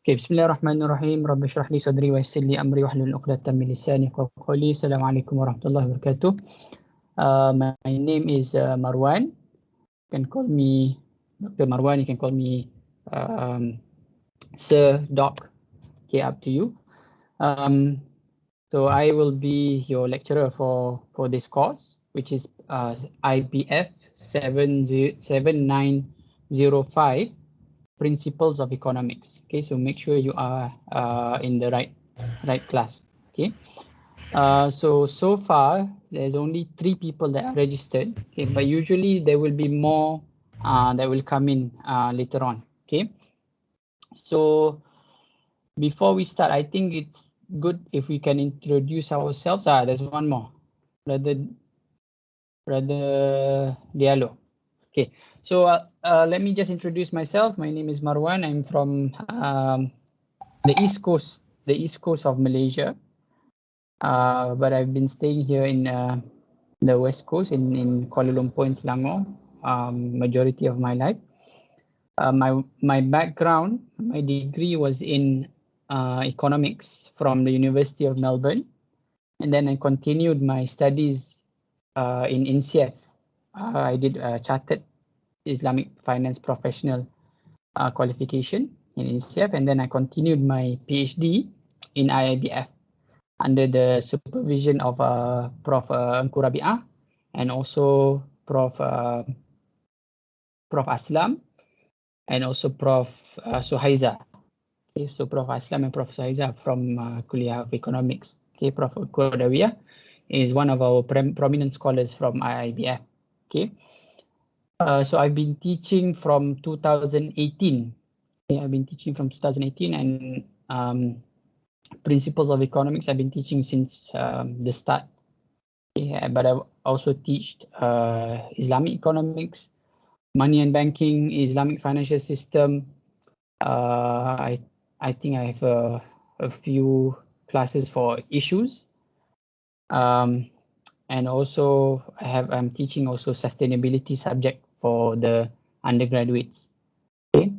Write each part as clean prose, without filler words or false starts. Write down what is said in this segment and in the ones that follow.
Okay, Bismillahirrahmanirrahim. Rabbi shrah li sadri wa yassir li amri wahlul 'uqdatam min lisani yafqahu qawli. Assalamualaikum warahmatullahi wabarakatuh. My name is Marwan. You can call me Dr. Marwan. You can call me Sir, Doc. Okay, up to you. So I will be your lecturer for this course, which is IPF 7905. Principles of Economics. Okay, so make sure you are in the right class. Okay, so far there's only 3 people that are registered. Okay, but usually there will be more that will come in later on. Okay, so before we start, I think it's good if we can introduce ourselves. There's one more, brother Diallo. Okay, so let me just introduce myself. My name is Marwan. I'm from the East Coast of Malaysia. But I've been staying here in the West Coast in Kuala Lumpur and Selangor majority of my life. My background, my degree was in economics from the University of Melbourne, and then I continued my studies in INSEAD. I did a Chartered Islamic Finance Professional qualification in INSEAD, and then I continued my PhD in IIBF under the supervision of Prof. Engku Rabi'ah and also Prof. Aslam and also Prof. Suhaiza. Okay, so Prof. Aslam and Prof. Suhaiza from Kuliah of Economics. Okay, Prof. Engku Rabi'ah is one of our prominent scholars from IIBF. Okay, so I've been teaching from 2018. Okay, I've been teaching from 2018, and Principles of Economics I've been teaching since the start. Yeah, but I also teach Islamic economics, money and banking, Islamic financial system. I think I have a few classes for issues, and also I'm teaching also sustainability subject for the undergraduates. Okay,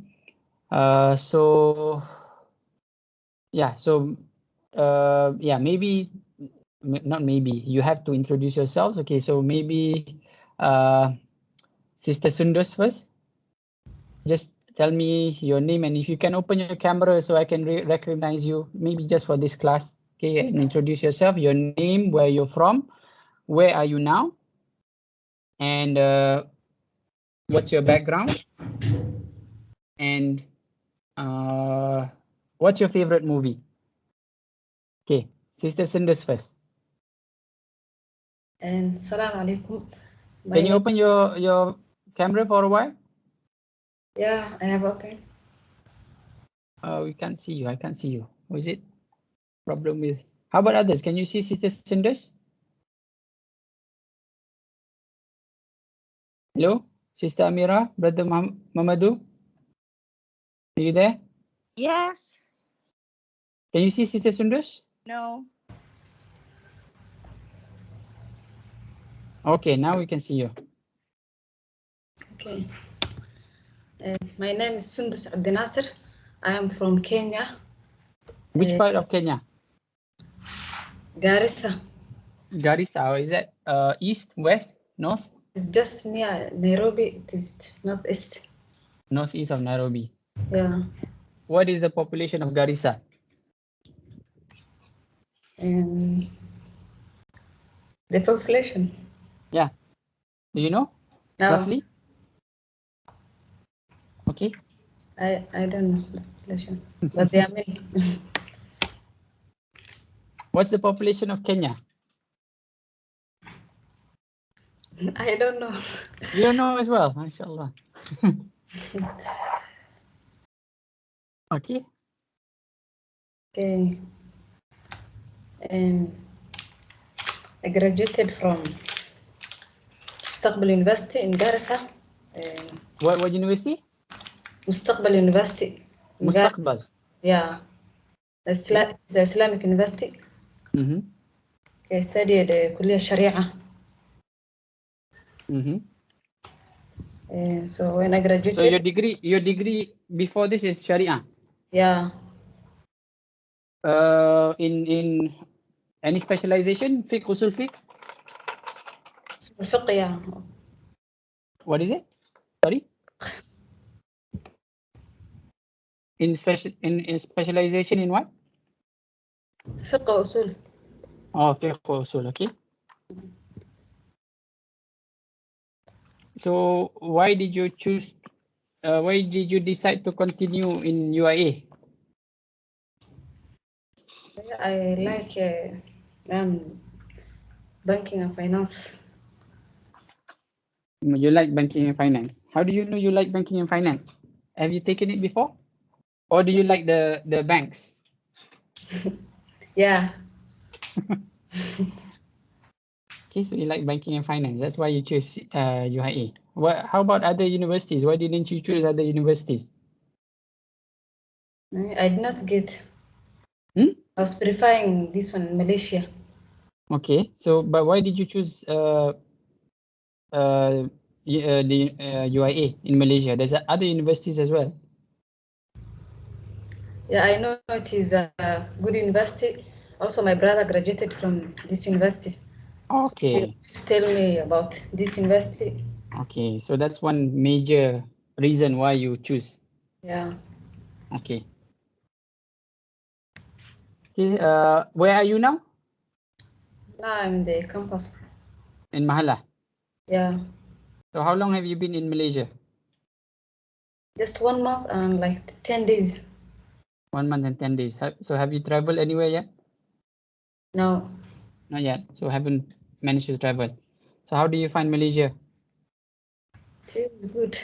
so yeah, maybe. Not maybe, you have to introduce yourselves. Okay, so maybe Sister Sundus first. Just tell me your name, and if you can open your camera so I can recognize you, maybe just for this class. Okay, and introduce yourself, your name, where you're from, where are you now, and what's your background, and what's your favorite movie? Okay, Sister Sundus first. Assalamu alaikum. Can you open your camera for a while? Yeah, I have opened. We can't see you. I can't see you. What is it? Problem with. How about others? Can you see Sister Sundus? Hello, Sister Amira, Brother Mamadou. Are you there? Yes. Can you see Sister Sundus? No. Okay, now we can see you. Okay. My name is Sundus Abdinasir. I am from Kenya. Which part of Kenya? Garissa. Garissa. Is that east, west, north? It's just near Nairobi. It is northeast. Northeast of Nairobi. Yeah. What is the population of Garissa? The population. Yeah. Do you know? No. Roughly? Okay. I don't know the population, but there are many. What's the population of Kenya? I don't know. You don't know as well, mashallah. Okay. Okay. I graduated from Mustaqbal University in Garissa. What university? Mustaqbal University. Mustaqbal. Yeah. It's the Islamic University. Mm-hmm. I studied Kuliah Sharia. Mm-hmm. So when I graduated. So your degree before this is Sharia? Yeah. In any specialization? Fiqh, usul fiqh? الفقه يا What is it? Sorry? In specialization in what? فقه وأصول. Oh, fiqh usul, okay. So why did you choose, why did you decide to continue in UIA? I like banking and finance. You like banking and finance. How do you know you like banking and finance? Have you taken it before? Or do you like the banks? Yeah. Okay, so you like banking and finance. That's why you choose UIA. How about other universities? Why didn't you choose other universities? I did not get. Hmm? I was preferring this one in Malaysia. Okay, so but why did you choose the UIA in Malaysia? There's other universities as well. Yeah, I know it is a good university. Also, my brother graduated from this university. Okay. So tell me about this university. Okay, so that's one major reason why you choose. Yeah. Okay. Okay. Where are you now? Now I'm in the campus. In Mahala. Yeah. So how long have you been in Malaysia? Just 1 month and like 10 days. 1 month and 10 days. So have you traveled anywhere yet? No. Not yet. So haven't managed to travel. So how do you find Malaysia? It is good.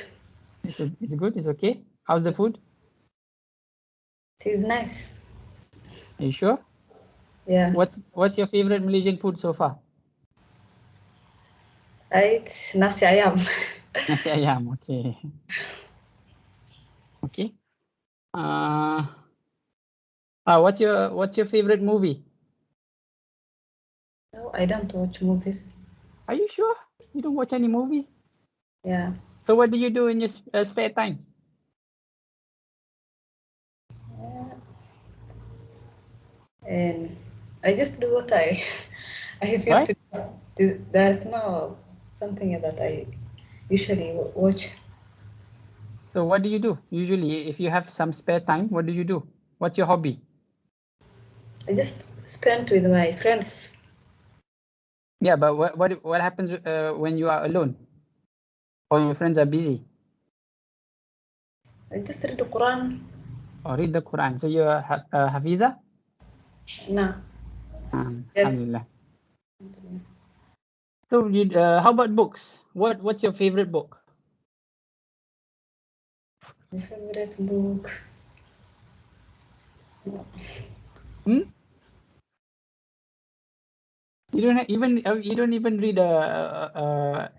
It's good. It's okay. How's the food? It is nice. Are you sure? Yeah. What's your favorite Malaysian food so far? I eat nasi ayam. Nasi ayam. Okay. Okay. What's your favorite movie? No, I don't watch movies. Are you sure? You don't watch any movies? Yeah. So what do you do in your spare time? And I just do what I feel What? to. There's no something that I usually watch. So what do you do usually if you have some spare time? What do you do? What's your hobby? I just spend with my friends. Yeah, but what happens when you are alone or your friends are busy? I just read the Quran. Or read the Quran. So you're Hafiza? No. Yes. Alhamdulillah. So how about books? What's your favorite book? My favorite book. Hmm? You don't even read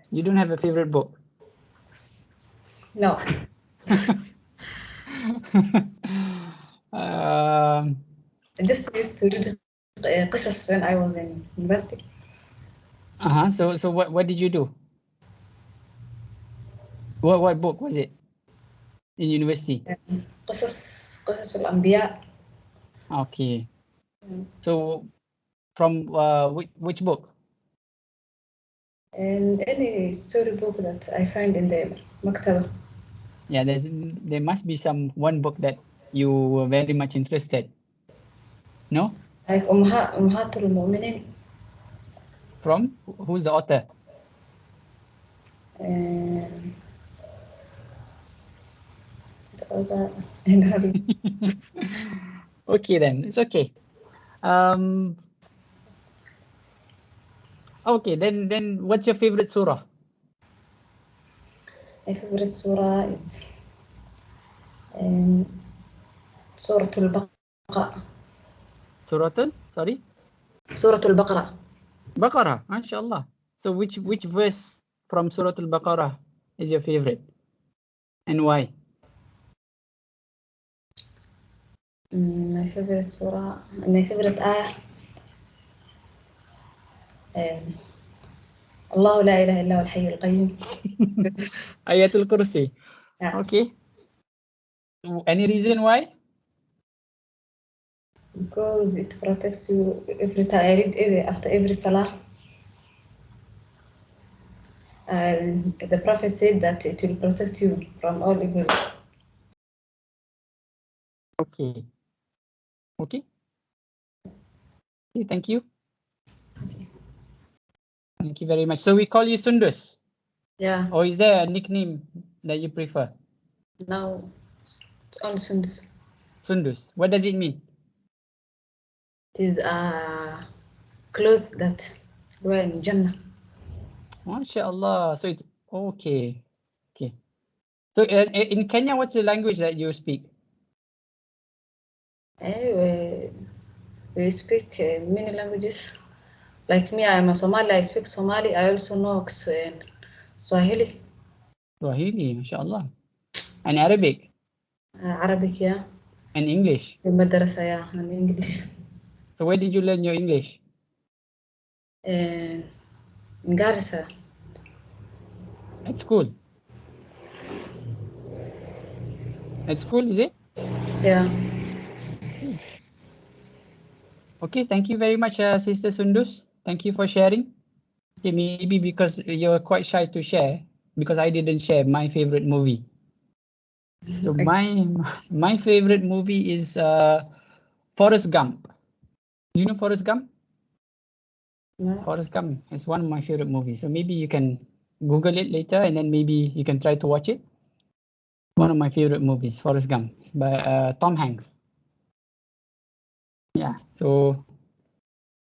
you don't have a favorite book. No. I just used to read قصص when I was in university. So what did you do? What book was it in university? قصص الأنبياء. Okay. So from which book? And any storybook that I find in the maktaba. Yeah, there must be one book that you were very much interested. No? Like أمهات المؤمنين. From who's the author? And the other, and Okay, then it's okay. Okay, then what's your favorite surah? my favorite surah is سورة البقرة. Sorry? سورة البقرة. Baqarah, mashallah. So which verse from Surah Al-Baqarah is your favorite? And why? My favorite surah, my favorite ayah. الله لا إله إلا هو الحي القيوم. Ayatul Kursi. Yeah. Okay. Any reason why? Because it protects you every time. I read after every salah. And the Prophet said that it will protect you from all evil. Okay. Okay. Okay, thank you. Thank you very much. So we call you Sundus, Yeah. or is there a nickname that you prefer? Now it's only Sundus. Sundus. What does it mean? It is a cloth that wear in Jannah. MashaAllah. So it's okay. Okay. So in Kenya, what's the language that you speak? We speak many languages. Like me, I am a Somali. I speak Somali. I also know Swahili. Swahili, MashaAllah. And Arabic? Arabic, yeah. And English? In madrasa, yeah, and English. So where did you learn your English? In Garissa. At school? At school, is it? Yeah. Okay, thank you very much, Sister Sundus. Thank you for sharing. Okay, maybe because you're quite shy to share, because I didn't share my favorite movie. So my favorite movie is Forrest Gump. You know Forrest Gump? No. Forrest Gump is one of my favorite movies. So maybe you can Google it later and then maybe you can try to watch it. One of my favorite movies, Forrest Gump, by Tom Hanks. Yeah, so,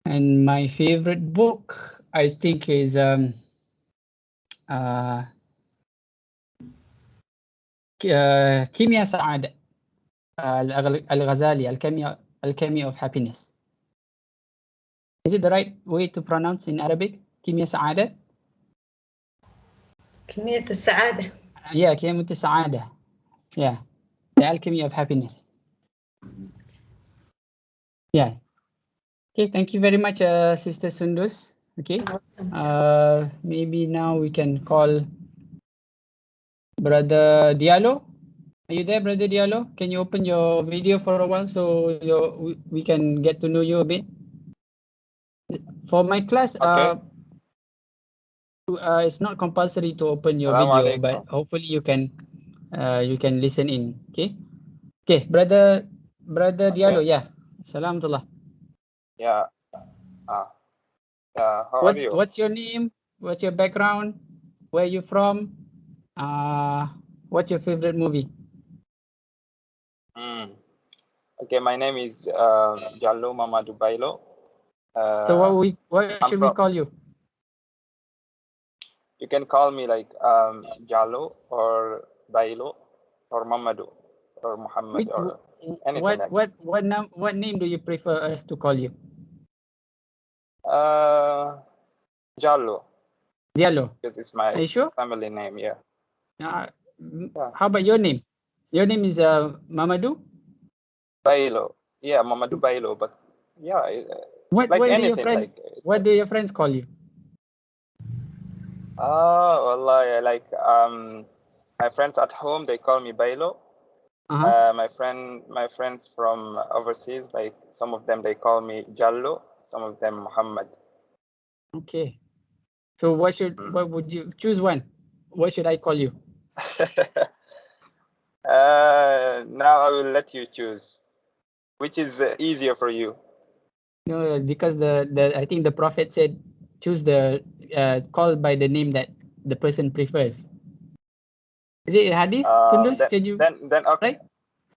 and my favorite book, I think, is Kimya Sa'ada, Al-Ghazali, Alchemy of Happiness. Is it the right way to pronounce in Arabic? Kimya Sa'ada? كمية السعادة. Yeah, Kimya Sa'ada. Yeah, the Alchemy of Happiness. Yeah. Okay, thank you very much, Sister Sundus. Okay, maybe now we can call Brother Diallo. Are you there, Brother Diallo? Can you open your video for a while so we can get to know you a bit? For my class, Okay. It's not compulsory to open your Assalamu video, alaikum. but hopefully you can listen in. Okay. Okay, Brother Diallo. Yeah. Salamullah. Yeah. How are you? What's your name? What's your background? Where you from? What's your favorite movie? Okay, my name is Jallo Mamadou Bailo. So what should we call you? You can call me like Jallo or Bailo or Mamadou or Muhammad or anything. What name do you prefer us to call you? Jallo. Diallo. Because it's my Are you sure? family name. Yeah. How about your name? Your name is Mamadou? Bailo. Yeah, Mamadou Bailo. But yeah, what like do anything. Your friends, like what do your friends call you? Wallahi, like my friends at home, they call me Bailo. My friends from overseas, like some of them, they call me Jallo, some of them Muhammad. Okay. So what would you choose one? What should I call you? Now I will let you choose. Which is easier for you? No, because I think the Prophet said choose the call by the name that the person prefers. Is it a hadith? Sundus, said you? Then okay. Right?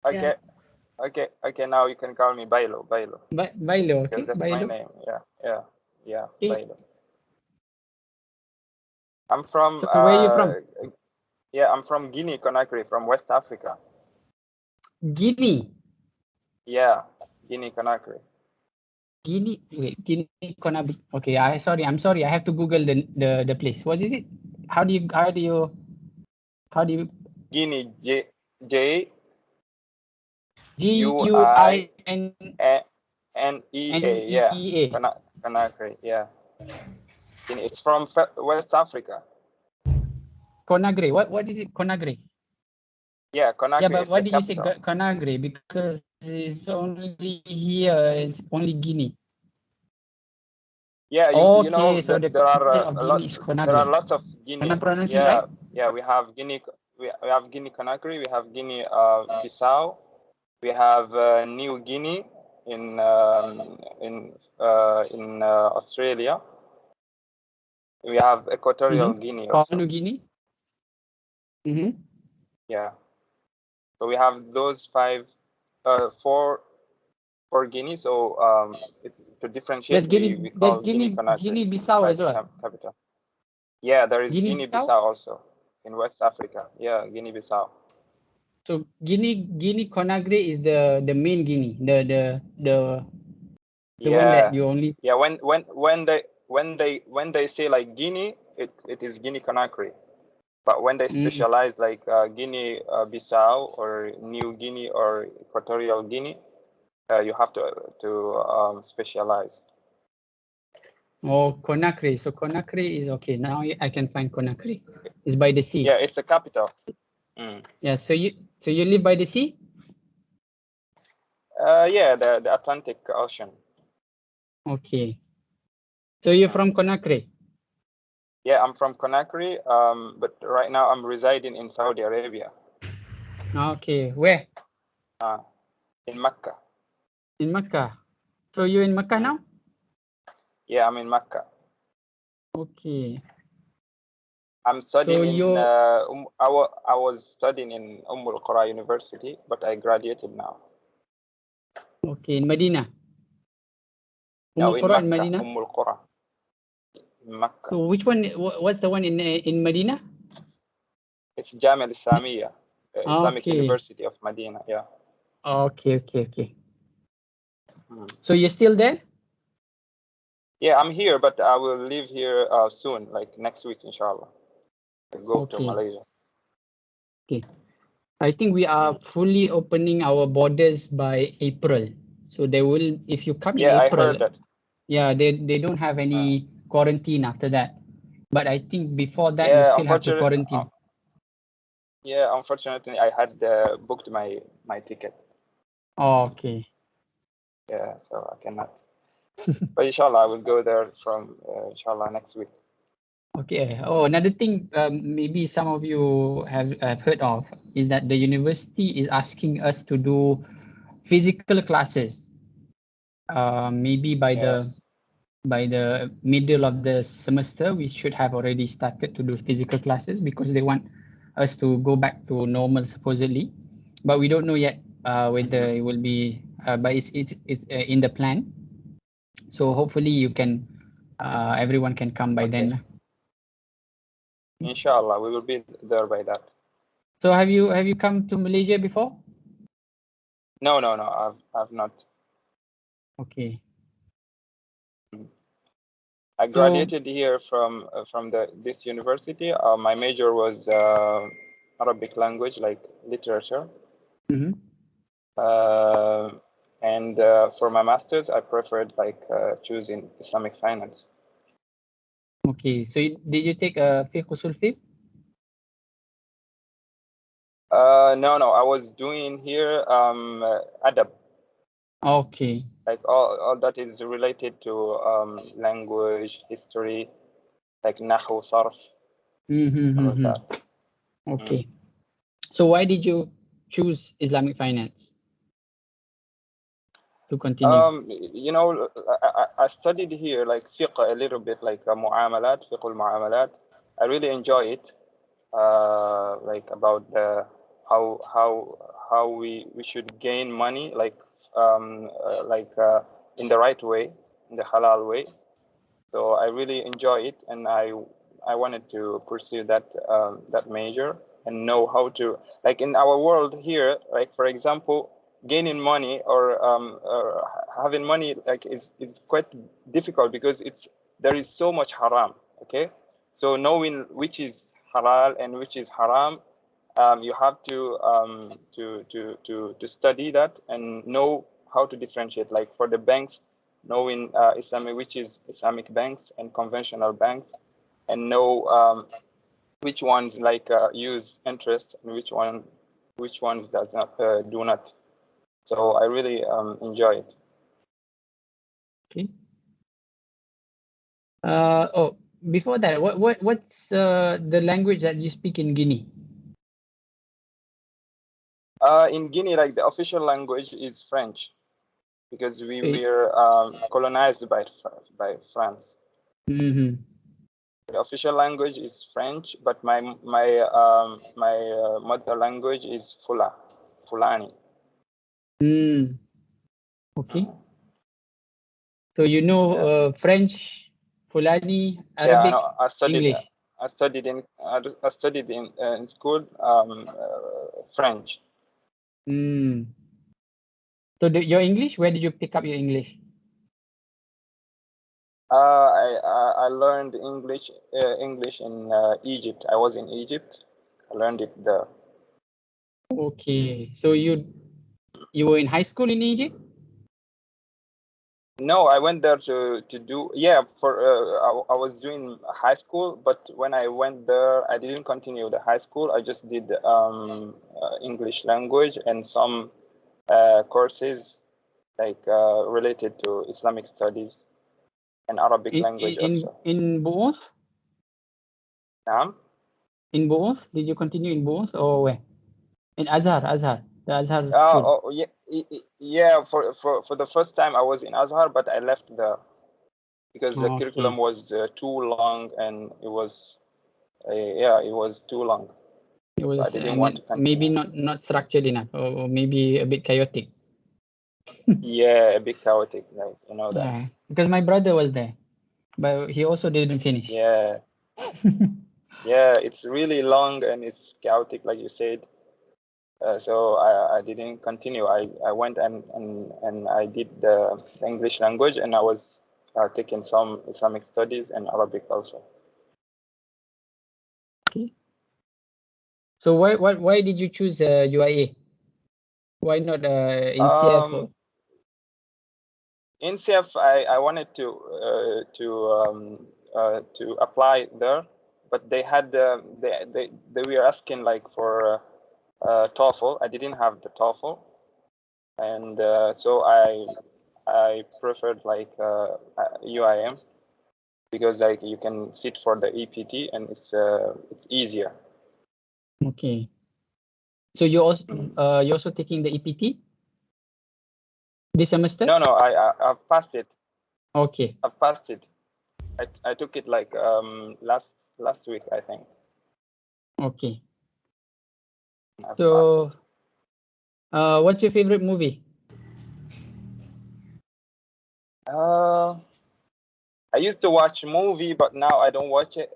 Okay. Yeah. Okay. Now you can call me Bailo. Bailo. Okay. That's Bailo. my name. Yeah. Okay. Bailo. I'm from. So where are you from? Yeah, I'm from Guinea Conakry, from West Africa. Guinea. Yeah, Guinea Conakry. Guinea Conakry. Okay, I'm sorry. I have to Google the place. What is it? How do you? Guinea, G U I N E A. Yeah, Conakry. Yeah, it's from West Africa. Conakry. What is it? Conakry. Yeah, Conakry. Yeah, but is why the did you say capital. Conakry? Because is only here. It's only Guinea. Yeah, you know So the there are capital of a lot. Guinea is There are Conakry. lots of Am I Guinea. pronouncing Yeah, right? yeah. We have Guinea. We have Guinea Conakry. We have Guinea Bissau. We have New Guinea in Australia. We have Equatorial Guinea also. New Guinea. Yeah. So we have those four Guinea. So to differentiate, we call Guinea Conakry. Guinea-Bissau as well. Capital. Yeah, there is Guinea-Bissau? Guinea-Bissau also in West Africa. Yeah, Guinea-Bissau. So Guinea Conakry is the main Guinea, the one that you only. Yeah, when they say like Guinea, it is Guinea Conakry. But when they specialize like Guinea Bissau or New Guinea or Equatorial Guinea, you have to specialize. Oh, Conakry. So Conakry is okay. Now I can find Conakry. It's by the sea. Yeah, it's the capital. Yeah. So you live by the sea? Yeah, the Atlantic Ocean. Okay. So you're from Conakry? Yeah, I'm from Conakry, but right now I'm residing in Saudi Arabia. Okay. Where? In Mecca. In Mecca. So you're in Mecca now? Yeah, I'm in Mecca. Okay. I'm studying I was studying in Al Qura University, but I graduated now. Okay, in Medina. No, in Mecca. In Medina. Al Qura. In Mecca. So which one? What's the one in Medina? It's Jamia Al-Islamiyya, Islamic University of Medina. Yeah. Okay. So you're still there? Yeah, I'm here, but I will leave here soon, like next week, inshallah. I'll go to Malaysia. Okay. I think we are fully opening our borders by April. So they will, if you come in April. Yeah, I heard that. Yeah, they don't have any quarantine after that. But I think before that, you still have to quarantine. Yeah, unfortunately, I had booked my ticket. Oh, okay. Yeah, so I cannot. But inshallah, I will go there from inshallah next week. Okay. Oh, another thing, maybe some of you have heard of is that the university is asking us to do physical classes. Maybe by the middle of the semester, we should have already started to do physical classes because they want us to go back to normal supposedly, but we don't know yet whether it will be. But it's in the plan. So hopefully you can, everyone can come by then. Inshallah, we will be there by that. So have you come to Malaysia before? No, I've not. Okay. I graduated here from this university. My major was Arabic language, like literature. And for my master's, I preferred like choosing Islamic finance. Okay, so did you take a fiqh usul fiqh? No, I was doing here adab. Okay. Like all that is related to language, history, like nahu, sarf. Okay. So why did you choose Islamic finance to continue? You know, I studied here like fiqh a little bit, like mu'amalat, fiqh al-mu'amalat. I really enjoy it. Like about the how we should gain money, like in the right way, in the halal way. So I really enjoy it, and I wanted to pursue that that major and know how to, like in our world here, like for example, gaining money or having money like is quite difficult because there is so much haram. Okay, so knowing which is halal and which is haram, you have to study that and know how to differentiate. Like for the banks, knowing which is Islamic banks and conventional banks, and know which ones like use interest and which ones do not. So I really enjoy it. Okay. Oh, before that, what's the language that you speak in Guinea? In Guinea, like the official language is French, because we Eh. were colonized by France. Mm-hmm. The official language is French, but my mother language is Fulani. Okay. So you know French, Fulani, Yeah, Arabic, I know. English. I studied in school French. So your English, where did you pick up your English? I learned English in Egypt. I was in Egypt. I learned it there. Okay, so you were in high school in Egypt? No, I went there to do, I was doing high school, but when I went there, I didn't continue the high school. I just did English language and some courses like related to Islamic studies and Arabic language also. In both? In both? Did you continue in both or where? In Azhar, the Azhar school. Oh yeah. For the first time, I was in Azhar, but I left there because the curriculum was too long, and it was too long. It was, so I didn't want to continue. maybe not structured enough, or maybe a bit chaotic. Yeah, a bit chaotic, like that. Yeah, because my brother was there, but he also didn't finish. Yeah. Yeah, it's really long and it's chaotic, like you said. So I didn't continue. I went and I did the English language, and I was taking some Islamic studies and Arabic also. Okay. So why did you choose UIA? Why not INSEAD? INSEAD, I wanted to apply there, but they had they were asking like for TOEFL. I didn't have the TOEFL, and so I preferred like UIM, because like you can sit for the EPT and it's easier. Okay. So you're also taking the EPT this semester? No, I've passed it. Okay. I've passed it. I took it like last week, I think. Okay. So what's your favorite movie? I used to watch movie, but now I don't watch it.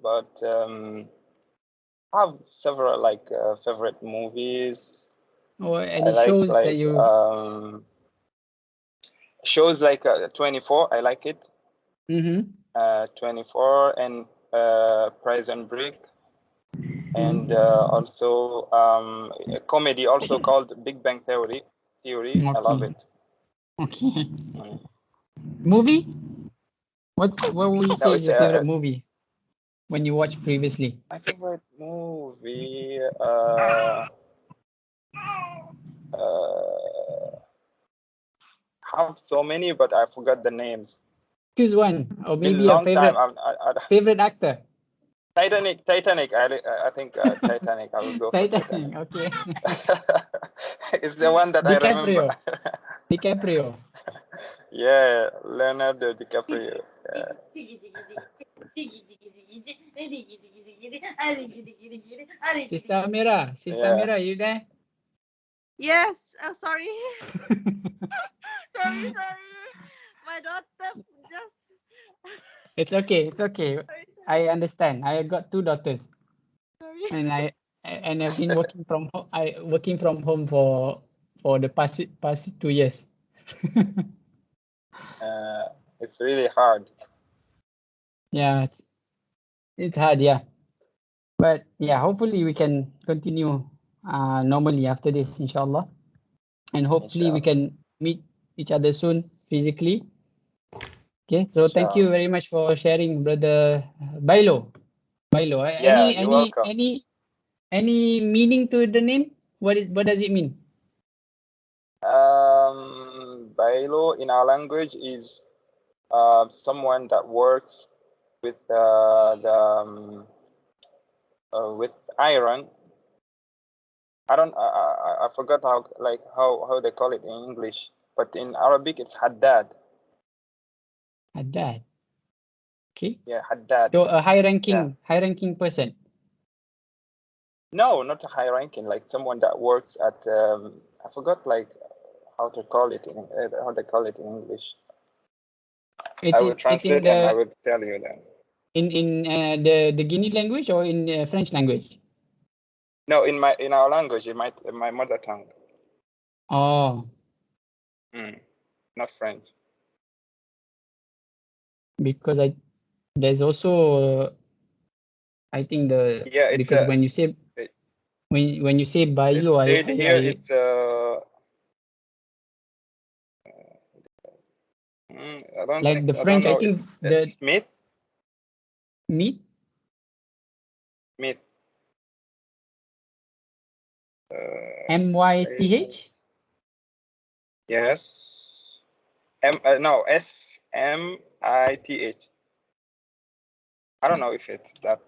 But I have several like favorite movies. Or any shows that you shows like 24. I like it. 24 and Prison Break, and also a comedy also called Big Bang Theory. Okay. I love it. Okay. Movie? What would you say is your favorite movie when you watched previously? My favorite movie, have so many, but I forgot the names. Choose one, or maybe a favorite favorite actor. Titanic. I think Titanic. I will go for Titanic. Okay. It's the one that I remember. DiCaprio. Yeah, Leonardo DiCaprio. Yeah. Sister Amira, you there? Yes. Oh, sorry. sorry. My daughter just. It's okay. Sorry. I understand. I got 2 daughters. Sorry. And I've been working from home for the past 2 years. It's really hard. Yeah, it's hard, yeah. But yeah, hopefully we can continue normally after this, inshallah. And hopefully we can meet each other soon physically. Okay, so thank you very much for sharing, brother Bailo. Yeah, you're welcome. Any meaning to the name? What does it mean? Bailo in our language is someone that works with with iron. I forgot how they call it in English, but in Arabic it's Haddad. Haddad. Okay. Yeah, Haddad. So a high ranking person. No, not a high ranking, like someone that works at I forgot like how to call it how they call it in English. I will translate and I will tell you then. In the Guinea language or in French language? No, in our language, in my mother tongue. Oh. Not French. Because there's also I think because when you say when you say Bailo, it's I don't like think, the French. I think the Smith. Smith. MYTH. Yes. No, SMITH. I don't know if it's that.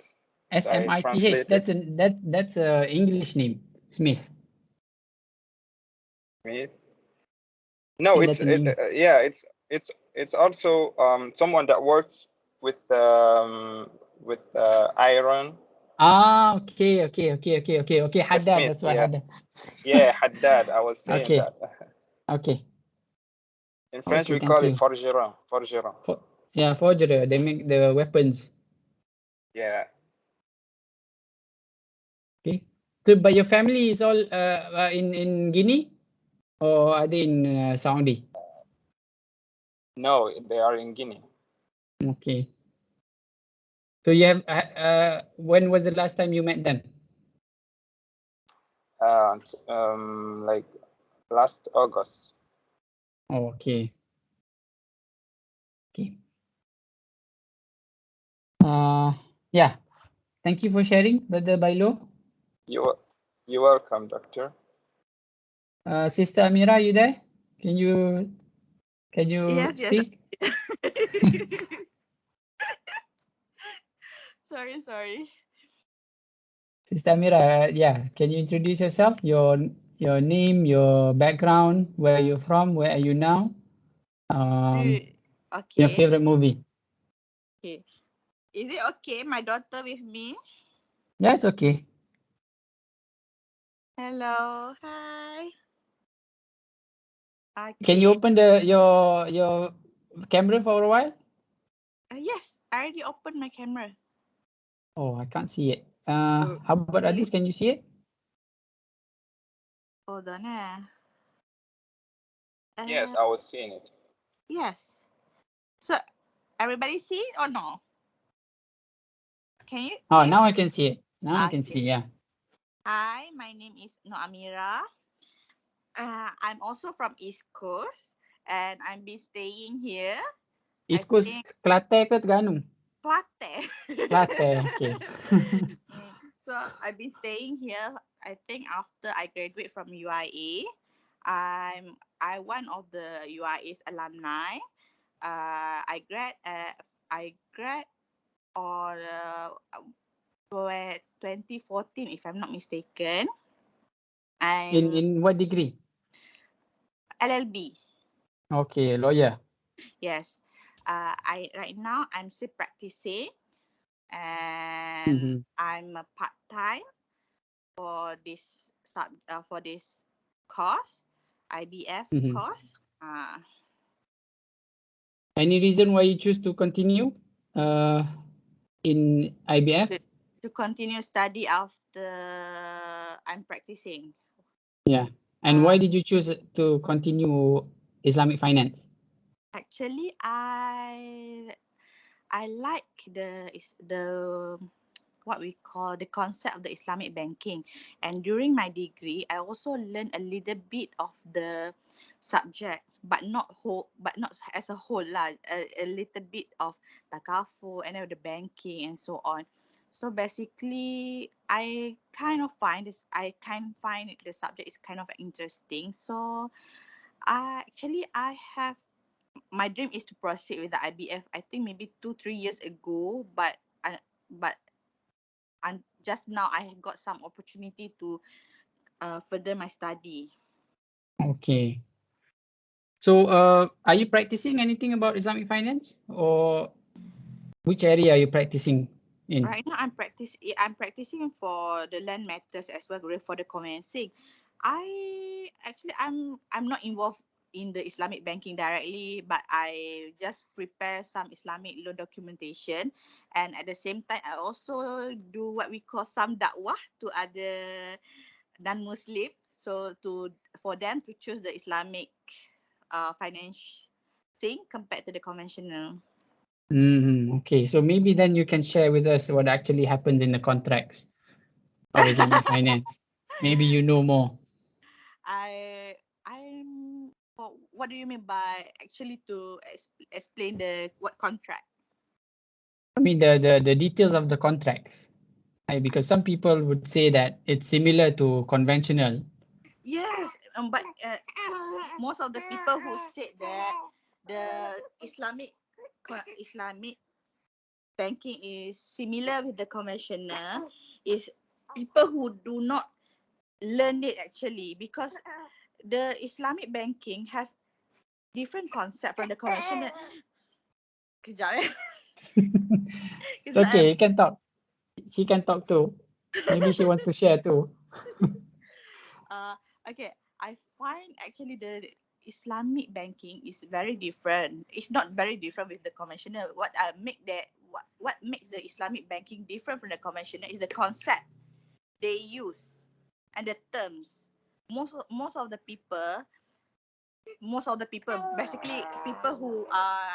SMITH. That's a English name. Smith. Smith. No, it's also someone that works with iron. Ah, okay. Haddad, that's why Haddad. Yeah, Haddad. I was saying that. Okay. In French, we call it forgeron. Forgeron. They make the weapons. Yeah. Okay. So, but your family is all in Guinea, or are they in Saudi? No, they are in Guinea. Okay. So you have when was the last time you met them? Like last August. Oh, okay. Yeah. Thank you for sharing, Brother Bailo. You're welcome, Doctor. Sister Amira, you there? Can you speak? Yes. Sorry. Sister Amira, can you introduce yourself? Your name, your background, where you're from, where are you now? Okay. Your favorite movie? Okay. Is it okay? My daughter with me? Yeah, it's okay. Hello. Hi. Okay. Can you open your camera for a while? Yes, I already opened my camera. Oh, I can't see it. How about others? Can you see it? Hold on. Yes, I was seeing it. Yes. So everybody see it or no? Can you? Oh, now I can see it. Now I can Okay. see. Yeah. Hi, my name is Amira. I'm also from East Coast, and I'm been staying here. East Coast, Kelate ke Terengganu? Kelate. Okay. So I've been staying here. I think after I graduate from UIA, I one of the UIA's alumni. I grad on 2014, if I'm not mistaken. In what degree? LLB. Okay, lawyer. Yes. Right now I'm still practicing, and I'm a part time for this course, IBF course. Any reason why you choose to continue in IBF? To continue study after I'm practicing. Yeah. And why did you choose to continue Islamic finance? Actually, I like the what we call the concept of the Islamic banking, and during my degree, I also learned a little bit of the subject, but not as a whole lah. A little bit of takaful and the banking and so on. So basically, I kind of find the subject is kind of interesting. So Actually, I have my dream is to proceed with the IBF. I think maybe 2-3 years ago, but but just now I got some opportunity to further my study. Okay. So, are you practicing anything about Islamic finance, or which area are you practicing in? Right now, I'm practicing for the land matters as well for the conveyancing. I'm not involved in the Islamic banking directly, but I just prepare some Islamic law documentation, and at the same time, I also do what we call some dakwah to other non-Muslim, so for them to choose the Islamic finance thing compared to the conventional. Okay, so maybe then you can share with us what actually happens in the contracts of Islamic finance. Maybe you know more. What do you mean by actually to explain what contract? I mean the details of the contracts. Because some people would say that it's similar to conventional. Yes, but most of the people who said that the Islamic banking is similar with the conventional is people who do not learn it actually, because the Islamic banking has different concept from the conventional. Kejap eh. It's okay, you can talk. She can talk too. Maybe she wants to share too. Okay, I find actually the Islamic banking is very different. It's not very different with the conventional. What makes the Islamic banking different from the conventional is the concept they use and the terms. Most of the people, basically people who are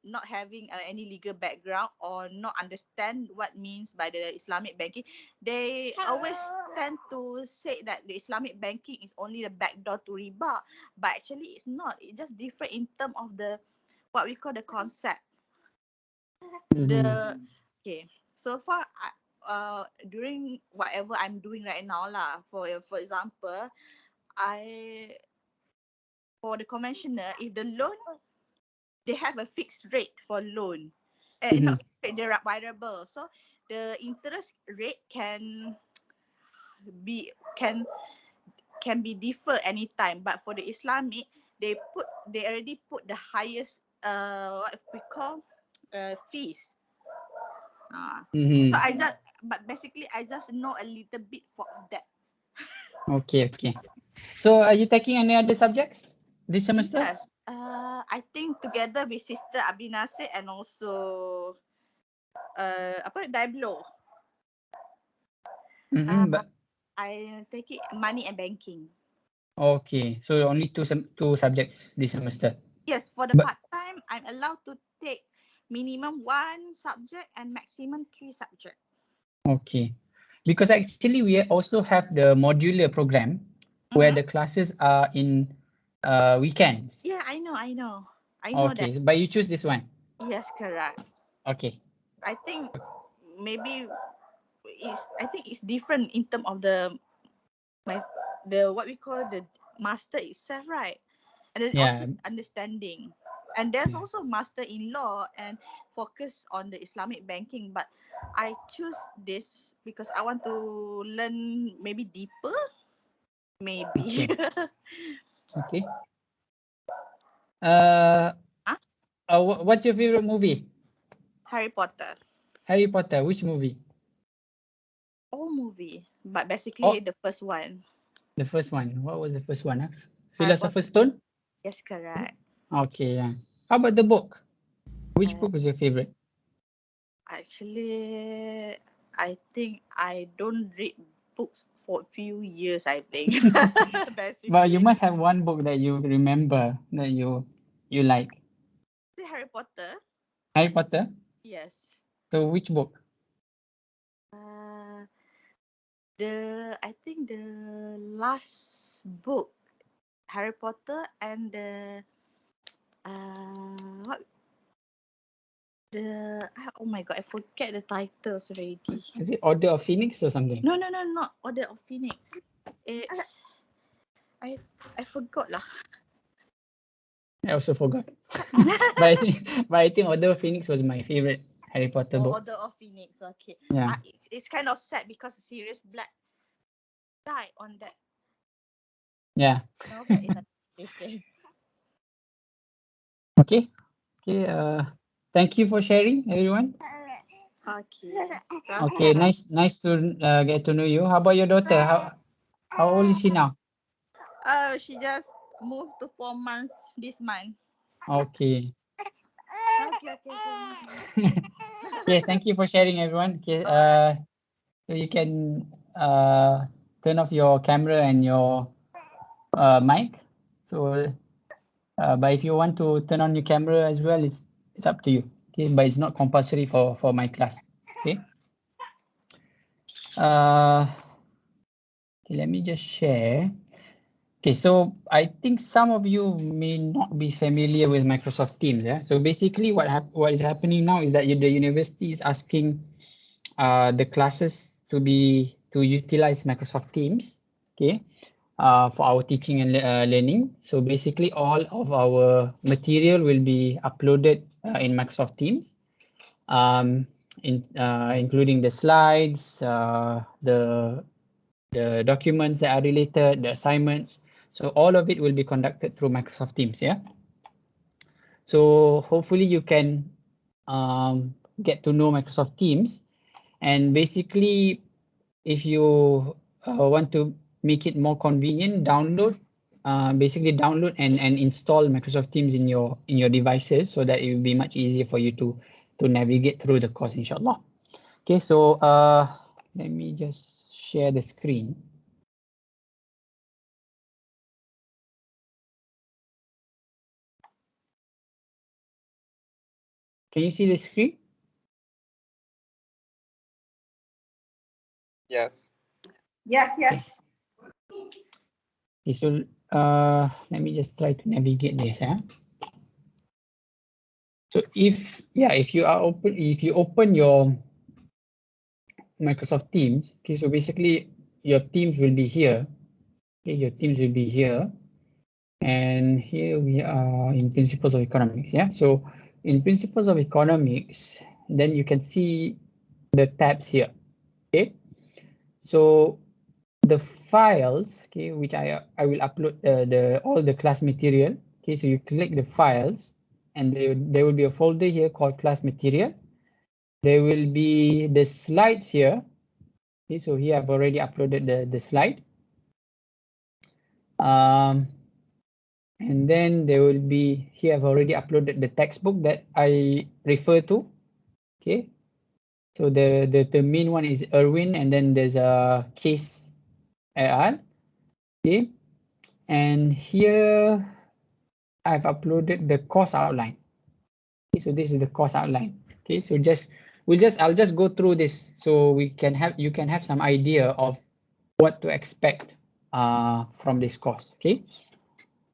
not having any legal background or not understand what means by the Islamic banking, they always tend to say that the Islamic banking is only the back door to riba, but actually it's not. It's just different in terms of the what we call the concept. Okay, so far during whatever I'm doing right now lah, for example, for the conventional, if the loan, they have a fixed rate for loan. Not fixed rate, they're variable. So the interest rate can be differ anytime. But for the Islamic, they already put the highest what we call fees. So basically I just know a little bit for that. Okay. So are you taking any other subjects this semester? Yes. I think together with Sister Abi Nasir and also Daiblo. But I take it money and banking. okay, so only two subjects this semester. Yes, for the part time, I'm allowed to take minimum 1 subject and maximum 3 subject. Okay, because actually we also have the modular program where the classes are in weekends. Yeah, I know. I know okay, that. But you choose this one. Yes, correct. Okay. I think maybe it's different in terms of the what we call the master itself, right? And then also understanding. And there's also master in law and focus on the Islamic banking. But I choose this because I want to learn maybe deeper. Maybe. Okay. What's your favorite movie? Harry Potter. Harry Potter, which movie? All movie, but basically the first one. The first one. What was the first one? Philosopher's Stone? Yes, correct. Okay, yeah. How about the book? Which book is your favorite? Actually, I think I don't read books for a few years, I think. But you must have one book that you remember that you like. Harry Potter. Harry Potter? Yes. So which book? I think the last book, Harry Potter, and oh my god, I forget the titles already. Is it Order of Phoenix or something? No, not Order of Phoenix. It's I forgot lah. I also forgot. but I think Order of Phoenix was my favorite Harry Potter book. Order of Phoenix. Okay. Yeah. It's kind of sad because Sirius Black died on that. Yeah. Novel. Okay. Okay. Okay. Thank you for sharing, everyone. Okay. Okay. Nice to get to know you. How about your daughter? How old is she now? She just moved to 4 months this month. Okay. Okay. Okay. Thank you for sharing, everyone. Okay. So you can turn off your camera and your mic. So, but if you want to turn on your camera as well, it's up to you. Okay, but it's not compulsory for my class. Okay. Okay, let me just share. Okay, so I think some of you may not be familiar with Microsoft Teams. Yeah. So basically, what is happening now is that the university is asking the classes to utilize Microsoft Teams. Okay. For our teaching and learning. So basically all of our material will be uploaded in Microsoft Teams, including the slides, the documents that are related, the assignments. So all of it will be conducted through Microsoft Teams. Yeah. So hopefully you can get to know Microsoft Teams, and basically if you want to make it more convenient, basically download and install Microsoft Teams in your devices, so that it will be much easier for you to navigate through the course, inshallah. Okay, so let me just share the screen. Can you see the screen? Yes. Yes. Okay, so let me just try to navigate this. So if you open your Microsoft Teams, okay, so basically your Teams will be here. Okay, your Teams will be here, and here we are in Principles of Economics. Yeah, so in Principles of Economics, then you can see the tabs here. Okay, so the files, okay, which I will upload all the class material. Okay, so you click the files, and there will be a folder here called class material. There will be the slides here. Okay, so here I've already uploaded the slide. And then there will be here I've already uploaded the textbook that I refer to. Okay, so the main one is Erwin, and then there's a case al. Okay, and here I've uploaded the course outline. Okay, so this is the course outline. Okay, so I'll just go through this so you can have some idea of what to expect from this course. Okay,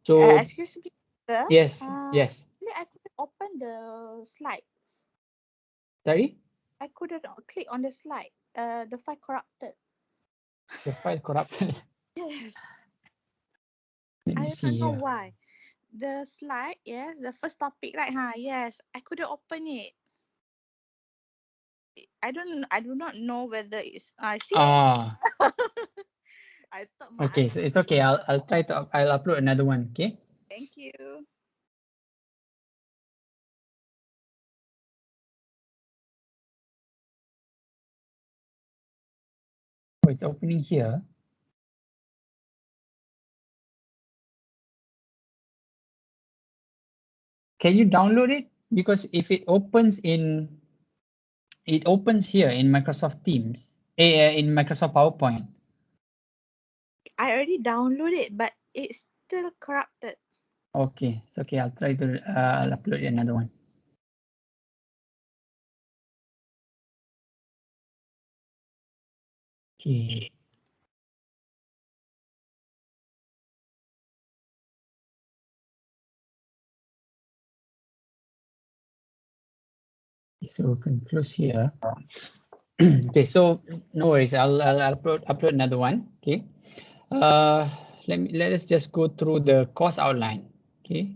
so Excuse me, sir. yes. I couldn't open the slides. Sorry? I couldn't click on the slide. The file corrupted. The file corrupted. Yes. Let me I see don't know here. why. The slide, yes, the first topic, right? Yes, I couldn't open it. I do not know whether it's. I see. I thought. Okay, so it's okay. I'll upload another one. Okay. Thank you. Oh, it's opening here. Can you download it? Because if it opens here in Microsoft Teams, in Microsoft PowerPoint. I already downloaded, but it's still corrupted. Okay, it's okay. I'll try to I'll upload another one. Okay. So we can close here. Okay, so no worries. I'll upload another one. Okay. Let us just go through the course outline. Okay.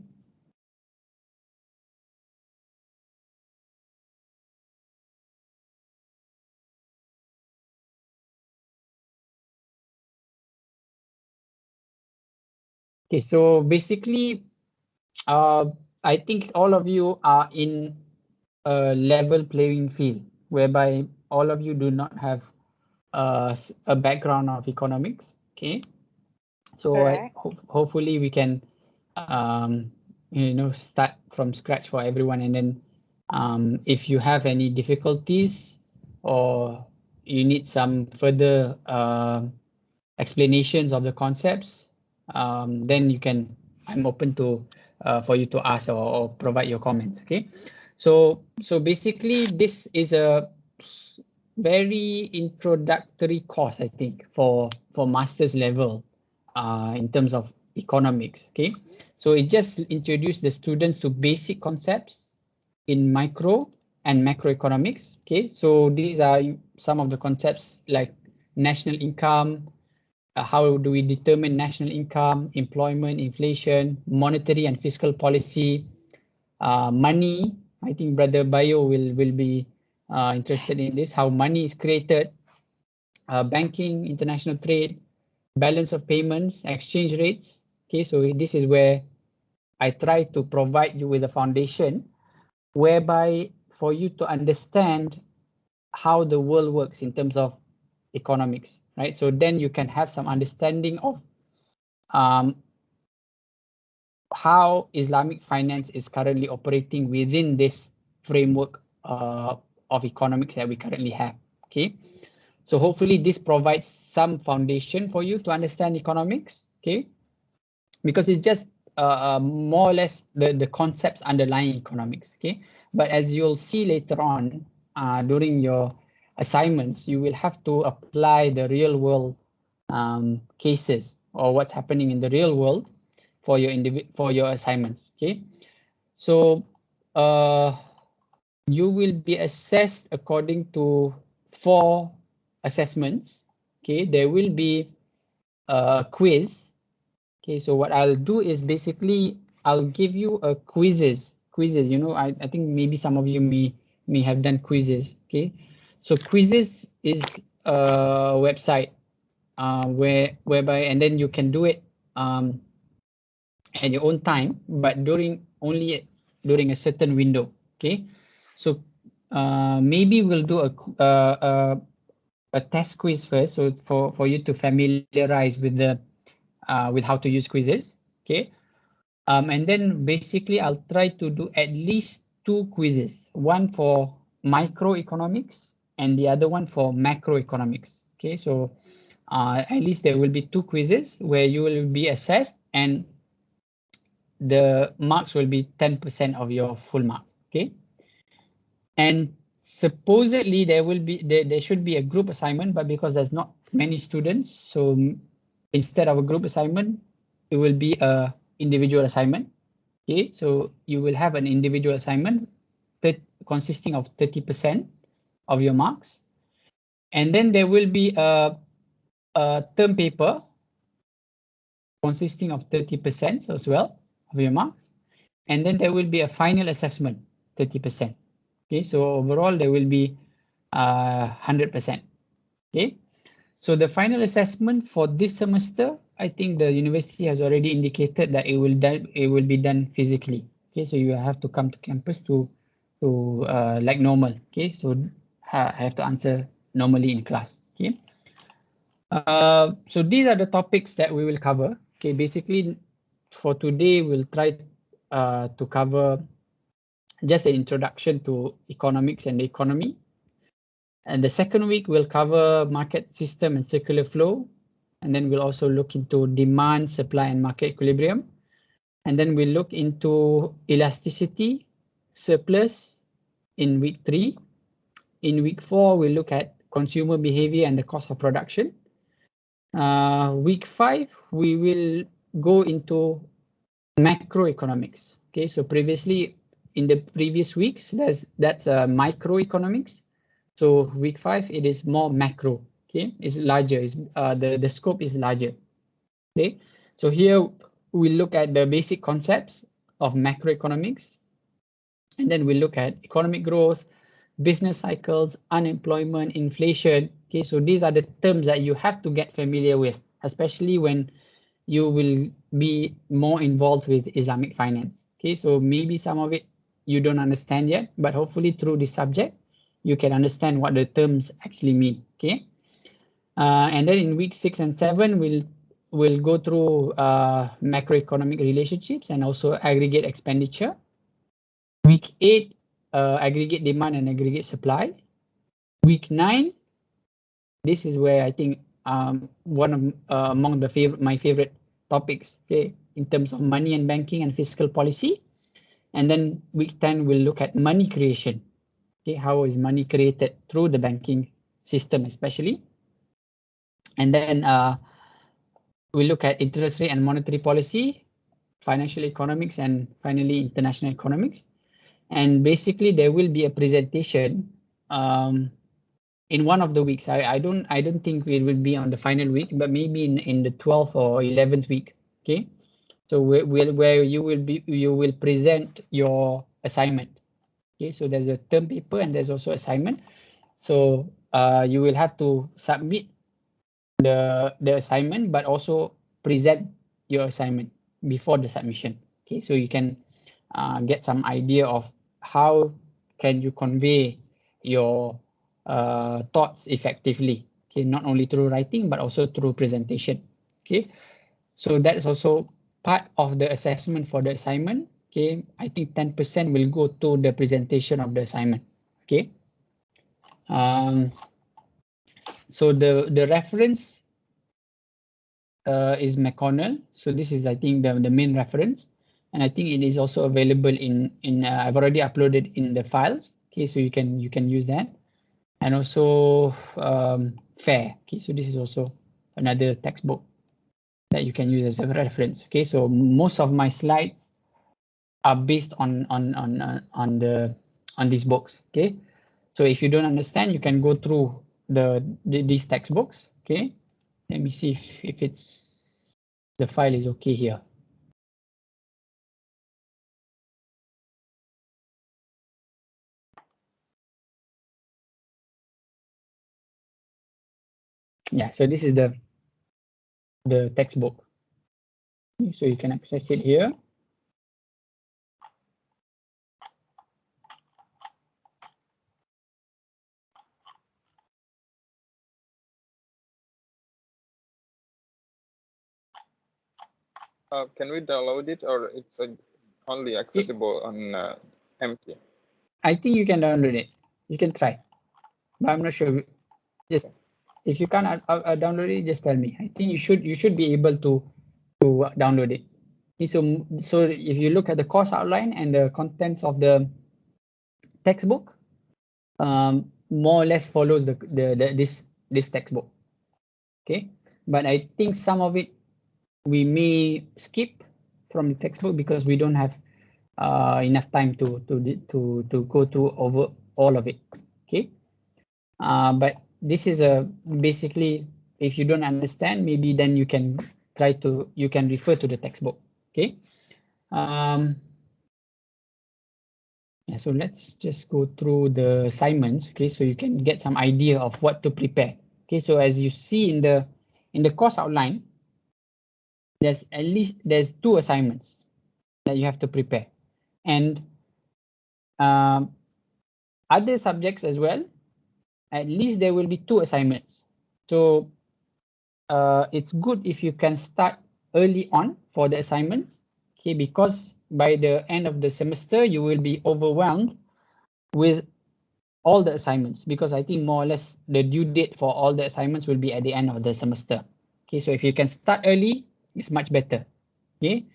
Okay, so basically, I think all of you are in a level playing field, whereby all of you do not have a background of economics. Okay, so hopefully we can start from scratch for everyone, and then if you have any difficulties or you need some further explanations of the concepts, then I'm open to for you to ask or provide your comments. Okay, so basically this is a very introductory course, I think, for master's level in terms of economics. Okay, so it just introduced the students to basic concepts in micro and macroeconomics. Okay, so these are some of the concepts like national income, how do we determine national income, employment, inflation, monetary and fiscal policy, money. I think Brother Bayo will be interested in this, how money is created, banking, international trade, balance of payments, exchange rates. Okay, so this is where I try to provide you with a foundation whereby for you to understand how the world works in terms of economics, right? So then you can have some understanding of how Islamic finance is currently operating within this framework of economics that we currently have. Okay, so hopefully this provides some foundation for you to understand economics. Okay, because it's just more or less the concepts underlying economics. Okay, but as you'll see later on during your assignments, you will have to apply the real world cases or what's happening in the real world for your assignments. Okay, so you will be assessed according to 4 assessments. Okay, there will be a quiz. Okay, so what I'll do is basically I'll give you a quizzes. You know, I think maybe some of you may have done quizzes. Okay, so quizzes is a website whereby, and then you can do it at your own time, but only during a certain window. Okay, so maybe we'll do a test quiz first, so for you to familiarize with the with how to use quizzes. Okay, and then basically I'll try to do at least 2 quizzes, one for microeconomics and the other one for macroeconomics. Okay, so at least there will be 2 quizzes where you will be assessed, and the marks will be 10% of your full marks. Okay, and supposedly there should be a group assignment, but because there's not many students, so instead of a group assignment, it will be a individual assignment. Okay, so you will have an individual assignment consisting of 30% of your marks, and then there will be a term paper consisting of 30% as well of your marks, and then there will be a final assessment, 30%. Okay, so overall there will be 100%. Okay, so the final assessment for this semester, I think the university has already indicated that it will be done physically. Okay, so you have to come to campus to like normal. Okay, so have to answer normally in class. Okay, so these are the topics that we will cover. Okay, basically for today we'll try to cover just an introduction to economics and the economy. And the second week we'll cover market system and circular flow. And then we'll also look into demand, supply, and market equilibrium. And then we'll look into elasticity, surplus in week 3. In week 4, we'll look at consumer behavior and the cost of production. Week 5, we will go into macroeconomics. Okay, so previously in the previous weeks, that's microeconomics. So week 5, it is more macro. Okay, it's larger. The scope is larger. Okay, so here we look at the basic concepts of macroeconomics, and then we look at economic growth, business cycles, unemployment, inflation. Okay, so these are the terms that you have to get familiar with, especially when you will be more involved with Islamic finance. Okay, so maybe some of it you don't understand yet, but hopefully through this subject, you can understand what the terms actually mean. Okay, and then in week 6 and 7, we'll go through macroeconomic relationships and also aggregate expenditure. Week 8, aggregate demand and aggregate supply. Week 9, this is where I think one of among the my favorite topics, okay, in terms of money and banking and fiscal policy. And then week 10 we'll look at money creation. Okay, how is money created through the banking system especially. And then we look at interest rate and monetary policy, financial economics, and finally international economics. And basically there will be a presentation in one of the weeks. I don't think it will be on the final week, but maybe in the 12th or 11th week. Okay, so where you will present your assignment. Okay, so there's a term paper and there's also assignment. So you will have to submit the assignment, but also present your assignment before the submission. Okay, so you can get some idea of how can you convey your thoughts effectively. Okay, not only through writing but also through presentation. Okay, so that's also part of the assessment for the assignment. Okay, I think 10% will go to the presentation of the assignment. Okay, so the reference is McConnell. So this is, I think, the main reference, and I think it is also available in I've already uploaded in the files. Okay, so you can use that, and also FAIR. Okay, so this is also another textbook that you can use as a reference. Okay, so most of my slides are based on these books. Okay, so if you don't understand, you can go through these textbooks. Okay, let me see if it's the file is okay here. Yeah, so this is the textbook. So you can access it here. Can we download it, or it's only accessible on MT? I think you can download it. You can try, but I'm not sure. Just if you can't download it, just tell me. I think you should be able to download it. So if you look at the course outline and the contents of the textbook, more or less follows this textbook. Okay, but I think some of it we may skip from the textbook because we don't have enough time to go through over all of it. Okay, but this is basically, if you don't understand, maybe then you can refer to the textbook. Okay, yeah, so let's just go through the assignments. Okay, so you can get some idea of what to prepare. Okay, so as you see in the course outline, there's 2 assignments that you have to prepare, and other subjects as well. At least there will be 2 assignments. So it's good if you can start early on for the assignments. Okay, because by the end of the semester you will be overwhelmed with all the assignments, because I think more or less the due date for all the assignments will be at the end of the semester. Okay, so if you can start early, it's much better. Okay,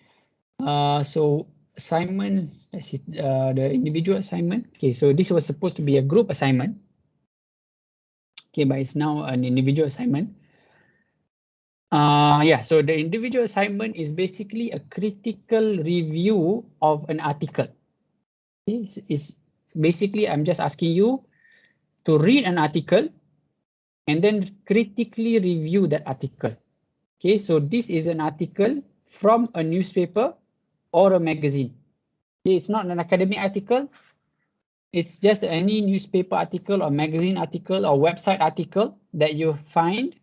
so assignment, let's see, the individual assignment. Okay, so this was supposed to be a group assignment. Okay, but it's now an individual assignment. Yeah, so the individual assignment is basically a critical review of an article. Okay, it's basically, I'm just asking you to read an article and then critically review that article. Okay, so this is an article from a newspaper or a magazine. Okay, it's not an academic article. It's just any newspaper article or magazine article or website article that you find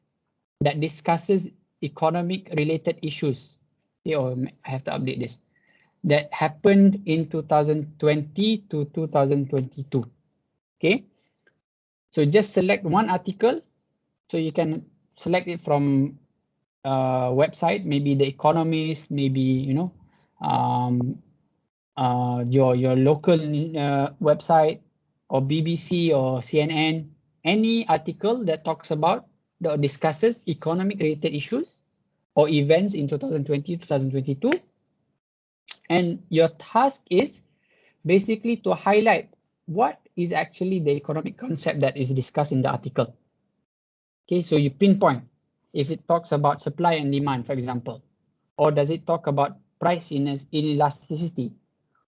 that discusses economic related issues, okay, or I have to update this, that happened in 2020 to 2022. Okay, so just select one article. So you can select it from website, maybe The Economist, maybe, you know, your local website, or BBC or CNN, any article that talks about or discusses economic related issues or events in 2020, 2022. And your task is basically to highlight what is actually the economic concept that is discussed in the article. Okay, so you pinpoint if it talks about supply and demand, for example, or does it talk about price inelasticity,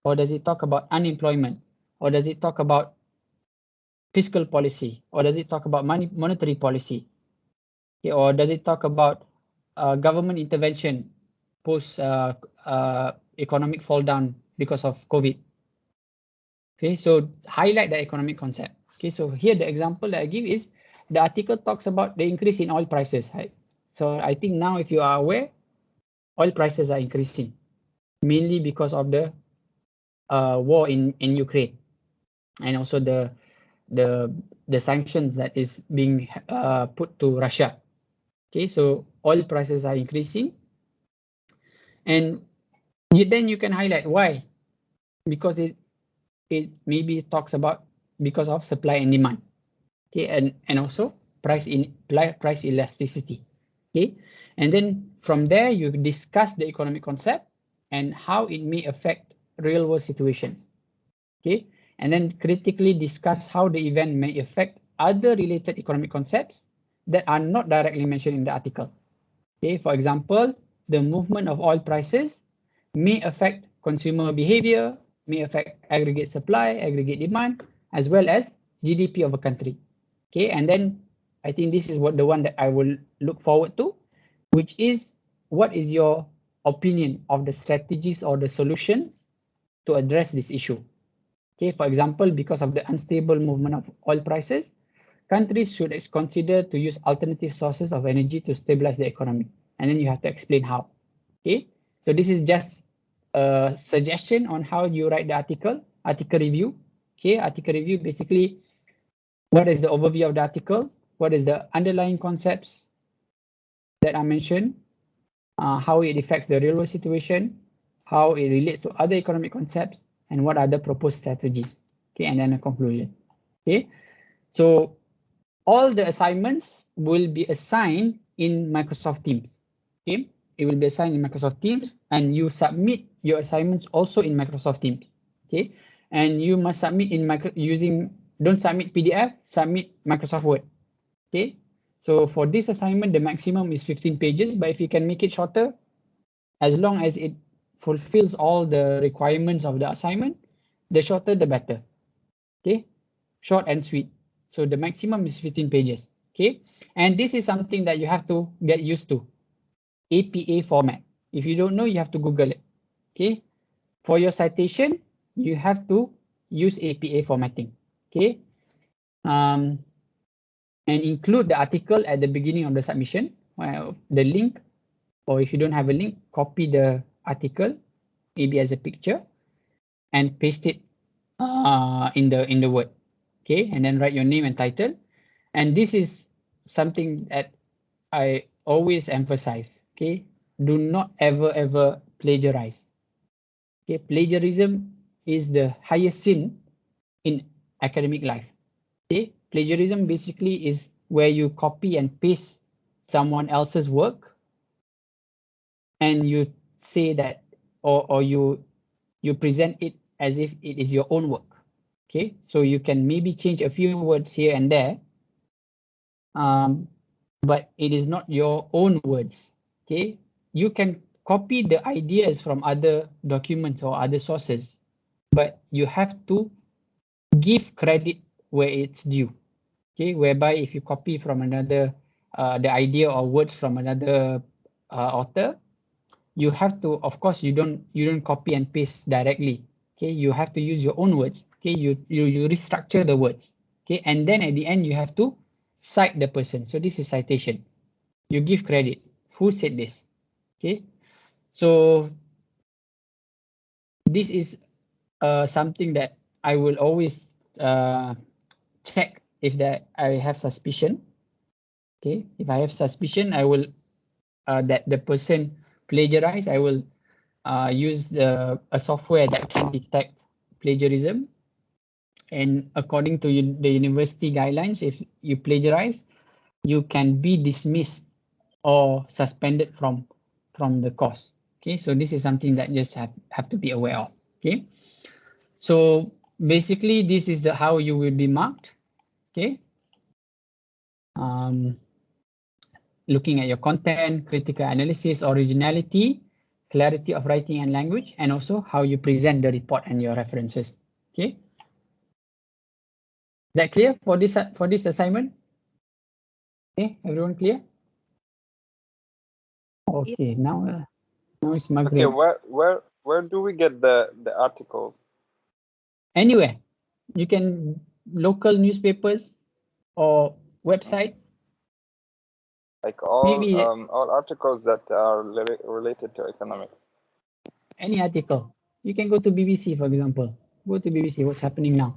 or does it talk about unemployment, or does it talk about fiscal policy, or does it talk about monetary policy, okay, or does it talk about government intervention post economic fall down because of COVID. Okay, so highlight the economic concept. Okay, so here the example that I give is the article talks about the increase in oil prices. Right? So I think now, if you are aware, oil prices are increasing mainly because of the war in Ukraine, and also the sanctions that is being put to Russia. Okay, so oil prices are increasing, and then you can highlight why, because it maybe talks about because of supply and demand. Okay, and also price elasticity. Okay, and then from there you discuss the economic concept and how it may affect real world situations. Okay, and then critically discuss how the event may affect other related economic concepts that are not directly mentioned in the article. Okay, for example, the movement of oil prices may affect consumer behavior, may affect aggregate supply, aggregate demand, as well as GDP of a country. Okay, and then I think this is the one that I will look forward to, which is what is your opinion of the strategies or the solutions to address this issue. Okay, for example, because of the unstable movement of oil prices, countries should consider to use alternative sources of energy to stabilize the economy. And then you have to explain how. Okay, so this is just a suggestion on how you write the article review. Okay, article review, basically, what is the overview of the article? What is the underlying concepts that I mentioned? How it affects the real world situation, how it relates to other economic concepts, and what are the proposed strategies. Okay, and then a conclusion. Okay, so all the assignments will be assigned in Microsoft Teams. Okay, it will be assigned in Microsoft Teams, and you submit your assignments also in Microsoft Teams. Okay, and you must submit in don't submit PDF, submit Microsoft Word. Okay, so for this assignment, the maximum is 15 pages, but if you can make it shorter, as long as it fulfills all the requirements of the assignment, the shorter the better. Okay, short and sweet. So the maximum is 15 pages. Okay, and this is something that you have to get used to. APA format. If you don't know, you have to Google it. Okay, for your citation, you have to use APA formatting. Okay, and include the article at the beginning of the submission. The link, or if you don't have a link, copy the article, maybe as a picture, and paste it in the Word. Okay, and then write your name and title. And this is something that I always emphasize. Okay, do not ever plagiarize. Okay, plagiarism is the highest sin in academic life. Okay, plagiarism basically is where you copy and paste someone else's work, and you say that, or you present it as if it is your own work. Okay, so you can maybe change a few words here and there, but it is not your own words. Okay, you can copy the ideas from other documents or other sources, but you have to give credit where it's due. Okay, whereby if you copy from another, the idea or words from another author, you have to, of course, you don't copy and paste directly. Okay, you have to use your own words. Okay, you restructure the words. Okay, and then at the end you have to cite the person. So this is citation. You give credit who said this. Okay, so this is something that I will always check if that I have suspicion. Okay, if I have suspicion, I will that the person plagiarized, I will use a software that can detect plagiarism. And according to the university guidelines, if you plagiarize, you can be dismissed or suspended from the course. Okay, so this is something that just have to be aware of. Okay, so basically this is the how you will be marked. Okay, looking at your content, critical analysis, originality, clarity of writing and language, and also how you present the report and your references. Okay, is that clear for this assignment? Okay, everyone clear? Okay, now it's Maghrib. Okay, where do we get the articles? Anywhere. You can local newspapers or websites. Like all Maybe all articles that are related to economics. Any article. You can go to BBC, for example. Go to BBC. What's happening now?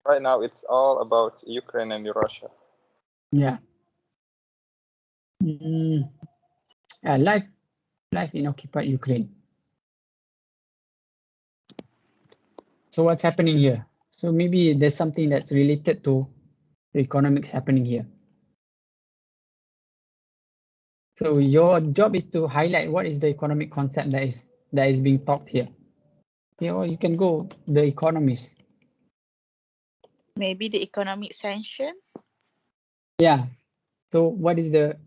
Right now, it's all about Ukraine and Russia. Yeah. Yeah, life in occupied Ukraine. So what's happening here? So maybe there's something that's related to the economics happening here. So your job is to highlight what is the economic concept that is being taught here. Okay, or you can go the economist. Maybe the economic sanction. Yeah. So what is the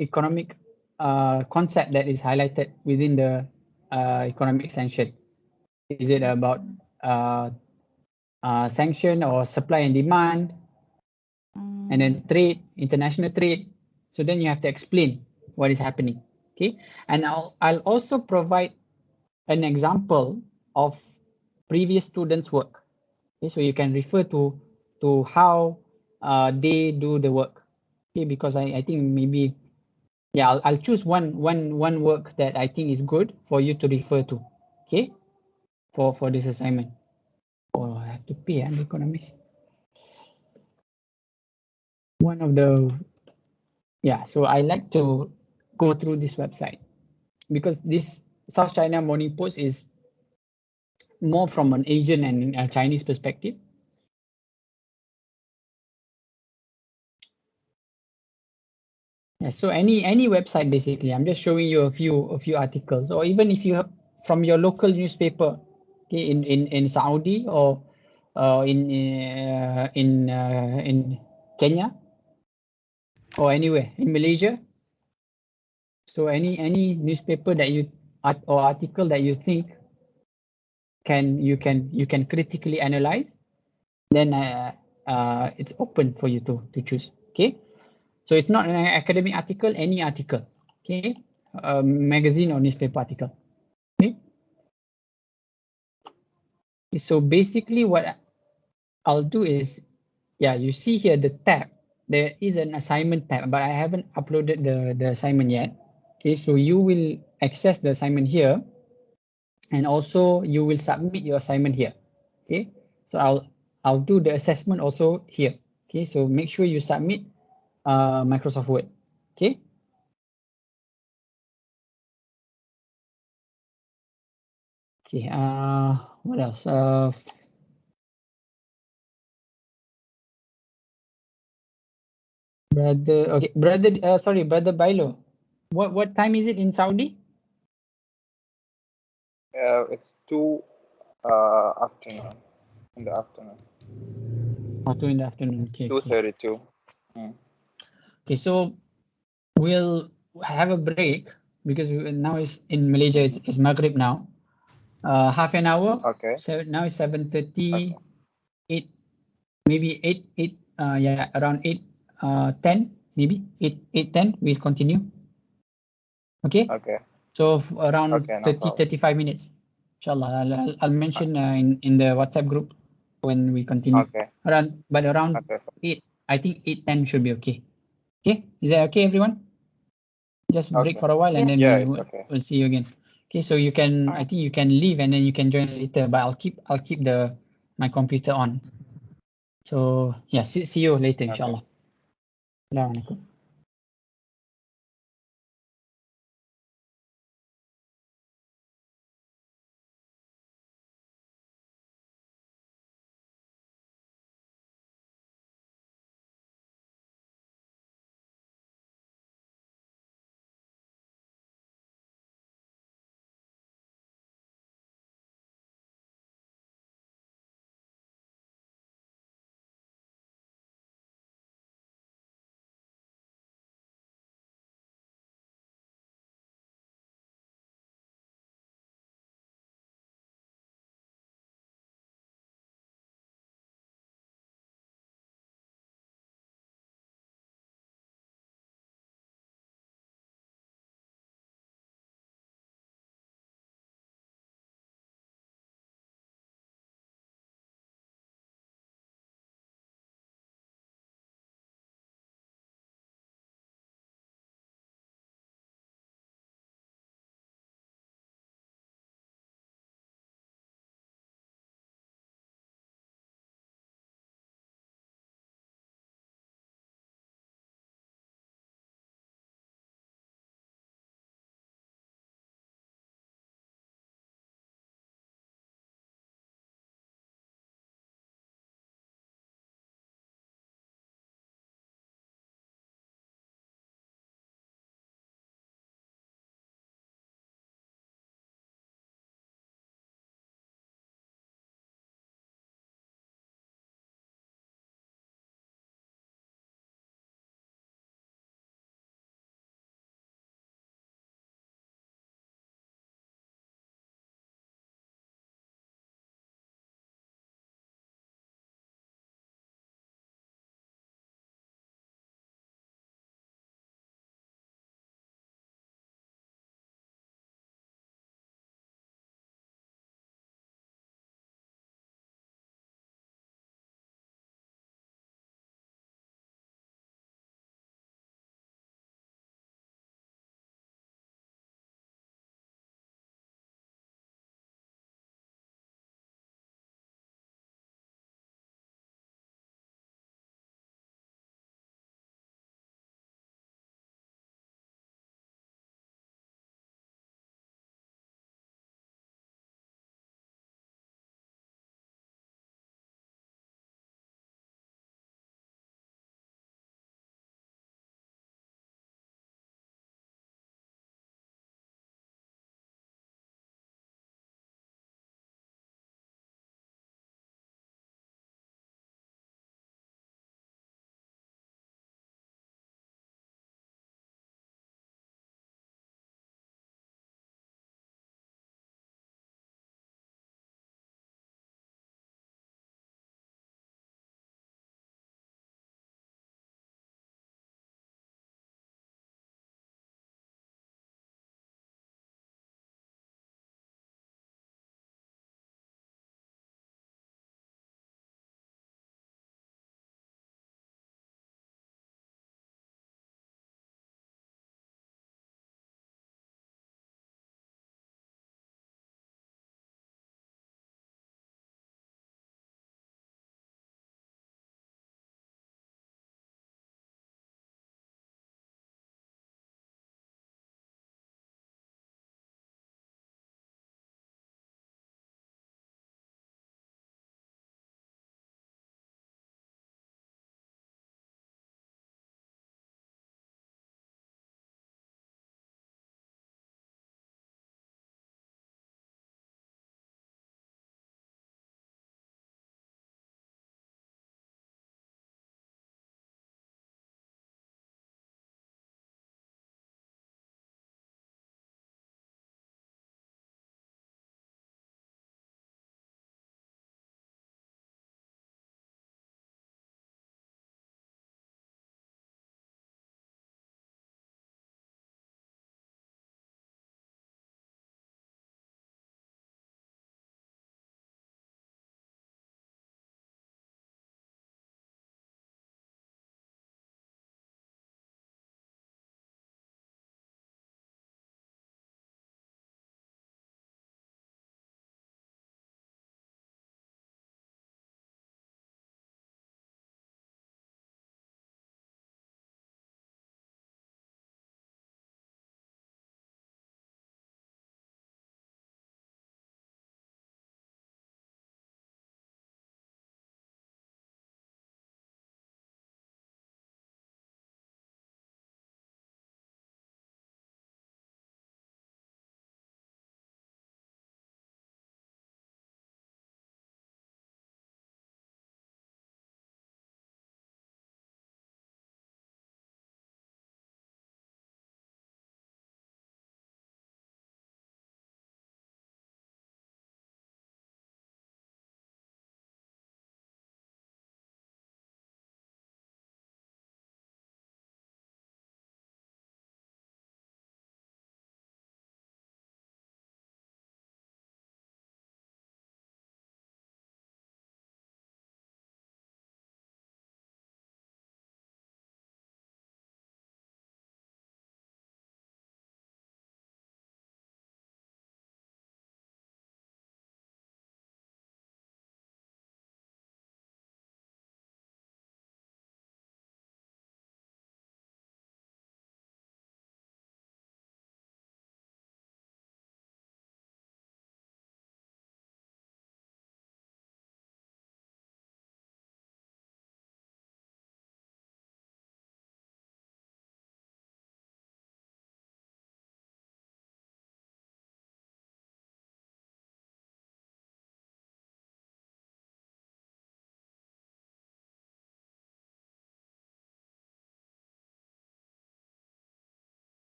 economic concept that is highlighted within the economic sanction? Is it about sanction or supply and demand, and then trade, international trade? So then you have to explain what is happening. Okay, and I'll also provide an example of previous students' work. Okay, so you can refer to how they do the work. Okay, because I think maybe, yeah, I'll choose one work that I think is good for you to refer to. Okay, for this assignment. Oh, I have to pay the economist. One of the, yeah, so I like to go through this website because this South China Morning Post is more from an Asian and a Chinese perspective. Yeah, so any website basically, I'm just showing you a few articles, or even if you have from your local newspaper, okay, in Saudi or in Kenya or anywhere in Malaysia. So any newspaper that you or article that you think you can critically analyze, then it's open for you to choose. Okay, so it's not an academic article, any article. Okay, magazine or newspaper article. Okay. So basically what I'll do is, yeah, you see here the tab, there is an assignment tab, but I haven't uploaded the assignment yet. Okay, so you will access the assignment here, and also you will submit your assignment here. Okay, so I'll do the assessment also here. Okay, so make sure you submit Microsoft Word. Okay. Okay, what else? Brother Bailo, what time is it in Saudi? It's 2 afternoon, in the afternoon. 2 in the afternoon, okay. 2:32. Okay, so we'll have a break because now it's in Malaysia, it's Maghrib now. Half an hour. Okay. So now it's 7:30, okay. 8, maybe 8, yeah, around 8:10, maybe 8:10. We'll continue. Okay. Okay. So around okay, no 35 minutes. Inshallah, I'll mention in the WhatsApp group when we continue. Okay. Around Okay. 8, I think 8:10 should be okay. Okay, is that okay, everyone? Just break Okay. for a while and Yes. then Yeah, it's okay. we'll see you again. Okay, so you can, I Alright. think you can leave and then you can join later, but I'll keep my computer on. So yeah, see you later, Okay. inshallah. Assalamualaikum.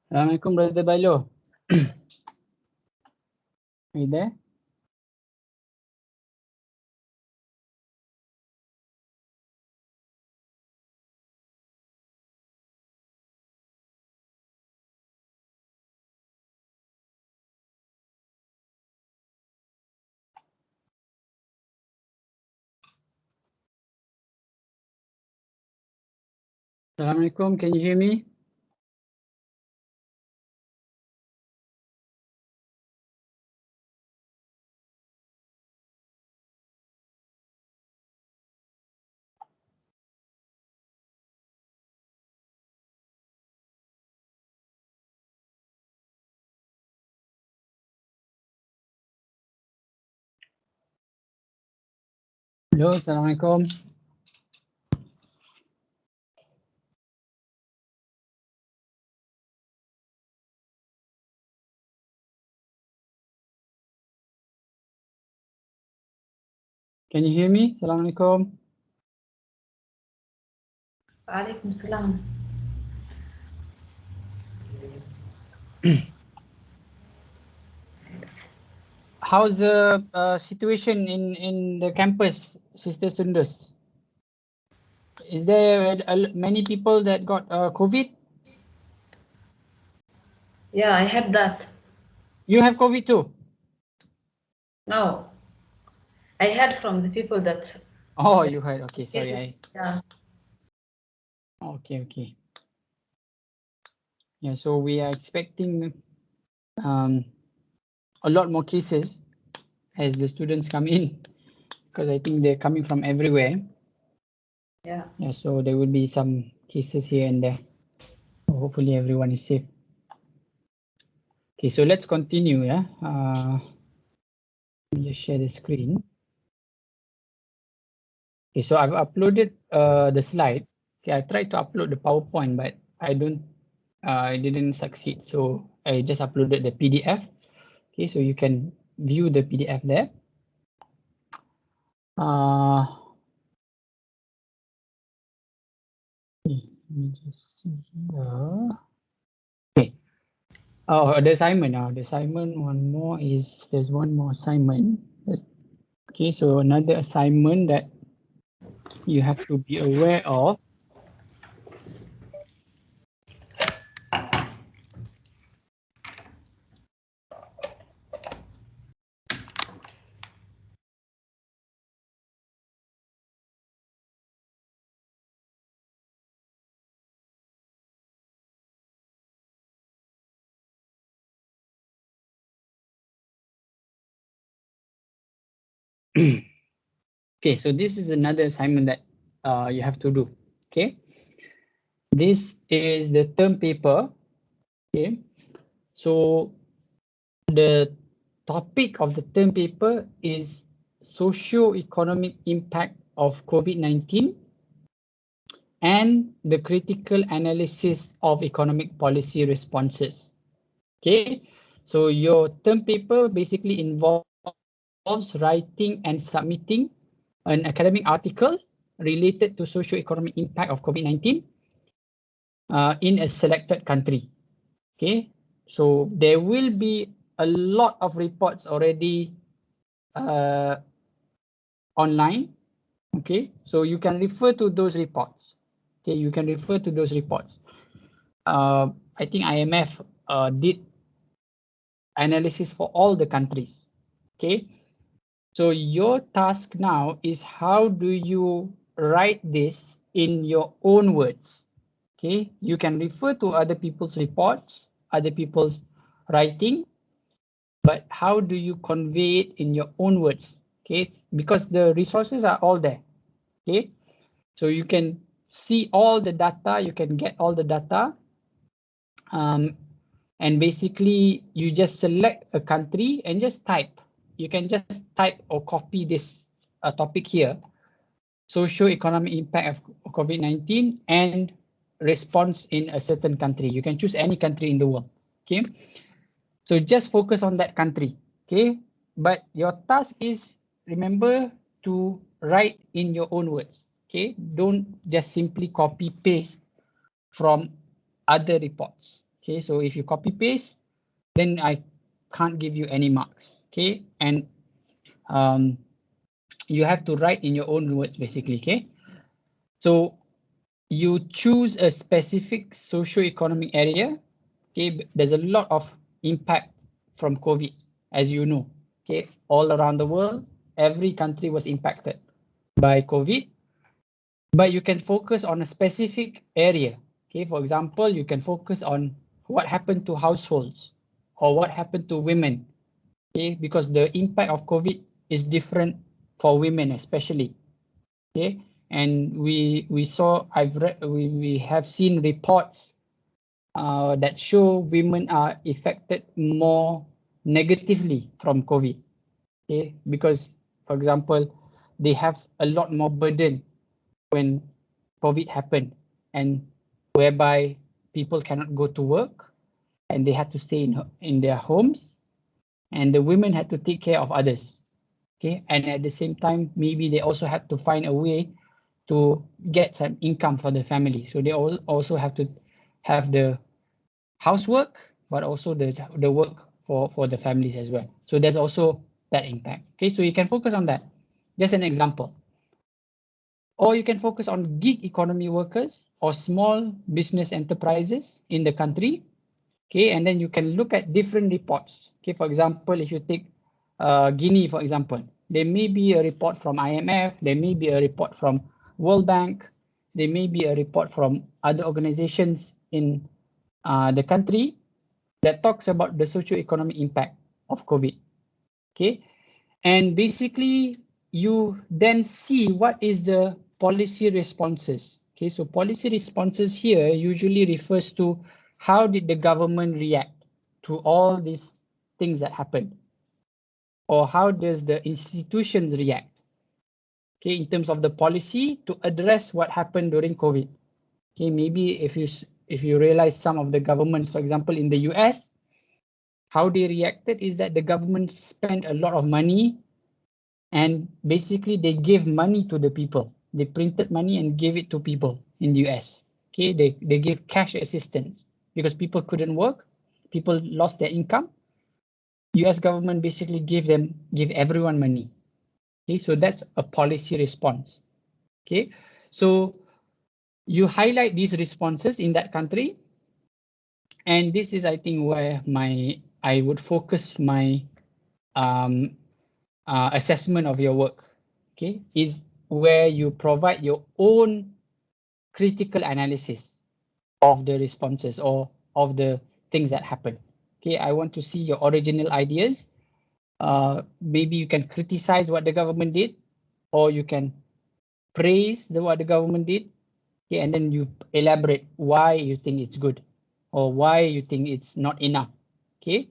Assalamualaikum, Brother Bailo. Are you there? Assalamualaikum, can you hear me? Hello, Assalamualaikum. Can you hear me? Assalamualaikum. Waalaikumsalam. How's the situation in the campus, Sister Sundus? Is there many people that got COVID? Yeah, I had that. You have COVID too? No, I heard from the people that. Oh, you heard. Okay, sorry. Yeah. Okay. Yeah, so we are expecting a lot more cases as the students come in, because I think they're coming from everywhere. Yeah. Yeah, so there will be some cases here and there. So hopefully everyone is safe. Okay, so let's continue. Yeah, let me just share the screen. Okay, so I've uploaded the slide. Okay, I tried to upload the PowerPoint, but I didn't succeed. So I just uploaded the PDF. Okay, so you can view the PDF there. Let me just see here. Okay. Oh, the assignment now. The assignment, there's one more assignment. Okay, so another assignment that you have to be aware of. Okay, so this is another assignment that you have to do. Okay, this is the term paper. Okay, so the topic of the term paper is socio-economic impact of COVID-19 and the critical analysis of economic policy responses. Okay, so your term paper basically involves writing and submitting an academic article related to socio-economic impact of COVID-19 in a selected country. Okay, so there will be a lot of reports already online. Okay, so you can refer to those reports. Okay, you can refer to those reports. I think IMF did analysis for all the countries. Okay, so your task now is how do you write this in your own words? Okay, you can refer to other people's reports, other people's writing, but how do you convey it in your own words? Okay, because the resources are all there. Okay, so you can see all the data, you can get all the data, and basically you just select a country and just type. You can just type or copy this topic here, socio-economic impact of COVID-19 and response in a certain country. You can choose any country in the world. Okay, so just focus on that country. Okay, but your task is, remember to write in your own words. Okay, don't just simply copy paste from other reports. Okay, so if you copy paste, then I can't give you any marks. Okay, and you have to write in your own words basically. Okay, so you choose a specific socio-economic area. Okay, there's a lot of impact from COVID, as you know. Okay, all around the world, every country was impacted by COVID, but you can focus on a specific area. Okay, for example, you can focus on what happened to households or what happened to women. Okay, because the impact of COVID is different for women, especially. Okay, and we have seen reports that show women are affected more negatively from COVID. Okay, because for example, they have a lot more burden when COVID happened, and whereby people cannot go to work and they had to stay in their homes, and the women had to take care of others. Okay, and at the same time, maybe they also had to find a way to get some income for the family. So they also have to have the housework, but also the work for the families as well. So there's also that impact. Okay, so you can focus on that. Just an example. Or you can focus on gig economy workers or small business enterprises in the country. Okay, and then you can look at different reports. Okay, for example, if you take Guinea, for example, there may be a report from IMF, there may be a report from World Bank, there may be a report from other organizations in the country that talks about the socio-economic impact of COVID. Okay, and basically you then see what is the policy responses. Okay, so policy responses here usually refers to how did the government react to all these things that happened, or how does the institutions react, okay, in terms of the policy to address what happened during COVID. Okay, maybe if you realize some of the governments, for example, in the US, how they reacted is that the government spent a lot of money and basically they gave money to the people. They printed money and gave it to people in the US. Okay, they gave cash assistance because people couldn't work, people lost their income. US government basically give everyone money. Okay, so that's a policy response. Okay, so you highlight these responses in that country, and this is, I think, where I would focus my assessment of your work. Okay, is where you provide your own critical analysis of the responses or of the things that happen. Okay, I want to see your original ideas. Maybe you can criticize what the government did, or you can praise what the government did. Okay, and then you elaborate why you think it's good or why you think it's not enough. Okay,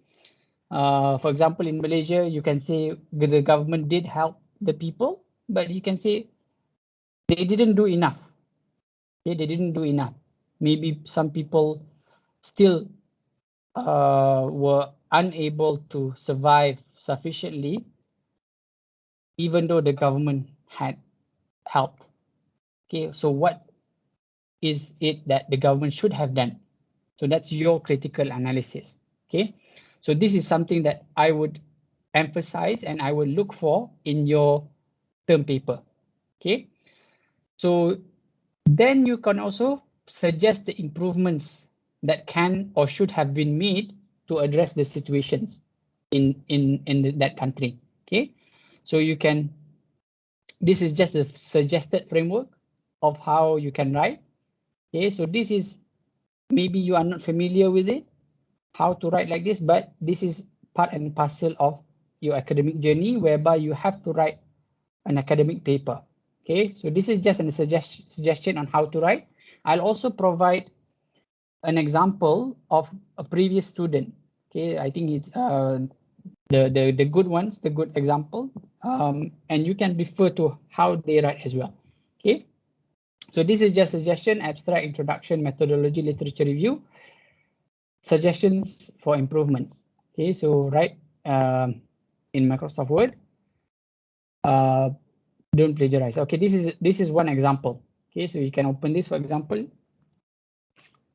for example, in Malaysia, you can say the government did help the people, but you can say they didn't do enough. Okay, they didn't do enough. Maybe some people still were unable to survive sufficiently, even though the government had helped. Okay, so what is it that the government should have done? So that's your critical analysis. Okay, so this is something that I would emphasize and I will look for in your term paper. Okay, so then you can also suggest the improvements that can or should have been made to address the situations in that country. Okay, so you can, this is just a suggested framework of how you can write. Okay, so this is, maybe you are not familiar with it, how to write like this, but this is part and parcel of your academic journey, whereby you have to write an academic paper. Okay, so this is just a suggestion on how to write. I'll also provide an example of a previous student. Okay, I think it's the good ones, the good example, and you can refer to how they write as well. Okay, so this is just suggestion, abstract, introduction, methodology, literature review, suggestions for improvements. Okay, so write in Microsoft Word. Don't plagiarize. Okay, this is one example. Okay, so you can open this, for example.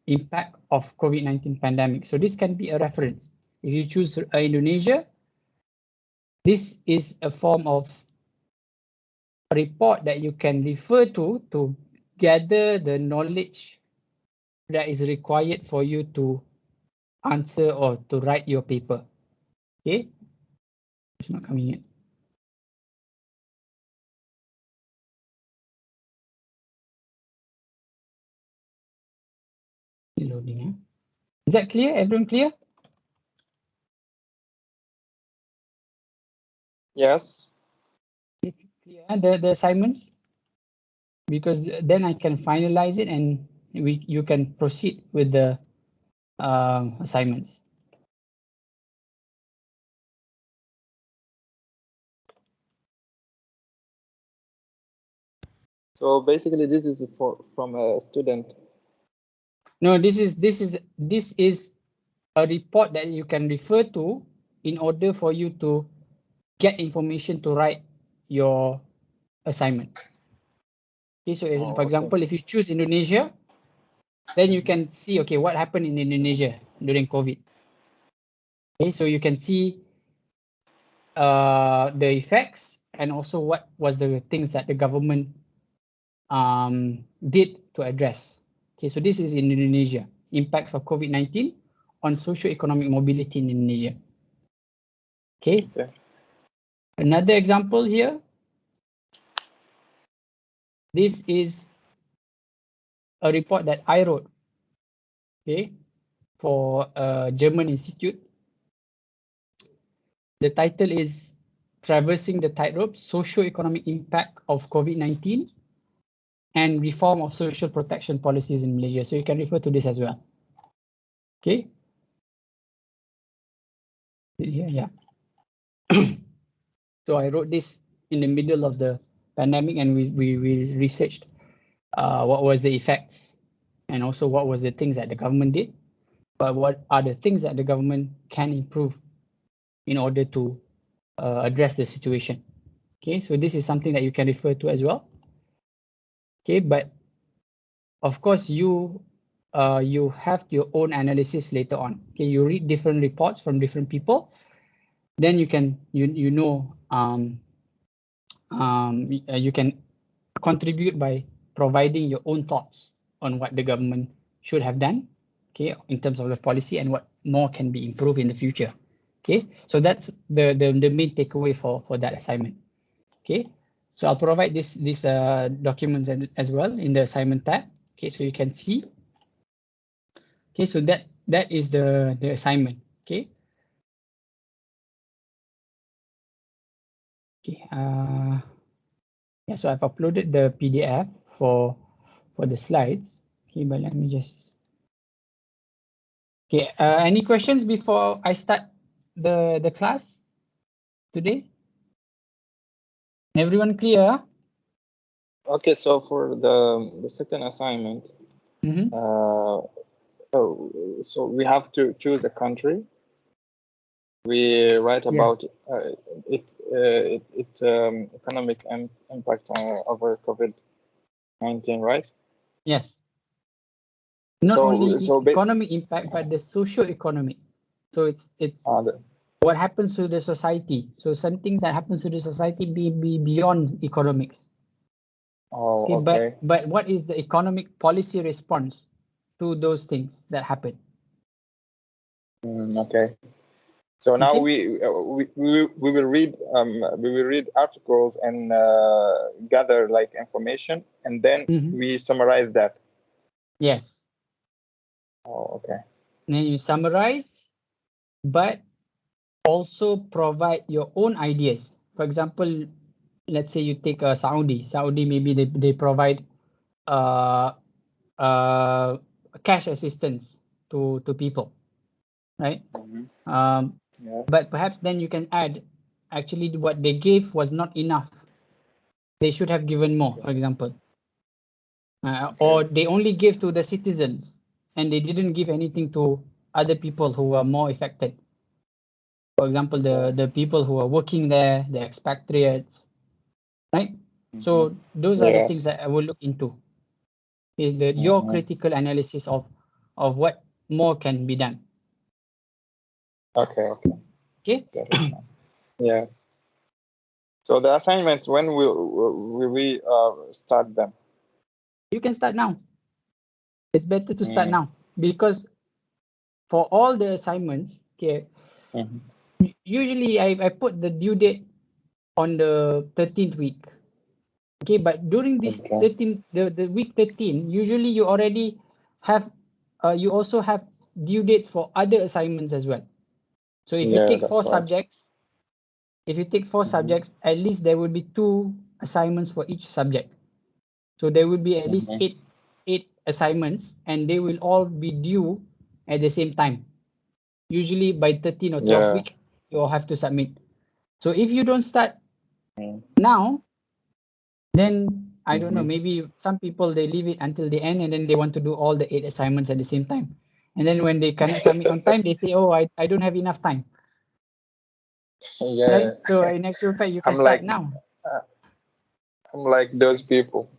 impact of COVID-19 pandemic. So this can be a reference. If you choose Indonesia, this is a form of a report that you can refer to gather the knowledge that is required for you to answer or to write your paper. Okay, it's not coming yet. Loading. Is that clear? Everyone clear? Yes. Clear the assignments, because then I can finalize it and you can proceed with the assignments. So basically, this is from a student. No, this is a report that you can refer to in order for you to get information to write your assignment. Okay, so for example, if you choose Indonesia, then you can see, okay, what happened in Indonesia during COVID. Okay, so you can see the effects and also what was the things that the government did to address. Okay, so this is in Indonesia, impacts of COVID-19 on socio-economic mobility in Indonesia. Okay. Another example here. This is a report that I wrote, okay, for a German institute. The title is Traversing the Tightrope, Socio-Economic Impact of COVID-19 and Reform of Social Protection Policies in Malaysia. So you can refer to this as well. Okay. Yeah. So I wrote this in the middle of the pandemic, and we researched what was the effects and also what was the things that the government did, but what are the things that the government can improve in order to address the situation. Okay, so this is something that you can refer to as well. Okay, but of course you have your own analysis later on. Okay, you read different reports from different people, then you can you can contribute by providing your own thoughts on what the government should have done, okay, in terms of the policy and what more can be improved in the future. Okay, so that's the main takeaway for that assignment. Okay, so I'll provide these documents as well in the assignment tab. Okay, so you can see. Okay, so that is the assignment. Okay. Okay. Yeah, so I've uploaded the PDF for the slides. Okay, but let me just. Okay, any questions before I start the class today? Everyone clear? Okay, so for the second assignment, so we have to choose a country. We write about economic impact over COVID-19, right? Yes. Not only economic impact, but the socio-economic. So it's what happens to the society. So something that happens to the society be beyond economics. Oh, okay. But what is the economic policy response to those things that happen? Okay. So now we will read articles and gather like information, and then we summarize that. Yes. Oh, okay. Then you summarize, but also provide your own ideas. For example, let's say you take a Saudi maybe they provide cash assistance to people, right? But perhaps then you can add, actually what they gave was not enough, they should have given more, for example, or they only gave to the citizens and they didn't give anything to other people who were more affected. For example, the people who are working there, the expatriates, right? So those are the things that I will look into. Your critical analysis of of what more can be done. Okay. Okay. Yes. So the assignments, when will we start them? You can start now. It's better to start now, because for all the assignments, okay, usually I put the due date on the 13th week. Okay, but during this 13, the week 13, usually you already have, you also have due dates for other assignments as well. So if you take 4 subjects, at least there will be 2 assignments for each subject. So there will be at least 8 assignments, and they will all be due at the same time. Usually by 13 or 12 week, you'll have to submit. So if you don't start now, then I don't know, maybe some people, they leave it until the end and then they want to do all the 8 assignments at the same time. And then when they cannot submit on time, they say, oh, I don't have enough time. Yeah. Right? So in actual fact, you can start now. I'm like those people.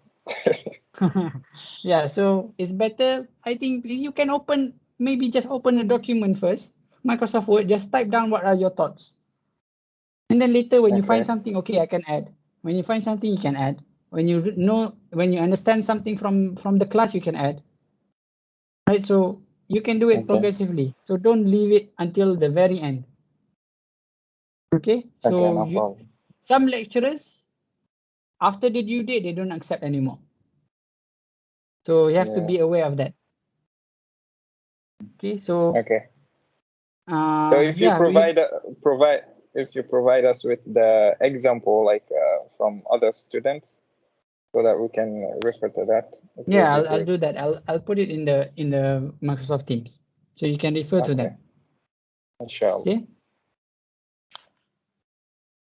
Yeah, so it's better. I think you can maybe just open a document first, Microsoft Word, just type down what are your thoughts. And then later when you find something, okay, I can add. When you find something, you can add. When you understand something from the class, you can add. Right, so you can do it progressively. So don't leave it until the very end. Okay, so some lecturers, after the due date, they don't accept anymore. So you have to be aware of that. Okay, so so if you provide us with the example, like from other students, so that we can refer to that. Yeah, I'll do that. I'll put it in the Microsoft Teams, so you can refer to them. Inshallah. Okay.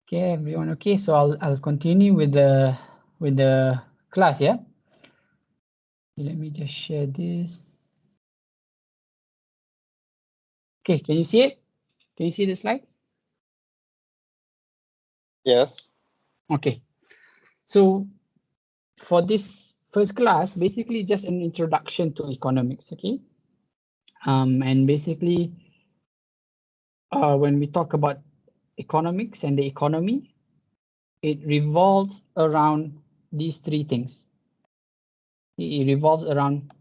Okay, everyone. Okay, so I'll continue with the class. Yeah. Let me just share this. Okay, can you see it? Can you see the slide? Yes. Okay. So for this first class, basically just an introduction to economics. Okay. And basically, when we talk about economics and the economy, it revolves around these 3 things. It revolves around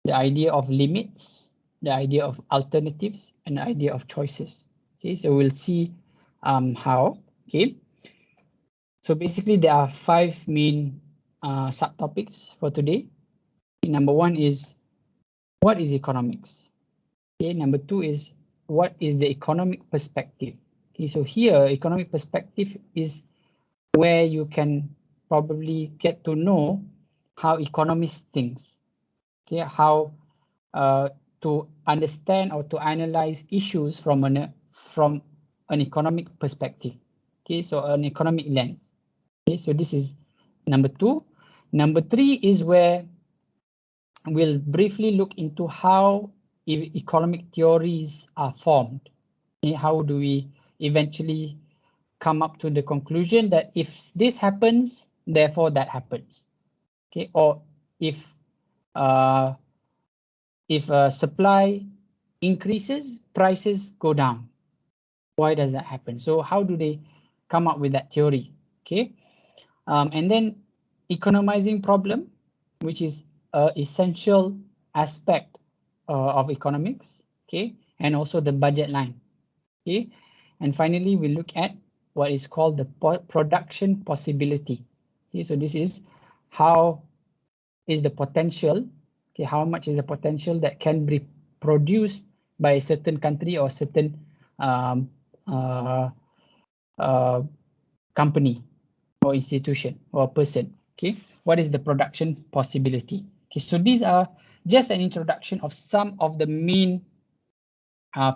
the idea of limits, the idea of alternatives, and the idea of choices. Okay, so we'll see how. Okay, so basically there are 5 main subtopics for today. Number 1 is, what is economics? Okay, number 2 is, what is the economic perspective? Okay, so here economic perspective is where you can probably get to know how economists think. Okay, how to understand or to analyze issues from an economic perspective. Okay, so an economic lens. Okay, so this is number 2. Number 3 is where we'll briefly look into how economic theories are formed. Okay, how do we eventually come up to the conclusion that if this happens, therefore that happens. Okay, or if supply increases, prices go down. Why does that happen? So how do they come up with that theory? Okay, and then economizing problem, which is an essential aspect of economics. Okay, and also the budget line. Okay, and finally we look at what is called the production possibility. Okay, so this is how is the potential. Okay, how much is the potential that can be produced by a certain country or certain company or institution or person. Okay, what is the production possibility? Okay, so these are just an introduction of some of the main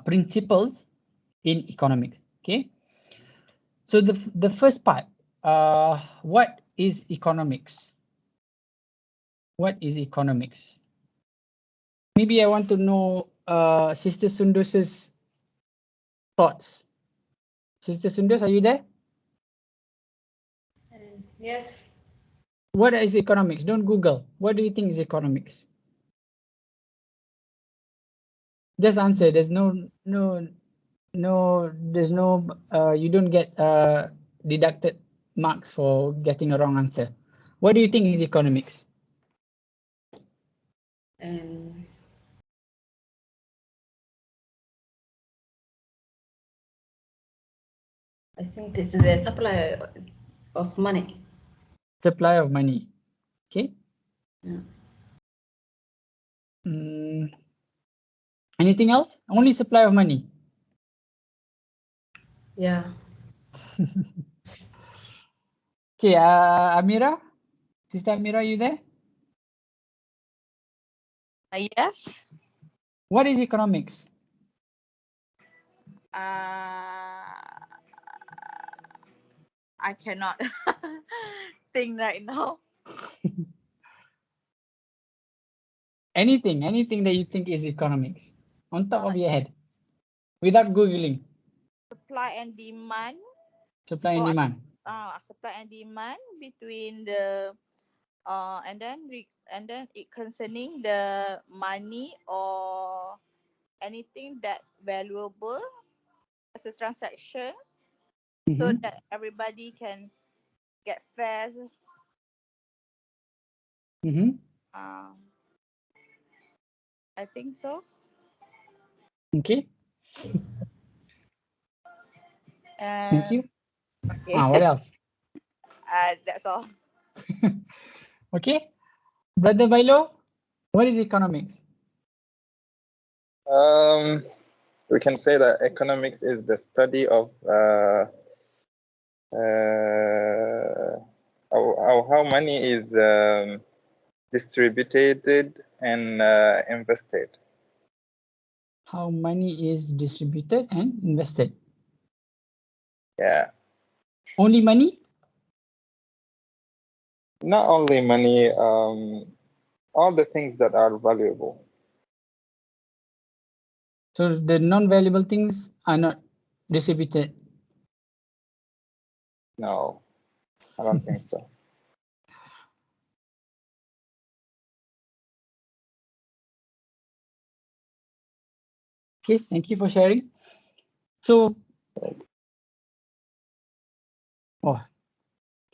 principles in economics. Okay, so the first part, what is economics? What is economics? Maybe I want to know Sister Sundus's thoughts. Sister Sundus, are you there? Yes. What is economics? Don't Google. What do you think is economics? Just answer. There's you don't get deducted marks for getting a wrong answer. What do you think is economics? And I think this is the supply of money. Supply of money. Okay. Yeah. Anything else? Only supply of money. Yeah. Okay, Amira, Sister Amira, you there? Yes. What is economics? I cannot think right now. Anything that you think is economics on top of your head, without Googling. Supply and demand. Supply and demand. Supply and demand between the and then it concerning the money or anything that valuable as a transaction, so that everybody can get fair. I think so. Okay. Thank you. Okay. What else? That's all. Okay. Brother Bailo, what is economics? We can say that economics is the study of how money is distributed and invested. How money is distributed and invested. Yeah. Only money? Not only money, all the things that are valuable. So the non-valuable things are not distributed? No, I don't think so. Okay, thank you for sharing. So,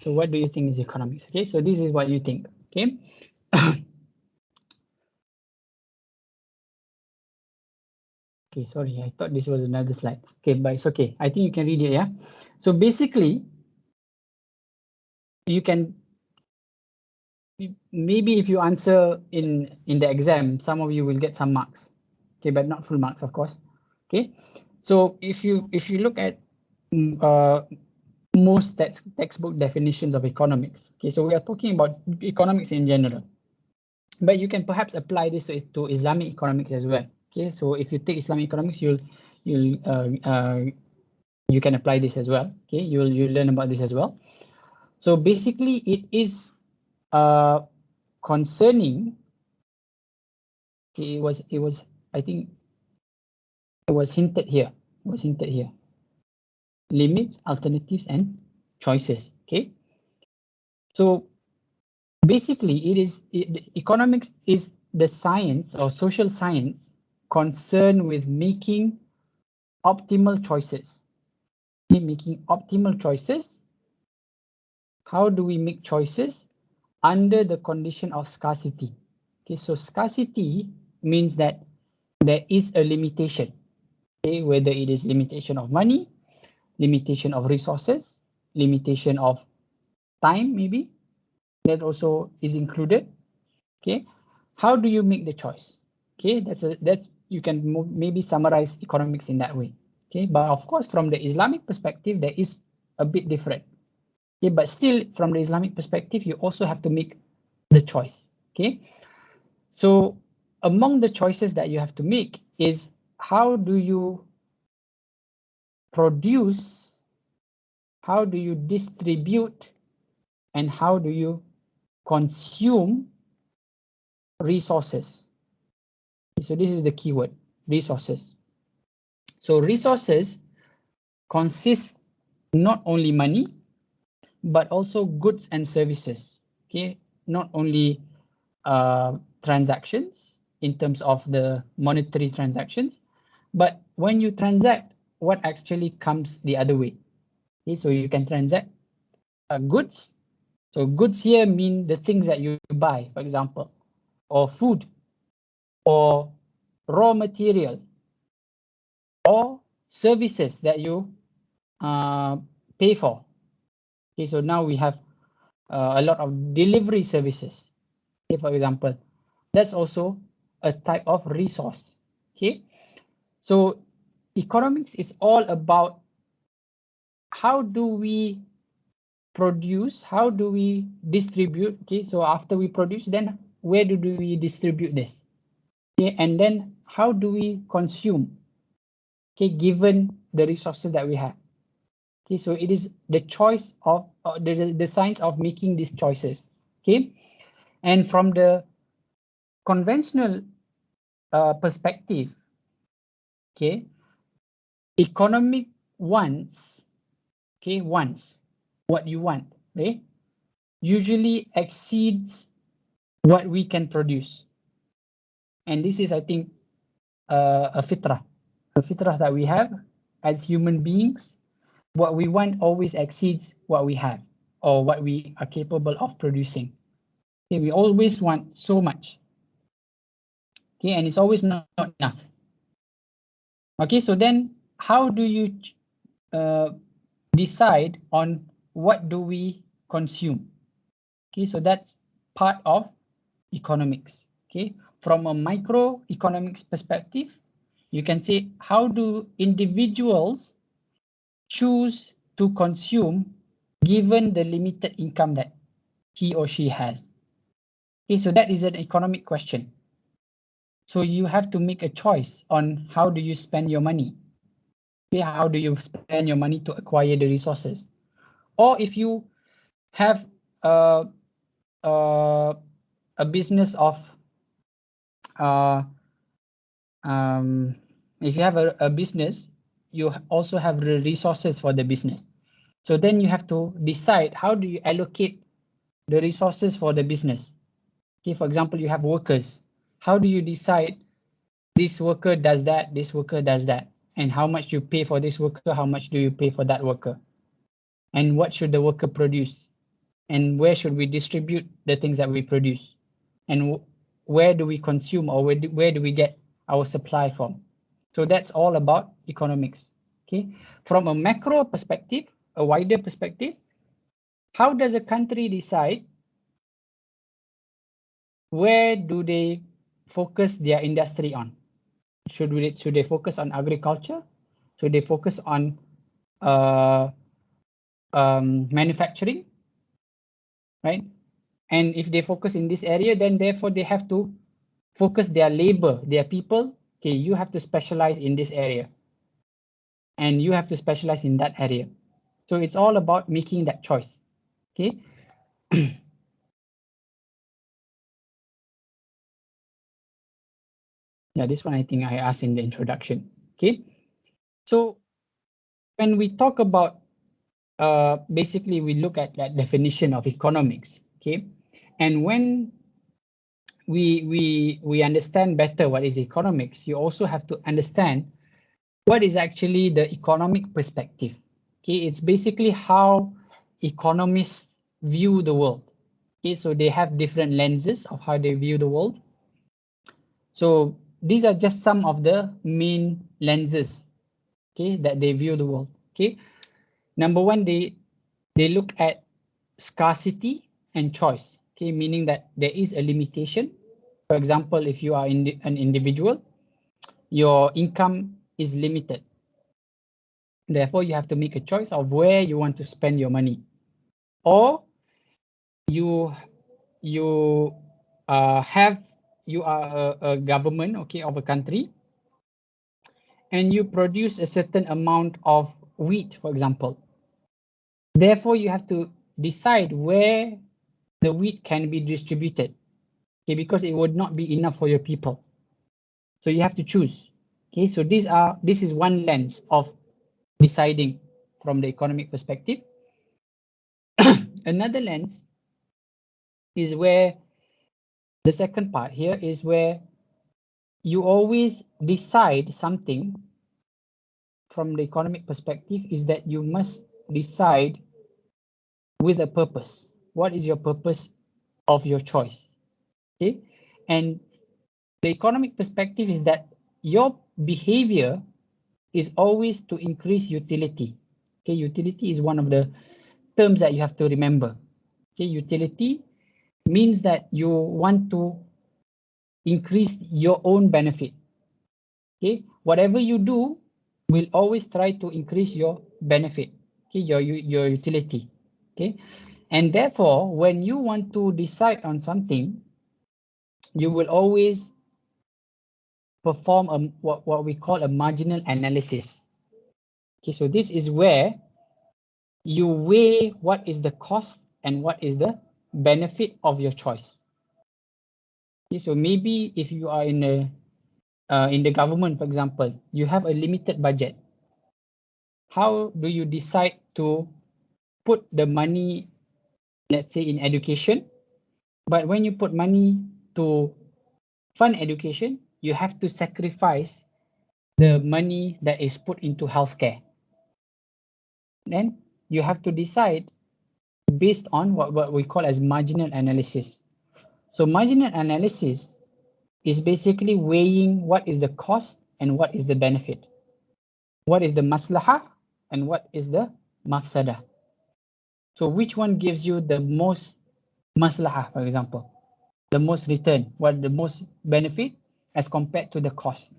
so what do you think is economics? Okay, so this is what you think. Okay. Okay, sorry, I thought this was another slide. Okay, but it's okay. I think you can read it, yeah? So basically, you can, maybe if you answer in the exam, some of you will get some marks. Okay, but not full marks, of course. Okay, so if you look at most textbook definitions of economics, okay, so we are talking about economics in general, but you can perhaps apply this to Islamic economics as well. Okay, so if you take Islamic economics, you can apply this as well. Okay, you'll learn about this as well. So basically, it is concerning. Okay, it was I think it was hinted here. Limits, alternatives, and choices. Okay, so basically, economics is the science or social science concerned with making optimal choices. Okay, making optimal choices. How do we make choices under the condition of scarcity? Okay, so scarcity means that there is a limitation. Okay, whether it is limitation of money, limitation of resources, limitation of time, maybe that also is included. Okay, how do you make the choice? Okay, that's you can maybe summarize economics in that way. Okay, but of course, from the Islamic perspective, there is a bit different. Okay, but still, from the Islamic perspective, you also have to make the choice. Okay, so among the choices that you have to make is how do you produce, how do you distribute, and how do you consume resources. So this is the keyword, resources. So resources consist not only money, but also goods and services. Okay, not only transactions, in terms of the monetary transactions. But when you transact, what actually comes the other way? Okay, so you can transact goods. So goods here mean the things that you buy, for example, or food, or raw material, or services that you pay for. Okay, so now we have a lot of delivery services. Okay, for example, that's also a type of resource. Okay, so economics is all about how do we produce, how do we distribute. Okay, so after we produce, then where do we distribute this? Okay, and then how do we consume? Okay, given the resources that we have. Okay, so it is the choice of the science of making these choices. Okay, and from the conventional perspective, okay, economic wants, okay, wants what you want, okay, usually exceeds what we can produce. And this is, I think, a fitrah that we have as human beings. What we want always exceeds what we have or what we are capable of producing. Okay, we always want so much. Okay, and it's always not enough. Okay, so then how do you decide on what do we consume? Okay, so that's part of economics. Okay, from a microeconomics perspective, you can say, how do individuals choose to consume given the limited income that he or she has? Okay, so that is an economic question. So you have to make a choice on how do you spend your money. Okay, how do you spend your money to acquire the resources? Or if you have a business of if you have a business, you also have the resources for the business. So then you have to decide, how do you allocate the resources for the business? Okay, for example, you have workers. How do you decide this worker does that, this worker does that, and how much you pay for this worker, how much do you pay for that worker? And what should the worker produce? And where should we distribute the things that we produce? And where do we consume, or where do we get our supply from? So that's all about economics. Okay, from a macro perspective, a wider perspective, how does a country decide where do they focus their industry on? Should they focus on agriculture? Should they focus on manufacturing, right? And if they focus in this area, then therefore they have to focus their labor, their people. Okay, you have to specialize in this area, and you have to specialize in that area. So it's all about making that choice. Okay. Yeah, this one I think I asked in the introduction. Okay, so when we talk about basically we look at that definition of economics. Okay, and when we understand better what is economics, you also have to understand what is actually the economic perspective. Okay, it's basically how economists view the world. Okay, so they have different lenses of how they view the world. So these are just some of the main lenses, okay, that they view the world. Okay, number one, they look at scarcity and choice. Okay, meaning that there is a limitation. For example, if you are an individual, your income is limited. Therefore, you have to make a choice of where you want to spend your money. Or you are a government, okay, of a country, and you produce a certain amount of wheat, for example. Therefore, you have to decide where the wheat can be distributed, okay, because it would not be enough for your people. So you have to choose. Okay, so this is one lens of deciding from the economic perspective. Another lens is where the second part here is where you always decide something from the economic perspective is that you must decide with a purpose. What is your purpose of your choice? Okay, and the economic perspective is that your behavior is always to increase utility. Okay, utility is one of the terms that you have to remember. Okay, utility means that you want to increase your own benefit. Okay, whatever you do will always try to increase your benefit. Okay, your utility. Okay, and therefore, when you want to decide on something, you will always perform what we call a marginal analysis. Okay, so this is where you weigh what is the cost and what is the benefit of your choice. Okay, so maybe if you are in the government, for example, you have a limited budget. How do you decide to put the money, let's say, in education? But when you put money to fund education, you have to sacrifice the money that is put into healthcare. Then you have to decide based on what we call as marginal analysis. So marginal analysis is basically weighing what is the cost and what is the benefit. What is the maslahah and what is the mafsadah. So which one gives you the most maslahah, for example, the most return, what the most benefit as compared to the cost.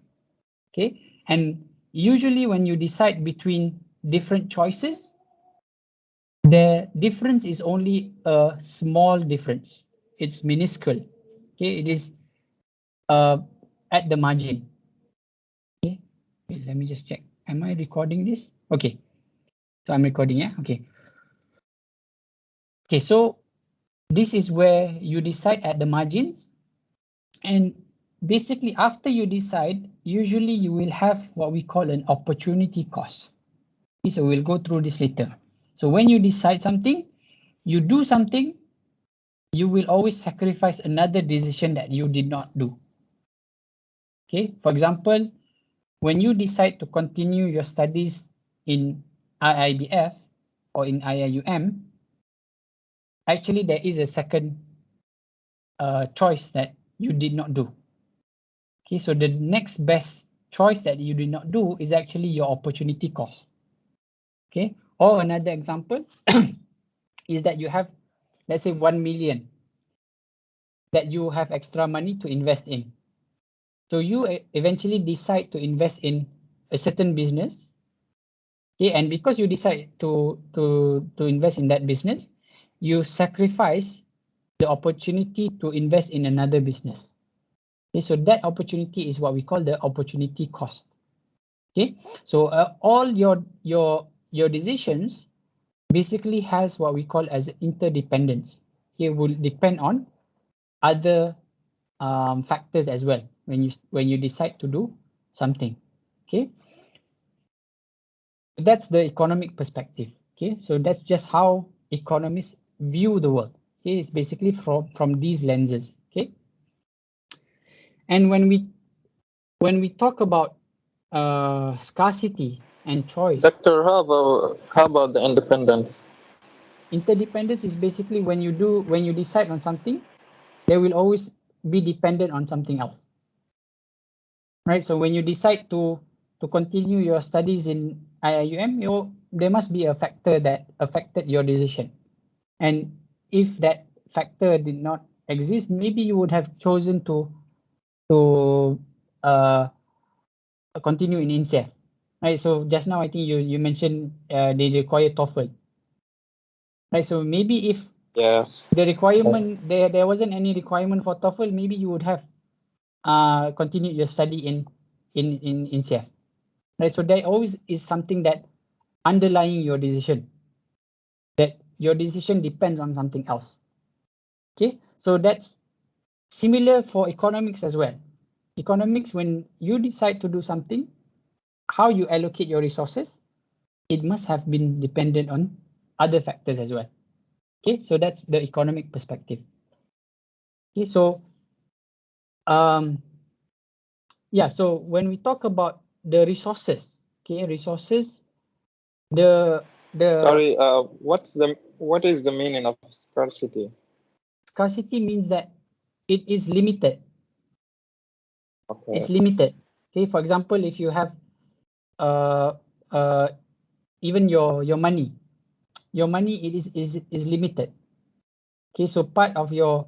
Okay, and usually when you decide between different choices, the difference is only a small difference. It's minuscule. Okay, it is at the margin. Okay, wait, let me just check. Am I recording this? Okay, so I'm recording, yeah. Okay. Okay, so this is where you decide at the margins, and basically after you decide, usually you will have what we call an opportunity cost. Okay, so we'll go through this later. So when you decide something, you do something, you will always sacrifice another decision that you did not do. Okay, for example, when you decide to continue your studies in IIBF or in IIUM, actually there is a second choice that you did not do. Okay, so the next best choice that you did not do is actually your opportunity cost. Okay, or another example is that you have, let's say, 1 million that you have extra money to invest in. So you eventually decide to invest in a certain business. Okay, and because you decide to invest in that business, you sacrifice the opportunity to invest in another business. Okay, so that opportunity is what we call the opportunity cost. Okay, so all your decisions basically has what we call as interdependence. It will depend on other factors as well when you decide to do something. Okay, that's the economic perspective. Okay, so that's just how economists view the world. Okay, it's basically from these lenses. Okay, and when we talk about scarcity and choice, Doctor, how about the independence? Interdependence is basically when you decide on something, they will always be dependent on something else. Right, so when you decide to continue your studies in IIUM, there must be a factor that affected your decision. And if that factor did not exist, maybe you would have chosen to continue in INSEAD. Right, so just now I think you mentioned they require TOEFL. Right, so maybe if the requirement there wasn't any requirement for TOEFL, maybe you would have continued your study in INSEAD. Right, so there always is something that underlying your decision, that your decision depends on something else. Okay, so that's similar for economics as well. Economics, when you decide to do something, how you allocate your resources, it must have been dependent on other factors as well. Okay, so that's the economic perspective. Okay, so yeah, so when we talk about the resources, okay, resources, the Sorry, what is the meaning of scarcity? Scarcity means that it is limited. Okay. It's limited. Okay, for example, if you have even your money it is limited. Okay, so part of your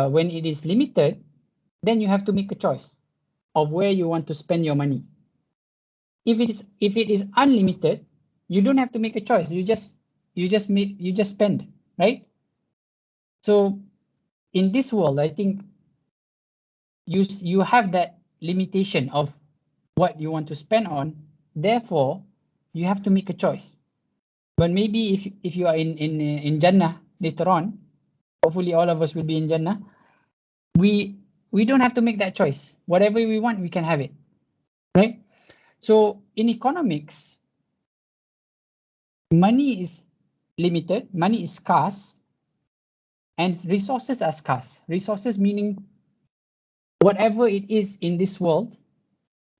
when it is limited, then you have to make a choice of where you want to spend your money. If it is unlimited, you don't have to make a choice. You just spend, right? So in this world, I think you have that limitation of what you want to spend on. Therefore, you have to make a choice. But maybe if you are in Jannah later on, hopefully all of us will be in Jannah. We don't have to make that choice. Whatever we want, we can have it, right? So in economics, money is limited, money is scarce, and resources are scarce. Resources meaning whatever it is in this world,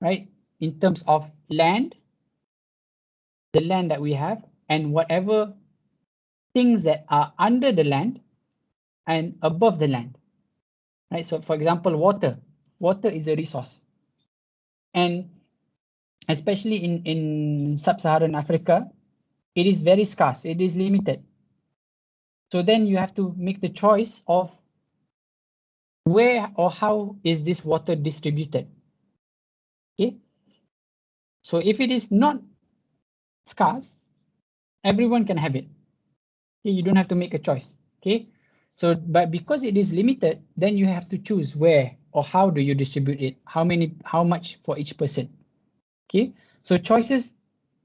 right? In terms of land, the land that we have, and whatever things that are under the land and above the land, right? So for example, water is a resource, and especially in sub-Saharan Africa, it is very scarce, it is limited. So then you have to make the choice of where or how is this water distributed. Okay, so if it is not scarce, everyone can have it. Okay, you don't have to make a choice. Okay, so but because it is limited, then you have to choose where or how do you distribute it, how much for each person. Okay, so choices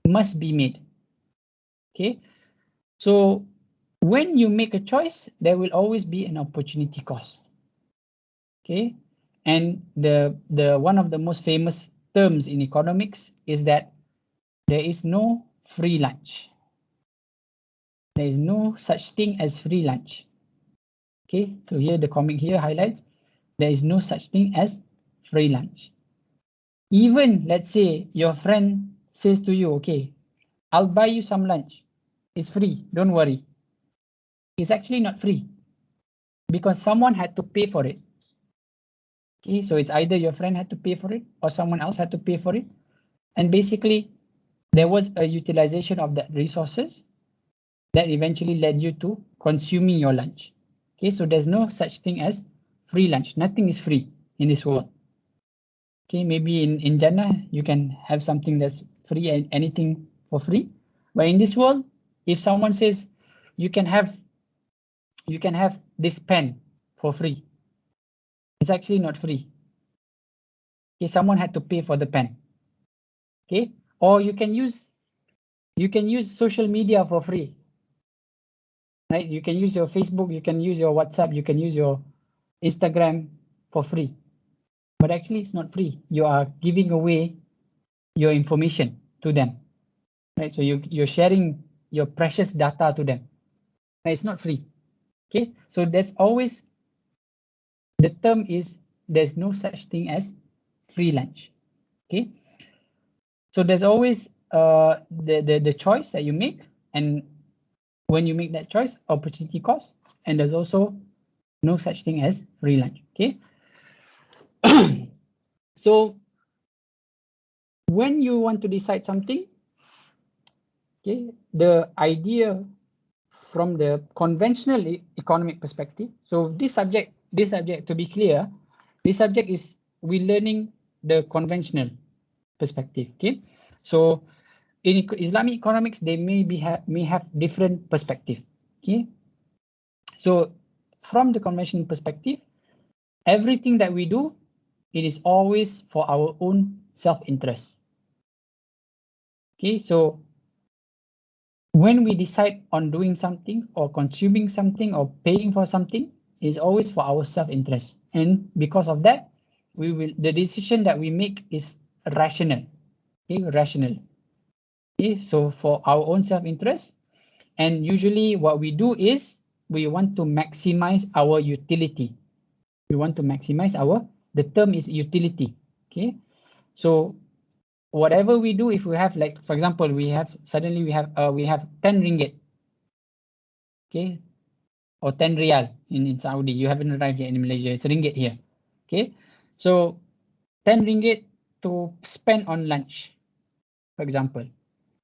must be made. Okay, so when you make a choice, there will always be an opportunity cost. Okay, and the one of the most famous terms in economics is that there is no free lunch. There is no such thing as free lunch. Okay, so here the comic here highlights there is no such thing as free lunch. Even let's say your friend says to you, okay, I'll buy you some lunch. It's free, don't worry. It's actually not free because someone had to pay for it. Okay, so it's either your friend had to pay for it or someone else had to pay for it. And basically, there was a utilization of that resources that eventually led you to consuming your lunch. Okay, so there's no such thing as free lunch. Nothing is free in this world. Okay, maybe in Jannah, you can have something that's free and anything for free. But in this world, if someone says you can have this pen for free, it's actually not free. Okay, someone had to pay for the pen. Okay, or you can use social media for free. Right, you can use your Facebook, you can use your WhatsApp, you can use your Instagram for free. But actually it's not free. You are giving away your information to them. Right, so you're sharing your precious data to them. Right, it's not free. Okay, so there's always, the term is there's no such thing as free lunch. Okay, so there's always the choice that you make, and when you make that choice, opportunity cost, and there's also no such thing as free lunch. Okay, so when you want to decide something, okay, the idea from the conventional economic perspective. So this subject, to be clear, this subject is we learning the conventional perspective. Okay, so in Islamic economics, they may have different perspective. Okay, so from the conventional perspective, everything that we do, it is always for our own self-interest. Okay, so when we decide on doing something or consuming something or paying for something, it is always for our self-interest. And because of that, the decision that we make is rational. Okay, rational. Okay, so for our own self-interest, and usually what we do is we want to maximize our utility. We want to maximize the term is utility. Okay, so whatever we do, if we have, like, for example, we have 10 ringgit, okay, or 10 rial in Saudi. You haven't arrived yet in Malaysia. It's ringgit here. Okay, so 10 ringgit to spend on lunch, for example.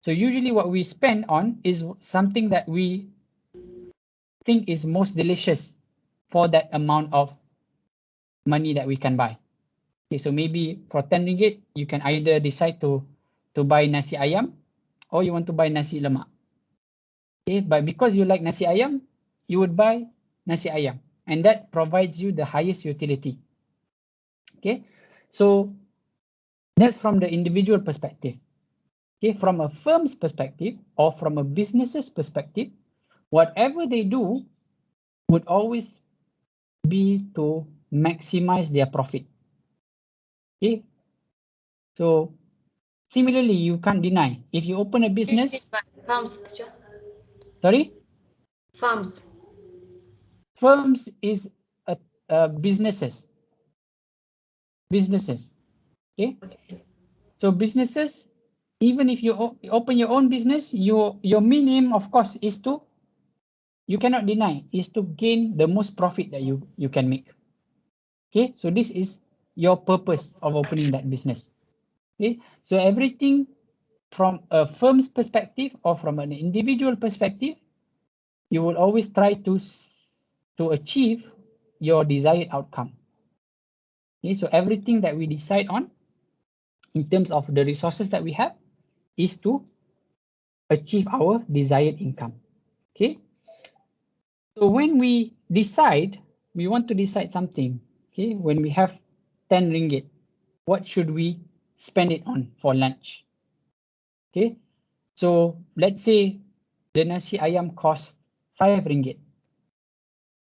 So usually what we spend on is something that we think is most delicious for that amount of money that we can buy. Okay, so maybe for 10 ringgit, you can either decide to buy nasi ayam or you want to buy nasi lemak. Okay, but because you like nasi ayam, you would buy nasi ayam, and that provides you the highest utility. Okay, so that's from the individual perspective. Okay, from a firm's perspective or from a business's perspective, whatever they do would always be to maximize their profit. Okay, so similarly, you can't deny if you open a business. Farms, teacher. Sorry? Farms. Firms is businesses. Businesses. Okay. So businesses, even if you open your own business, your main aim, of course, is to, you cannot deny, is to gain the most profit that you can make. Okay. So this is your purpose of opening that business. Okay. So everything from a firm's perspective or from an individual perspective, you will always try to achieve your desired outcome. Okay, so everything that we decide on in terms of the resources that we have is to achieve our desired income. Okay, so when we decide, we want to decide something, okay, when we have 10 ringgit, what should we spend it on for lunch? Okay, so let's say the nasi ayam costs 5 ringgit,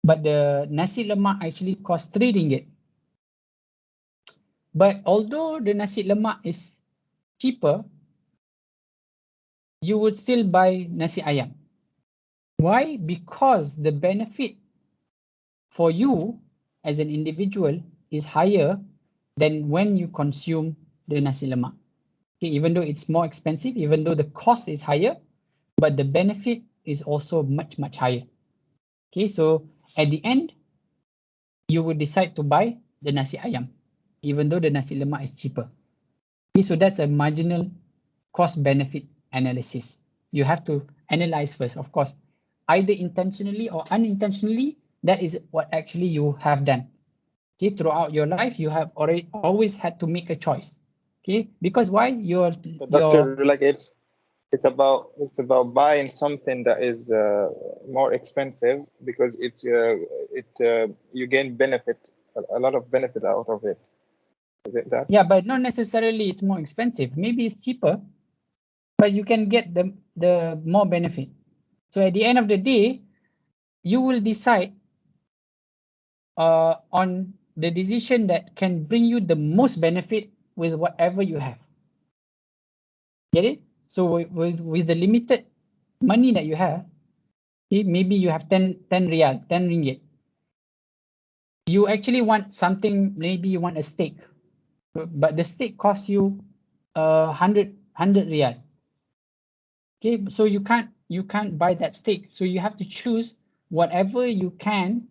but the nasi lemak actually costs 3 ringgit. But although the nasi lemak is cheaper, you would still buy nasi ayam. Why? Because the benefit for you as an individual is higher than when you consume the nasi lemak. Okay, even though it's more expensive, even though the cost is higher, but the benefit is also much, much higher. Okay, so at the end, you would decide to buy the nasi ayam, even though the nasi lemak is cheaper. Okay, so that's a marginal cost benefit analysis. You have to analyze first, of course, either intentionally or unintentionally. That is what actually you have done. Okay, throughout your life, you have always had to make a choice. Okay, because why? Like it's about buying something that is more expensive because you gain a lot of benefit out of it. Is it that? Yeah, but not necessarily it's more expensive. Maybe it's cheaper, but you can get the more benefit. So at the end of the day, you will decide on the decision that can bring you the most benefit with whatever you have. Get it? So with the limited money that you have, okay, maybe you have 10 rial, 10 ringgit. You actually want something, maybe you want a steak, but the steak costs you 100 rial. Okay, so you can't buy that steak. So you have to choose whatever you can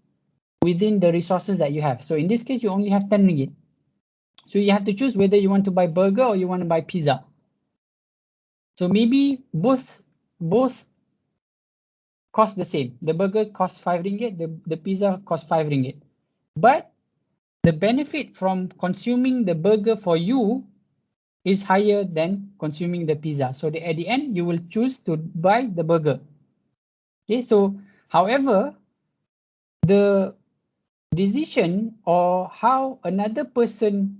within the resources that you have. So in this case, you only have 10 ringgit. So you have to choose whether you want to buy burger or you want to buy pizza. So maybe both cost the same. The burger costs 5 ringgit, the pizza costs 5 ringgit. But the benefit from consuming the burger for you is higher than consuming the pizza. So at the end, you will choose to buy the burger. Okay, so however, the decision or how another person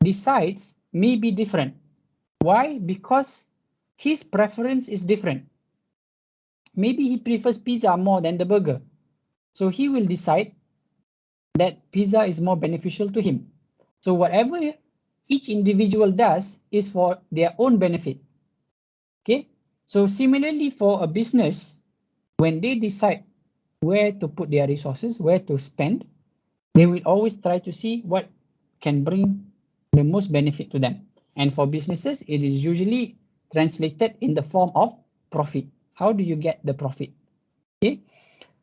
decides may be different. Why? Because his preference is different. Maybe he prefers pizza more than the burger. So he will decide that pizza is more beneficial to him. So whatever each individual does is for their own benefit. Okay, so similarly for a business, when they decide where to put their resources, where to spend, they will always try to see what can bring the most benefit to them. And for businesses, it is usually translated in the form of profit. How do you get the profit? Okay,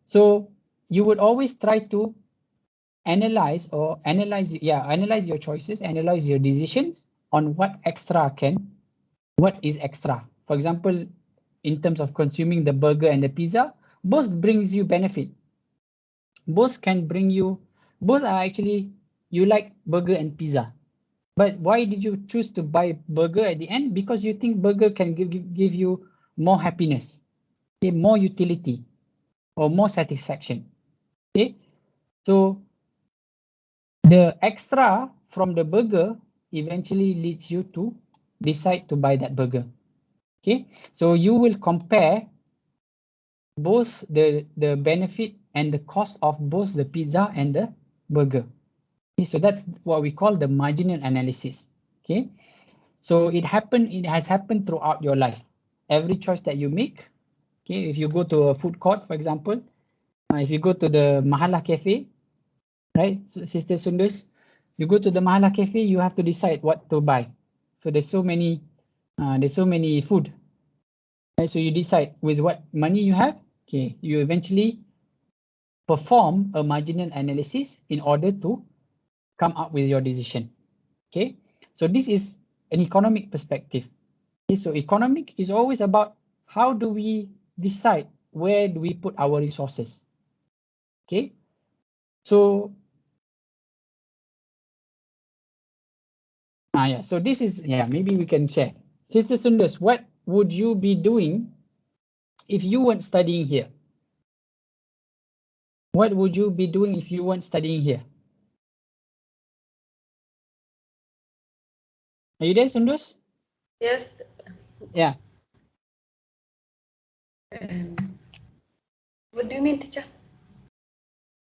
so you would always try to analyze your choices, analyze your decisions on what is extra. For example, in terms of consuming the burger and the pizza, both brings you benefit. Both are actually, you like burger and pizza. But why did you choose to buy burger at the end? Because you think burger can give you more happiness, okay, more utility, or more satisfaction. Okay, so the extra from the burger eventually leads you to decide to buy that burger. Okay, so you will compare both the benefit and the cost of both the pizza and the burger. Okay, so that's what we call the marginal analysis. Okay, so it has happened throughout your life. Every choice that you make, okay, if you go to a food court, for example, if you go to the Mahala Cafe, right, so Sister Sundus, you go to the Mahala Cafe, you have to decide what to buy. So there's so many food, right? So you decide with what money you have. Okay, you eventually perform a marginal analysis in order to come up with your decision. Okay, so this is an economic perspective. Okay, so economic is always about how do we decide where do we put our resources. Okay, so so this is, maybe we can share. Sister Sundus, what would you be doing if you weren't studying here? What would you be doing if you weren't studying here? Are you there, Sundus? Yes. Yeah. What do you mean, teacher?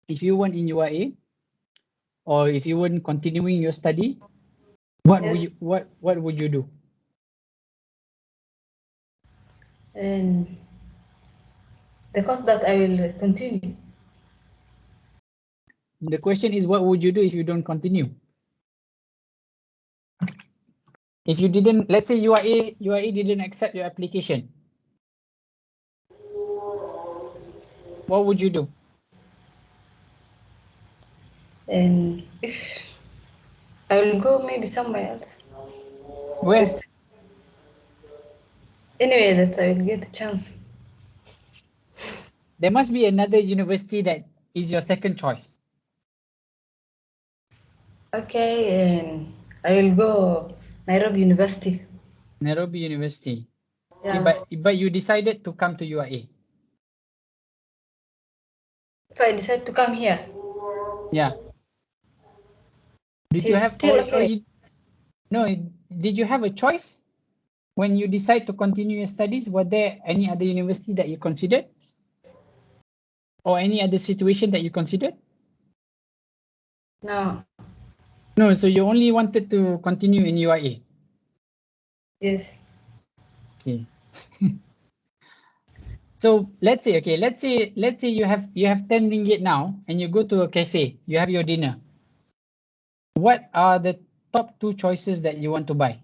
If you weren't in UIA, or if you weren't continuing your study, what would you do? And the course that I will continue. The question is, what would you do if you don't continue? If you didn't, let's say UIA didn't accept your application, what would you do? And if I will go maybe somewhere else. Where? Anyway, that I will get a chance. There must be another university that is your second choice. Okay, and I will go Nairobi University. Nairobi University. Yeah. Okay, but you decided to come to UIA. So I decided to come here. Yeah. Did you have still okay? Did you have a choice when you decide to continue your studies? Were there any other university that you considered, or any other situation that you considered? No. No, so you only wanted to continue in UIA. Yes. Okay. So let's say you have 10 ringgit now, and you go to a cafe, you have your dinner. What are the top 2 choices that you want to buy?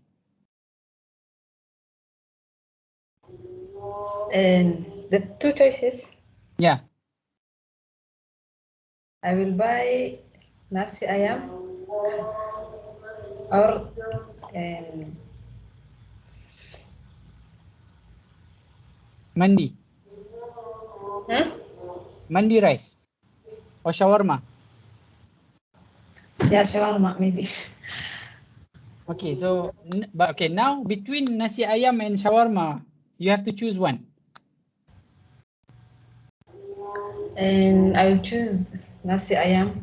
And the 2 choices? Yeah. I will buy nasi ayam or Mandi. Mandi rice or shawarma? Yeah, shawarma maybe. Okay, so now between nasi ayam and shawarma, you have to choose one. And I will choose nasi ayam.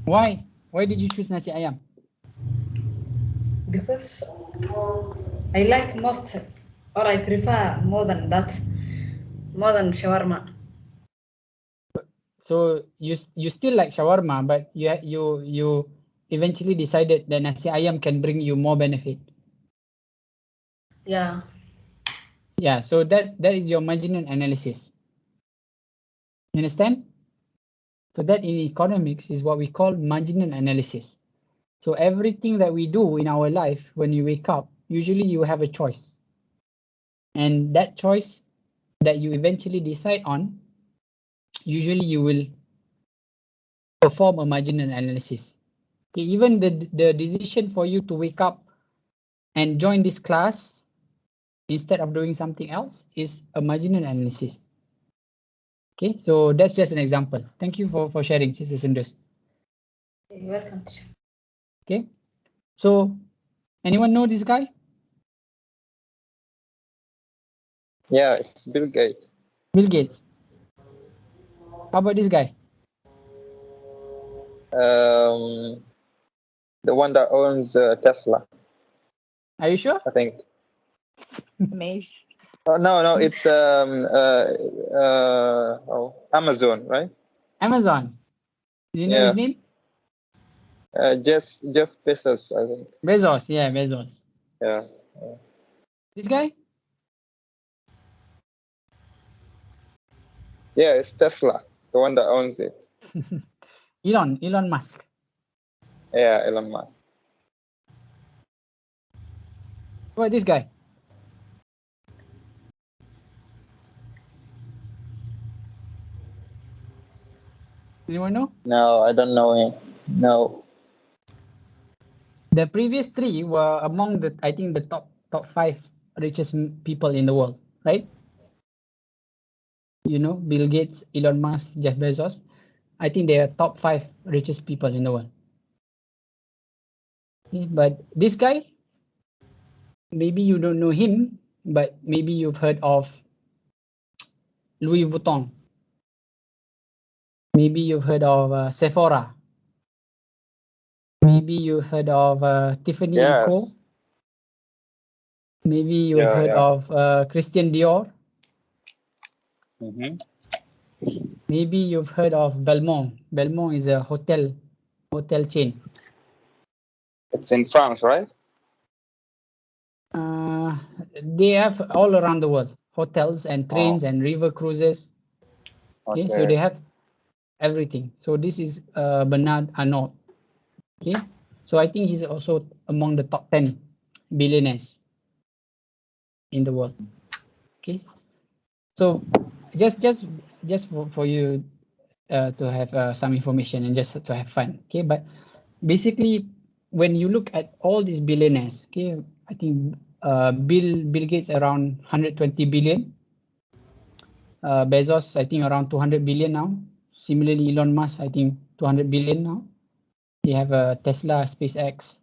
Why? Why did you choose nasi ayam? Because I like most, or I prefer more than shawarma. So you still like shawarma, but you eventually decided that nasi ayam can bring you more benefit. Yeah. Yeah, so that is your marginal analysis. You understand? So that in economics is what we call marginal analysis. So everything that we do in our life, when you wake up, usually you have a choice. And that choice that you eventually decide on, usually you will perform a marginal analysis. Okay, even the decision for you to wake up and join this class instead of doing something else is a marginal analysis. Okay, so that's just an example. Thank you for sharing, Sister Sundus. You're welcome, teacher. Okay, so anyone know this guy? Yeah, it's Bill Gates. Bill Gates. How about this guy? The one that owns Tesla. Are you sure? I think. Amazing. No, it's Amazon, right? Amazon. Do you know his name? Jeff Bezos, I think. Bezos, yeah, Bezos. Yeah. This guy? Yeah, it's Tesla, the one that owns it. Elon Musk. Yeah, Elon Musk. What about this guy? Anyone know? No, I don't know him. No. The previous three were among the, I think, the top 5 richest people in the world, right? You know, Bill Gates, Elon Musk, Jeff Bezos. I think they are top 5 richest people in the world. Okay, but this guy, maybe you don't know him, but maybe you've heard of Louis Vuitton. Maybe you've heard of Sephora. Maybe you've heard of Tiffany & Co. Maybe you've heard of Christian Dior. Maybe you've heard of Belmont. Belmont is a hotel chain. It's in France, right? They have all around the world hotels and trains and river cruises. Okay, so they have everything. So this is Bernard Arnault. Okay, so I think he's also among the top 10 billionaires in the world. Okay, so just for you to have some information and just to have fun. Okay, but basically when you look at all these billionaires, okay, I think Bill Gates around 120 billion. Bezos, I think around 200 billion now. Similarly, Elon Musk, I think 200 billion now. They have a Tesla, SpaceX.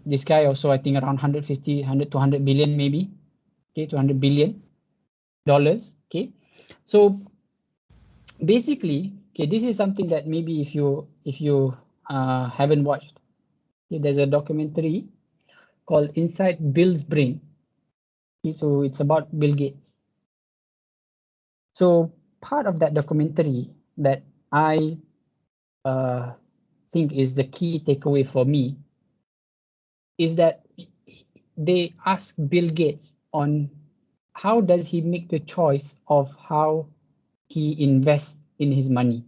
This guy also, I think around 150, 100 to 100 billion maybe. Okay, 200 billion dollars. Okay, so basically, okay, this is something that maybe if you haven't watched, okay, there's a documentary called Inside Bill's Brain. Okay, so it's about Bill Gates. So part of that documentary that I think is the key takeaway for me is that they ask Bill Gates on how does he make the choice of how he invests in his money,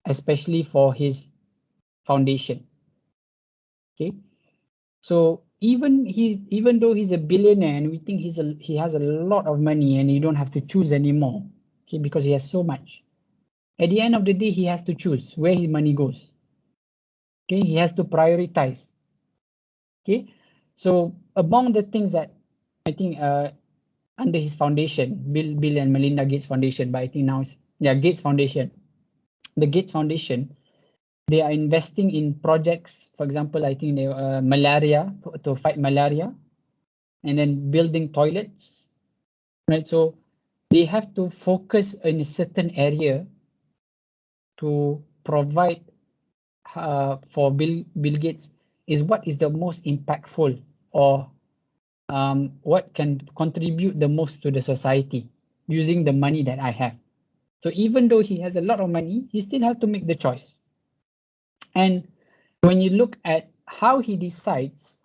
especially for his foundation. Okay, so even though he's a billionaire and we think he has a lot of money and you don't have to choose anymore, okay, because he has so much. At the end of the day, he has to choose where his money goes. Okay, he has to prioritize. Okay, so among the things that I think under his foundation, Bill and Melinda Gates Foundation, but I think now it's Gates Foundation. The Gates Foundation, they are investing in projects. For example, I think they malaria, to fight malaria, and then building toilets. Right, so they have to focus in a certain area to provide for Bill Gates is what is the most impactful or what can contribute the most to the society using the money that I have. So even though he has a lot of money, he still has to make the choice. And when you look at how he decides,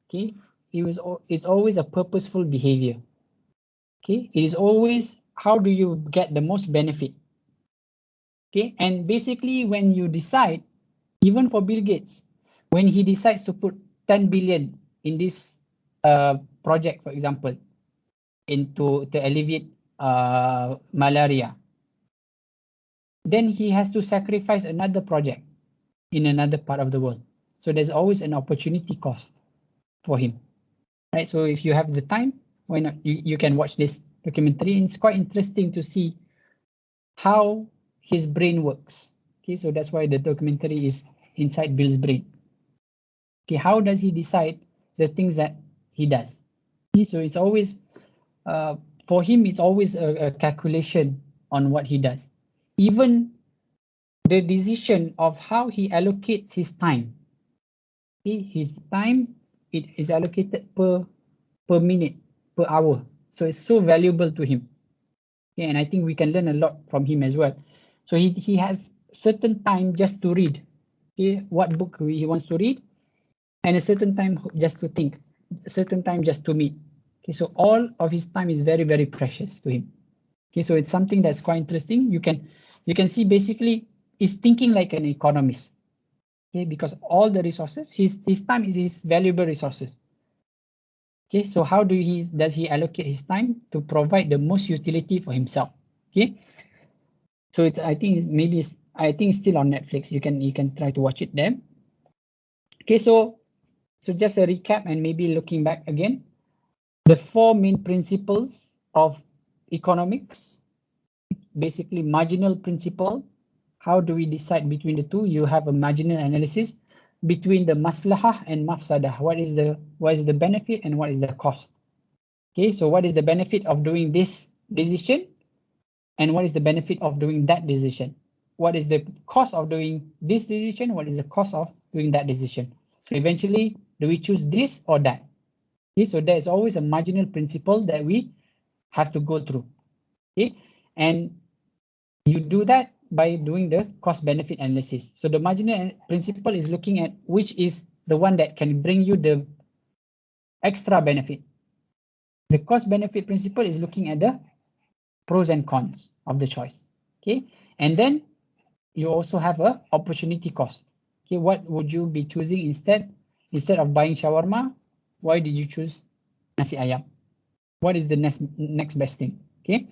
okay, it's always a purposeful behavior. Okay, it is always how do you get the most benefit. Okay, and basically when you decide, Even for Bill Gates, when he decides to put 10 billion in this project, for example, to alleviate malaria, then he has to sacrifice another project in another part of the world. So there's always an opportunity cost for him, right? So if you have the time, why not? You can watch this documentary. And it's quite interesting to see how his brain works. Okay, so that's why the documentary is inside Bill's brain. Okay, how does he decide the things that he does? Okay, so it's always, for him, it's always a calculation on what he does. Even the decision of how he allocates his time. Okay, his time, it is allocated per minute, per hour. So it's so valuable to him. Okay, and I think we can learn a lot from him as well. So he has certain time just to read, okay, what book he wants to read, and a certain time just to think, a certain time just to meet. Okay, so all of his time is very, very precious to him. Okay, so it's something that's quite interesting. You can see basically he's thinking like an economist. Okay, because all the resources, his time is his valuable resources. Okay, so how does he allocate his time to provide the most utility for himself? Okay, so it's, I think it's still on Netflix. You can try to watch it there. Okay, so just a recap and maybe looking back again, the 4 main principles of economics, basically marginal principle. How do we decide between the two? You have a marginal analysis between the maslahah and mafsadah. What is the benefit and what is the cost? Okay, so what is the benefit of doing this decision and what is the benefit of doing that decision? What is the cost of doing this decision? What is the cost of doing that decision? So eventually, do we choose this or that? Okay, so there is always a marginal principle that we have to go through. Okay, and you do that by doing the cost benefit analysis. So the marginal principle is looking at which is the one that can bring you the extra benefit. The cost benefit principle is looking at the pros and cons of the choice. Okay, and then you also have a opportunity cost. Okay, what would you be choosing instead of buying shawarma? Why did you choose nasi ayam? What is the next best thing? Okay,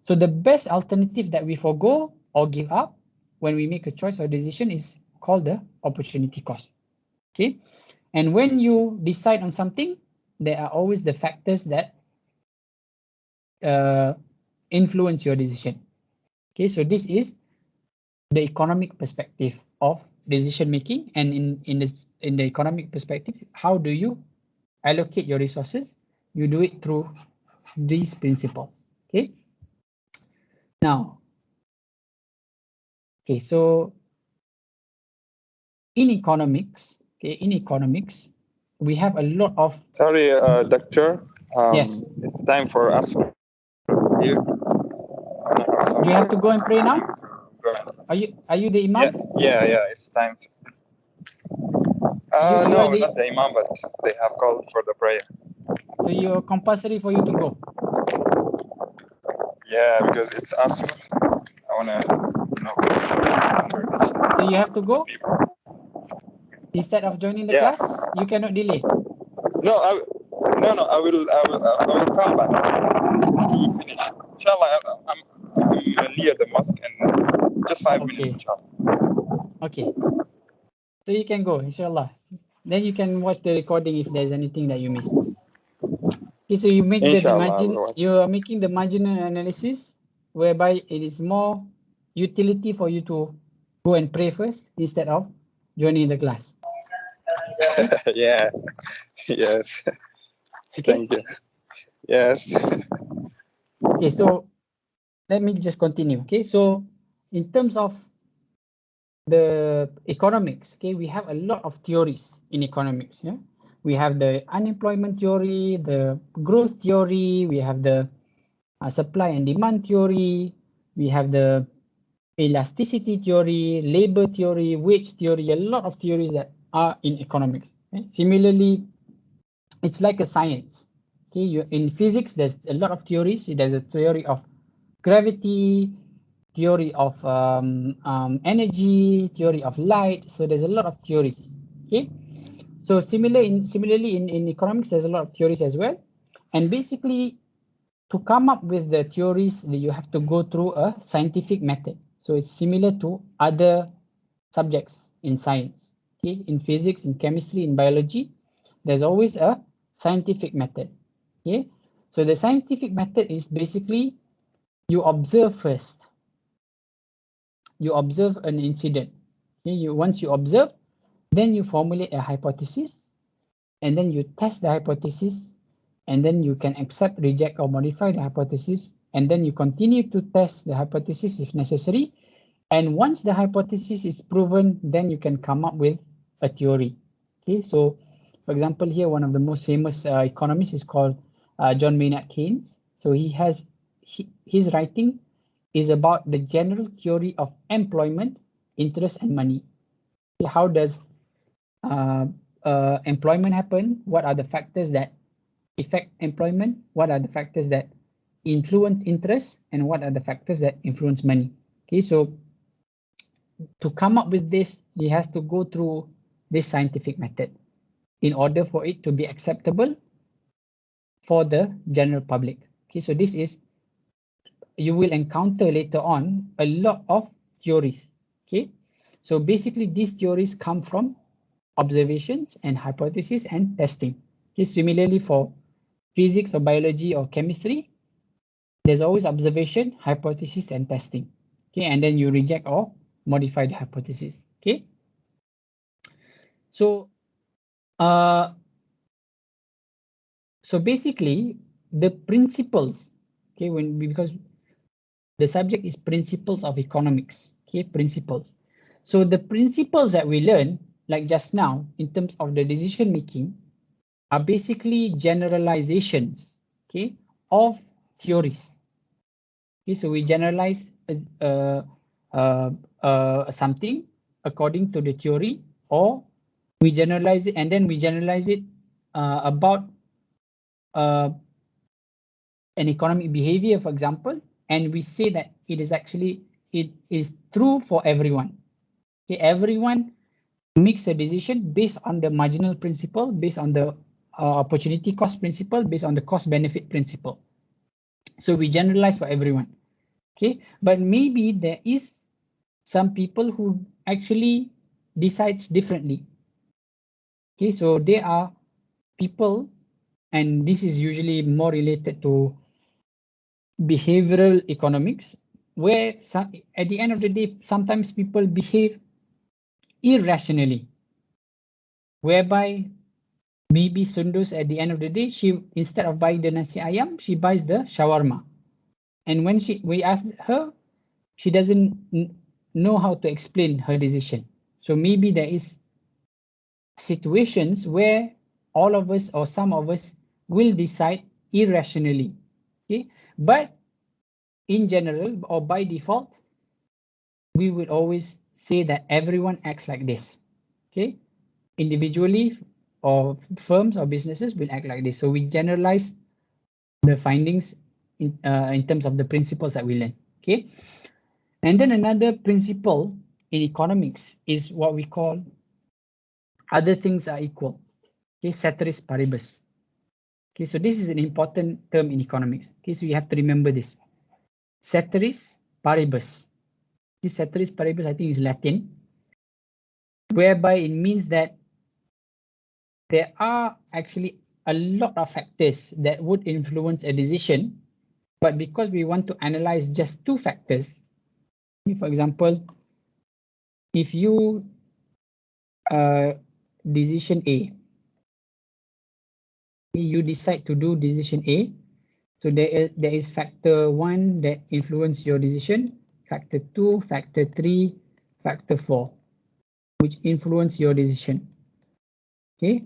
so the best alternative that we forgo or give up when we make a choice or decision is called the opportunity cost. Okay, and when you decide on something, there are always the factors that influence your decision. Okay, so this is the economic perspective of decision making, and in the economic perspective, how do you allocate your resources? You do it through these principles. Okay, now, okay, so in economics, we have a lot of. Sorry, doctor. Yes. It's time for us. Do you have to go and pray now? Are you the imam? Yeah. It's time. No, not the imam, but they have called for the prayer. So you're compulsory for you to go. Yeah, because it's us. I wanna know. So you have to go instead of joining the class. You cannot delay. No, I will come back after we finish. Inshallah, I'm near the mosque and just 5 minutes. Inshallah. Okay. So you can go, inshallah. Then you can watch the recording if there's anything that you missed. Okay, so you make you are making the marginal analysis, whereby it is more utility for you to go and pray first instead of joining the class. Okay? Yeah. Yes. Okay. Thank you. Yes. Okay, so let me just continue. Okay, so in terms of the economics, okay, we have a lot of theories in economics. Yeah, we have the unemployment theory, the growth theory, we have the supply and demand theory, we have the elasticity theory, labor theory, wage theory, a lot of theories that are in economics. Okay? Similarly, it's like a science. Okay, in physics, there's a lot of theories. There's a theory of gravity, theory of energy, theory of light. So there's a lot of theories. Okay. So similarly in economics, there's a lot of theories as well. And basically, to come up with the theories, you have to go through a scientific method. So it's similar to other subjects in science. Okay, in physics, in chemistry, in biology, there's always a scientific method. Okay, so the scientific method is basically you observe first. You observe an incident. Okay, once you observe, then you formulate a hypothesis, and then you test the hypothesis, and then you can accept, reject, or modify the hypothesis, and then you continue to test the hypothesis if necessary. And once the hypothesis is proven, then you can come up with a theory. Okay, so for example, here one of the most famous economists is called John Maynard Keynes. So his writing is about the general theory of employment, interest, and money. Okay, how does employment happen? What are the factors that affect employment? What are the factors that influence interest? And what are the factors that influence money? Okay, so to come up with this, he has to go through this scientific method in order for it to be acceptable for the general public. Okay, so this is, you will encounter later on a lot of theories. Okay, so basically these theories come from observations and hypothesis and testing. Okay, similarly for physics or biology or chemistry, there's always observation, hypothesis, and testing. Okay, and then you reject or modify the hypothesis. Okay, so basically the principles. Okay, because the subject is principles of economics. Okay, principles. So the principles that we learn, like just now, in terms of the decision making, are basically generalizations, okay, of theories. Okay, so we generalize something according to the theory, or we generalize it, and then we generalize it about an economic behavior, for example, and we say that it is true for everyone. Okay, everyone makes a decision based on the marginal principle, based on the opportunity cost principle, based on the cost benefit principle. So we generalize for everyone. Okay, but maybe there is some people who actually decides differently. Okay, so there are people, and this is usually more related to behavioral economics, where at the end of the day, sometimes people behave irrationally, whereby maybe Sundus at the end of the day, she, instead of buying the nasi ayam, she buys the shawarma. And when we ask her, she doesn't know how to explain her decision. So maybe there is situations where all of us or some of us will decide irrationally. Okay, but in general or by default, we would always say that everyone acts like this. Okay, individually or firms or businesses will act like this. So we generalize the findings in terms of the principles that we learn. Okay, and then another principle in economics is what we call other things are equal. Okay, ceteris paribus. Okay, so this is an important term in economics. Okay, so you have to remember this. Ceteris paribus. This ceteris paribus, I think, is Latin, whereby it means that there are actually a lot of factors that would influence a decision, but because we want to analyze just two factors, for example, if you decision A, you decide to do decision A, so there is factor 1 that influence your decision, factor 2, factor 3, factor 4, which influence your decision. Okay,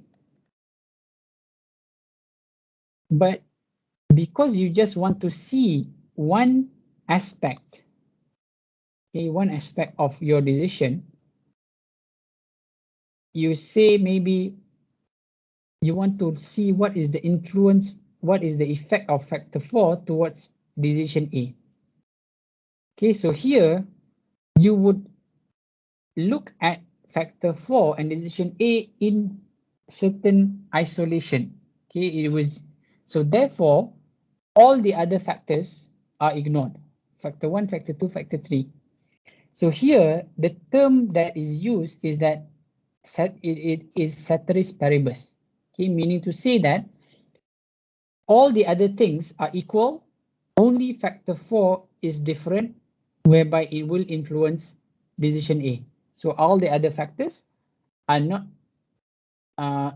but because you just want to see one aspect, okay, one aspect of your decision, you say maybe you want to see what is the influence, what is the effect of factor 4 towards decision A. Okay, so here you would look at factor 4 and decision A in certain isolation. Okay, so therefore all the other factors are ignored. Factor 1, factor 2, factor 3. So here the term that is used is that it is ceteris paribus. Okay, meaning to say that all the other things are equal, only factor 4 is different, whereby it will influence decision A. So all the other factors are not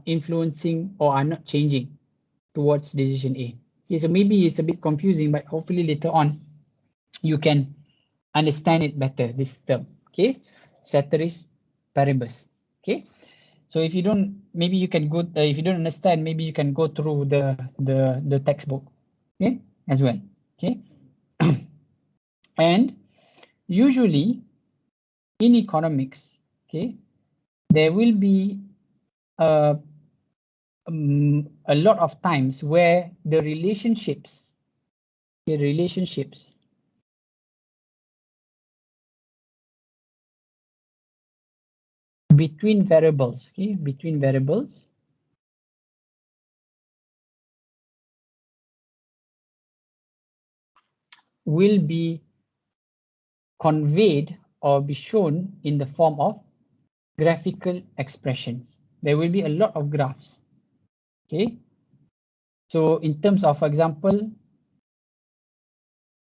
influencing or are not changing towards decision A. Okay, so maybe it's a bit confusing, but hopefully later on you can understand it better, this term. Okay, ceteris paribus. Okay, so if you don't, maybe you can go. If you don't understand, maybe you can go through the textbook. Okay, as well. Okay, and usually in economics, okay, there will be a lot of times where the relationships between variables, okay, between variables will be conveyed or be shown in the form of graphical expressions. There will be a lot of graphs. Okay, so in terms of, for example,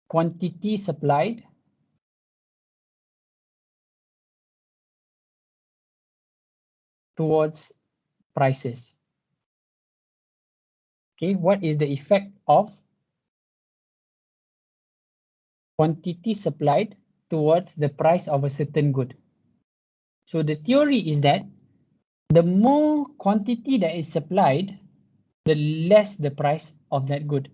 quantity supplied towards prices. Okay, what is the effect of quantity supplied towards the price of a certain good? So the theory is that the more quantity that is supplied, the less the price of that good.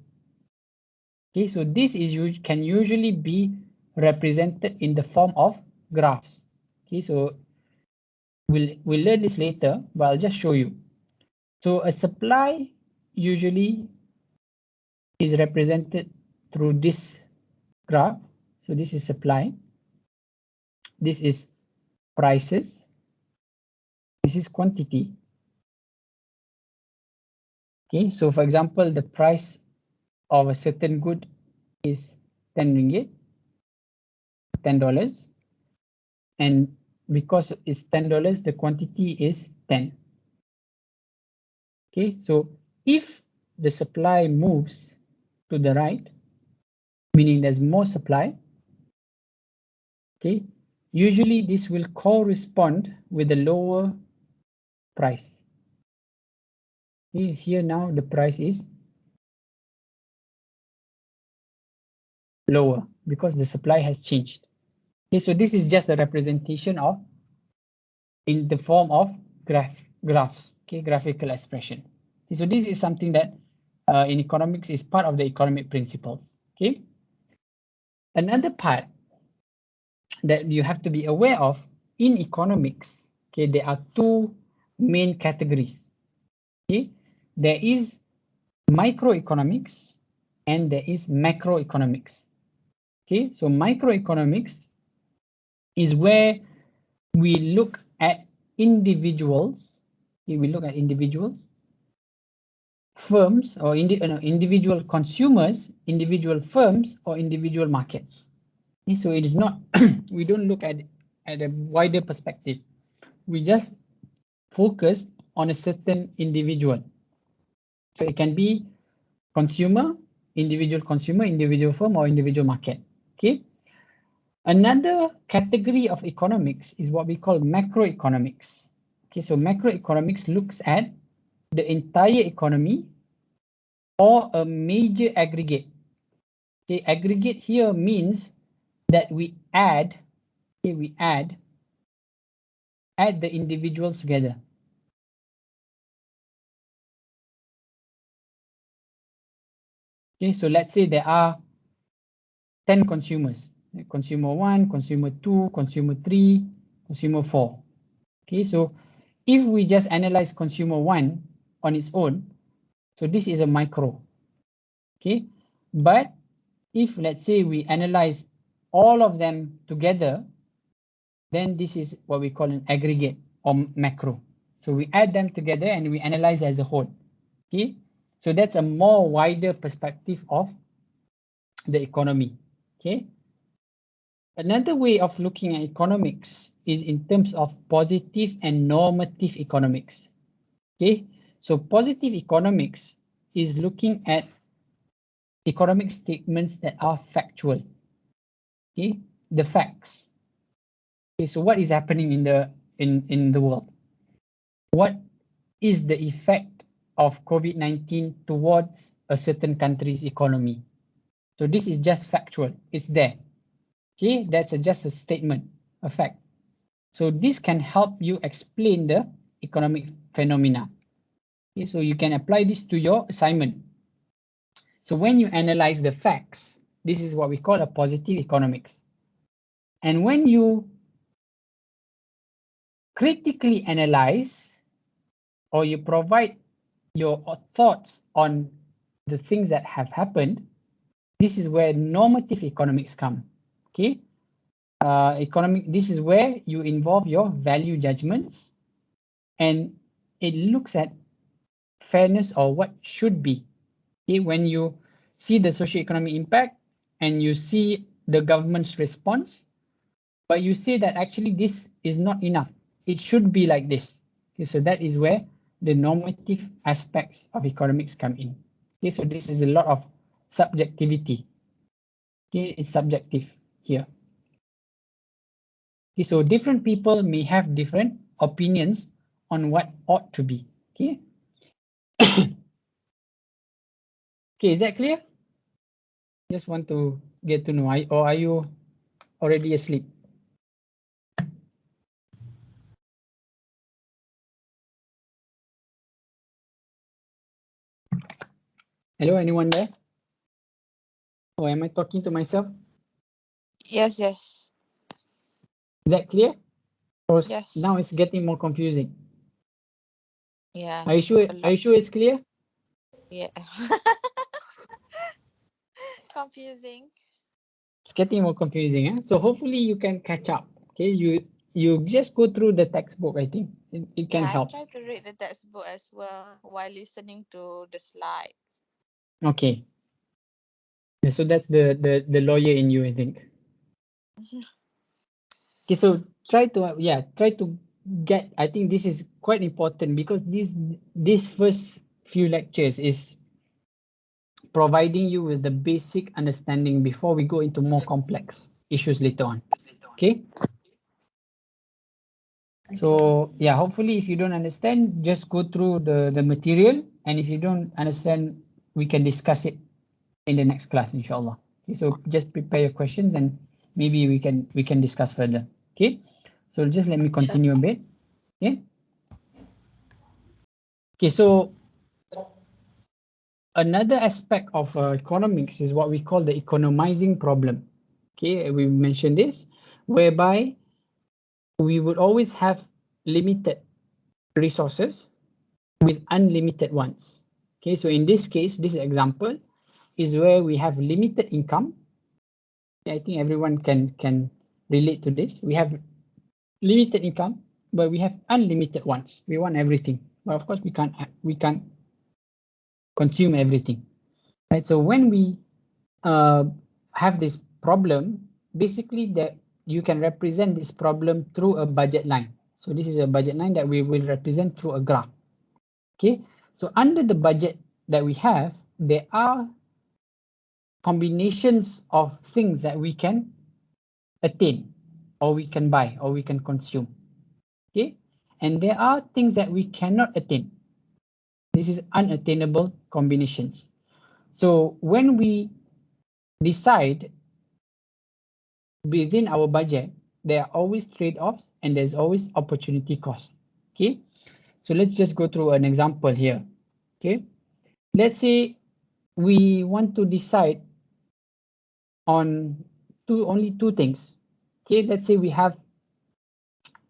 Okay, so this is can usually be represented in the form of graphs. Okay, so we'll learn this later, but I'll just show you. So a supply usually is represented through this graph. So this is supply. This is prices. This is quantity. Okay, so for example, the price of a certain good is 10 ringgit, $10. And because it's $10, the quantity is 10. Okay, so if the supply moves to the right, meaning there's more supply, okay, usually this will correspond with the lower price. Okay, here now the price is lower because the supply has changed. Okay, so this is just a representation of in the form of graphs, okay, graphical expression. Okay, so this is something that in economics is part of the economic principles. Okay, another part that you have to be aware of in economics, okay, there are two main categories. Okay, there is microeconomics and there is macroeconomics. Okay, so microeconomics is where we look at individuals. Okay, we look at individuals, firms, or individual consumers, individual firms, or individual markets. Okay, so it is not, we don't look at a wider perspective. We just focus on a certain individual. So it can be consumer, individual firm, or individual market. Okay. Another category of economics is what we call macroeconomics. Okay, so macroeconomics looks at the entire economy or a major aggregate. Okay, aggregate here means that we add, okay, we add the individuals together. Okay, so let's say there are 10 consumers. Consumer 1, consumer 2, consumer 3, consumer 4. Okay, so if we just analyze consumer 1 on its own, so this is a micro. Okay, but if let's say we analyze all of them together, then this is what we call an aggregate or macro. So we add them together and we analyze as a whole. Okay, so that's a more wider perspective of the economy. Okay, another way of looking at economics is in terms of positive and normative economics. Okay, so positive economics is looking at economic statements that are factual. Okay, the facts. Okay, so what is happening in the world? What is the effect of COVID-19 towards a certain country's economy? So this is just factual. It's there. Okay, that's just a statement, a fact. So this can help you explain the economic phenomena. Okay, so you can apply this to your assignment. So when you analyze the facts, this is what we call a positive economics. And when you critically analyze or you provide your thoughts on the things that have happened, this is where normative economics come. Okay, this is where you involve your value judgments, and it looks at fairness or what should be. Okay, when you see the socioeconomic impact and you see the government's response, but you say that actually this is not enough. It should be like this. Okay, so that is where the normative aspects of economics come in. Okay, so this is a lot of subjectivity. Okay, it's subjective here. Okay, so different people may have different opinions on what ought to be. Okay. Okay, is that clear? Just want to get to know, or are you already asleep? Hello, anyone there? Or am I talking to myself? Yes, yes. Is that clear? Or Yes. now it's getting more confusing? Yeah. Are you sure? Are you sure it's clear? Yeah. Confusing. It's getting more confusing, eh? So hopefully you can catch up. Okay, you just go through the textbook. I think it can help. I try to read the textbook as well while listening to the slides. Okay. So that's the lawyer in you, I think. Okay, so try to get. I think this is quite important because this first few lectures is providing you with the basic understanding before we go into more complex issues later on. Okay. So yeah, hopefully if you don't understand, just go through the material, and if you don't understand, we can discuss it in the next class, inshallah. Okay, so just prepare your questions and maybe we can discuss further. Okay, so just let me continue a bit. Okay. Okay, so another aspect of economics is what we call the economizing problem. Okay, we mentioned this, whereby we would always have limited resources with unlimited ones. Okay, so in this case, this example is where we have limited income. I think everyone can relate to this. We have limited income, but we have unlimited ones. We want everything, but of course we can't consume everything, right? So when we have this problem, basically that you can represent this problem through a budget line. So this is a budget line that we will represent through a graph. Okay, so under the budget that we have, there are combinations of things that we can attain, or we can buy, or we can consume. Okay, and there are things that we cannot attain. This is unattainable combinations. So when we decide within our budget, there are always trade-offs and there's always opportunity costs. Okay, so let's just go through an example here. Okay, let's say we want to decide on only two things. Okay, let's say we have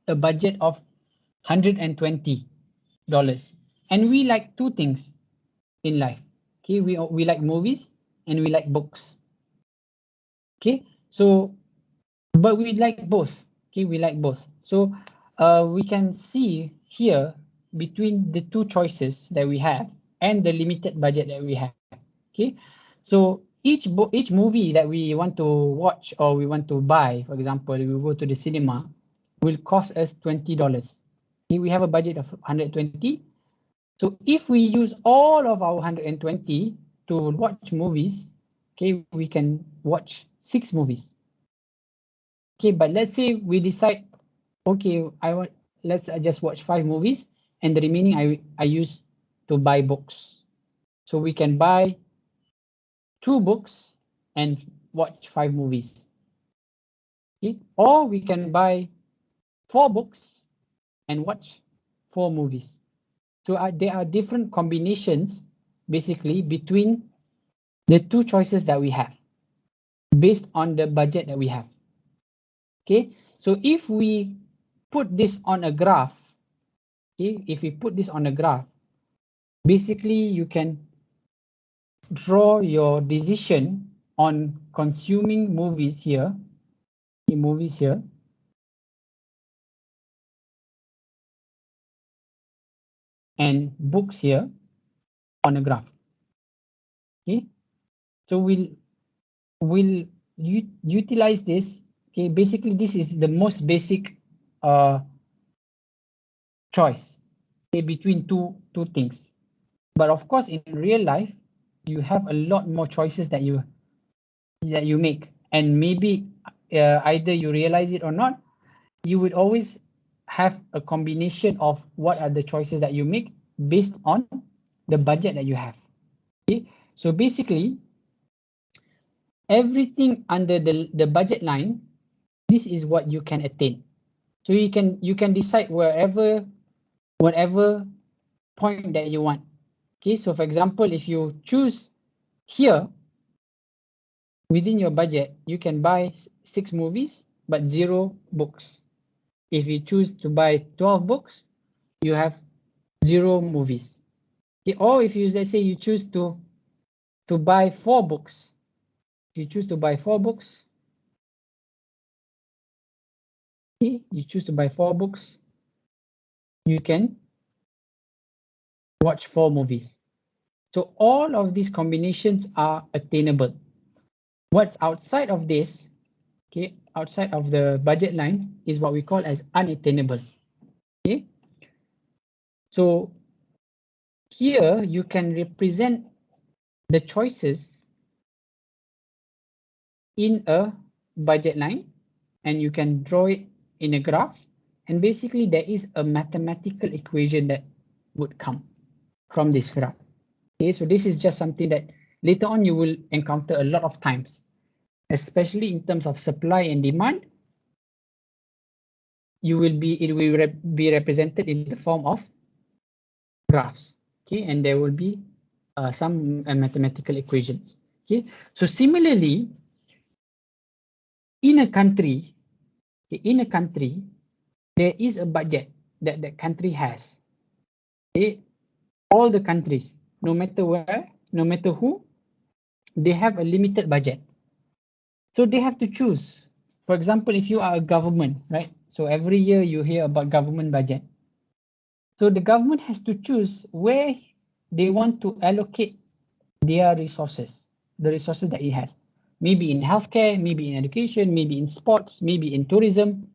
a budget of $120 and we like two things in life. Okay, we like movies and we like books. Okay, so but we like both. Okay, we like both. So we can see here between the two choices that we have and the limited budget that we have. Okay, so each movie that we want to watch or we want to buy, for example, we go to the cinema, will cost us $20. Okay, we have a budget of 120. So if we use all of our 120 to watch movies, okay, we can watch 6 movies. Okay, but let's say we decide, okay, let's just watch 5 movies, and the remaining I use to buy books. So we can buy 2 books and watch 5 movies. Okay, or we can buy 4 books and watch 4 movies. So there are different combinations basically between the two choices that we have based on the budget that we have. Okay, so if we put this on a graph, okay, if we put this on a graph, basically you can draw your decision on consuming movies here, and books here on a graph. Okay, so we'll utilize this. Okay, basically this is the most basic choice, okay, between two things. But of course, in real life, you have a lot more choices that you make, and maybe either you realize it or not, you would always have a combination of what are the choices that you make based on the budget that you have. Okay, so basically everything under the budget line, this is what you can attain. So you can decide whatever point that you want. Okay, so for example, if you choose here within your budget, you can buy 6 movies but 0 books. If you choose to buy 12 books, you have 0 movies. Okay, or if you, let's say you choose to buy 4 books, if you choose to buy 4 books, okay, you choose to buy 4 books, you can watch 4 movies. So all of these combinations are attainable. What's outside of this, okay, outside of the budget line, is what we call as unattainable. Okay, so here you can represent the choices in a budget line, and you can draw it in a graph, and basically there is a mathematical equation that would come from this graph. Okay, so this is just something that later on you will encounter a lot of times, especially in terms of supply and demand. It will be represented in the form of graphs. Okay, and there will be some mathematical equations. Okay, so similarly, in a country, there is a budget that the country has. Okay, all the countries, no matter where, no matter who, they have a limited budget. So they have to choose. For example, if you are a government, right? So every year you hear about government budget. So the government has to choose where they want to allocate their resources, the resources that it has. Maybe in healthcare, maybe in education, maybe in sports, maybe in tourism,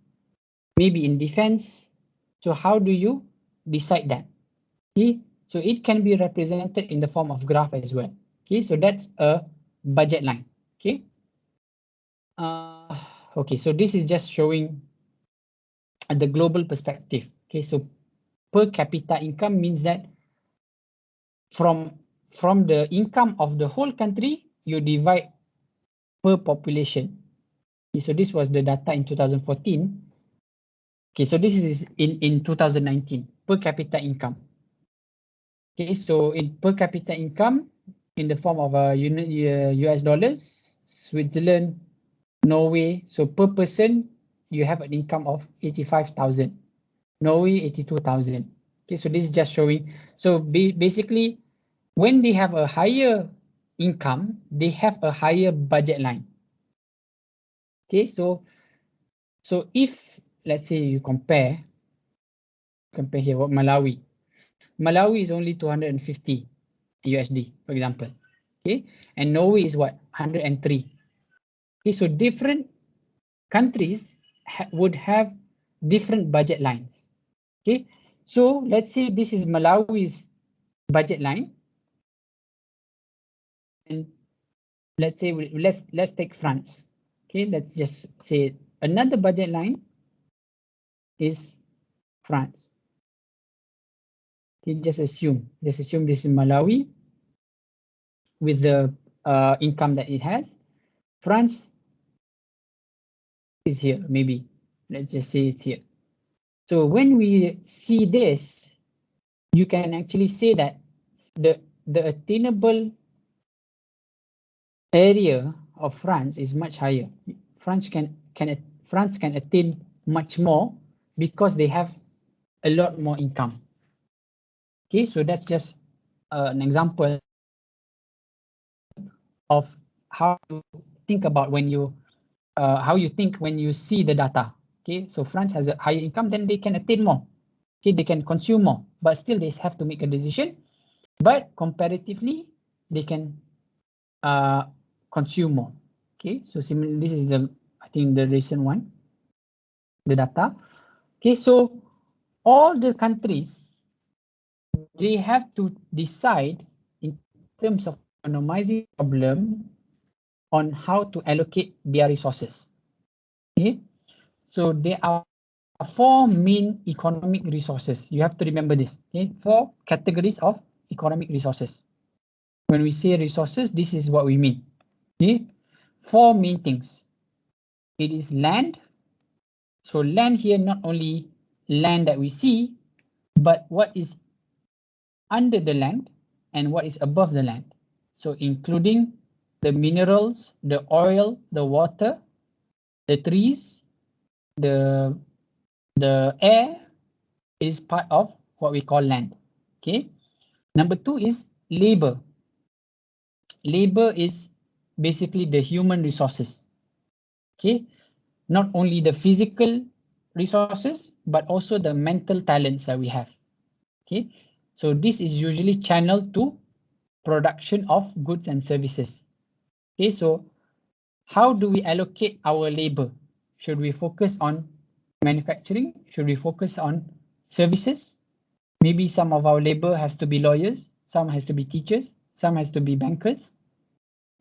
maybe in defense. So how do you decide that? Okay, so it can be represented in the form of graph as well. Okay, so that's a budget line. Okay. Okay, so this is just showing the global perspective. Okay, so per capita income means that from the income of the whole country, you divide per population. Okay, so this was the data in 2014. Okay, so this is in 2019, per capita income. Okay, so in per capita income in the form of US dollars, Switzerland, Norway. So per person, you have an income of 85,000. Norway, 82,000. Okay, so this is just showing. So basically, when they have a higher income, they have a higher budget line. Okay, so So if, let's say you compare here what Malawi is only 250 USD, for example. Okay, and Norway is what, 103. Okay, so different countries would have different budget lines. Okay, so let's say this is Malawi's budget line, and let's say let's take France. Okay, let's just say another budget line is France. Okay, just assume this is Malawi with the income that it has. France is here, maybe. Let's just say it's here. So when we see this, you can actually say that the attainable area of France is much higher. France can attain much more because they have a lot more income. Okay, so that's just an example of how you think about when you how you think when you see the data. Okay, so France has a higher income, then they can attain more. Okay, they can consume more, but still they have to make a decision. But comparatively, they can consume more. Okay, so similarly, this is I think the recent one, the data. Okay, so all the countries, they have to decide in terms of economizing problem on how to allocate their resources. Okay, so there are 4 main economic resources. You have to remember this. Okay, 4 categories of economic resources. When we say resources, this is what we mean. Okay, 4 main things. It is land. So land here, not only land that we see, but what is under the land and what is above the land. So including the minerals, the oil, the water, the trees, the air is part of what we call land. Okay. Number 2 is labor. Labor is basically the human resources. Okay. Not only the physical resources, but also the mental talents that we have. Okay. So this is usually channeled to production of goods and services. Okay, so how do we allocate our labor? Should we focus on manufacturing? Should we focus on services? Maybe some of our labor has to be lawyers, some has to be teachers, some has to be bankers.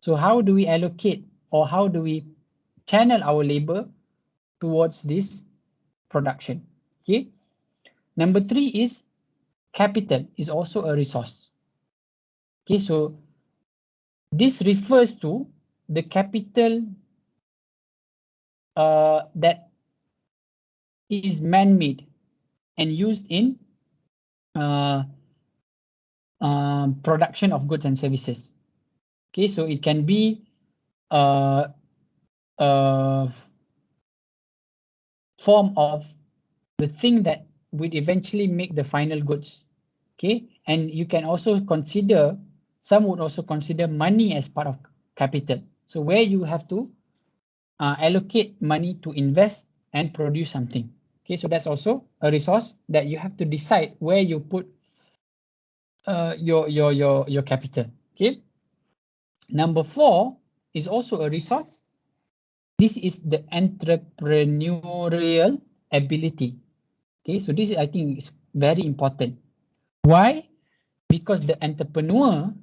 So how do we allocate, or how do we channel our labor towards this production? Okay. Number 3 is capital is also a resource. Okay, so this refers to the capital that is man-made and used in production of goods and services. Okay, so it can be a form of the thing that would eventually make the final goods. Okay, and you can also consider, some would also consider money as part of capital. So where you have to allocate money to invest and produce something. Okay, so that's also a resource that you have to decide where you put your capital. Okay. Number 4 is also a resource. This is the entrepreneurial ability. Okay, so this I think is very important. Why? Because the entrepreneur,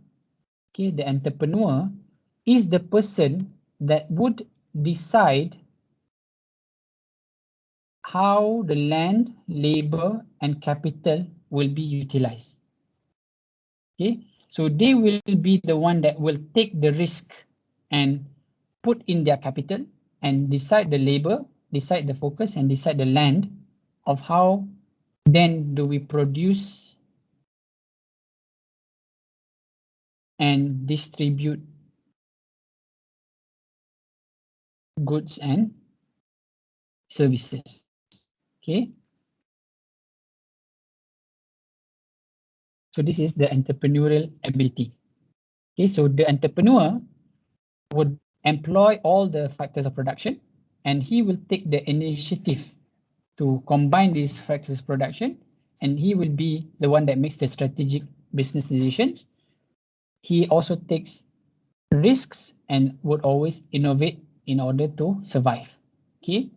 okay, the entrepreneur is the person that would decide how the land, labor, and capital will be utilized. Okay, so they will be the one that will take the risk and put in their capital and decide the labor, decide the focus, and decide the land of how then do we produce and distribute goods and services. Okay. So this is the entrepreneurial ability. Okay, so the entrepreneur would employ all the factors of production. and he will take the initiative to combine these factors of production, and he will be the one that makes the strategic business decisions. He also takes risks and would always innovate in order to survive. Okay,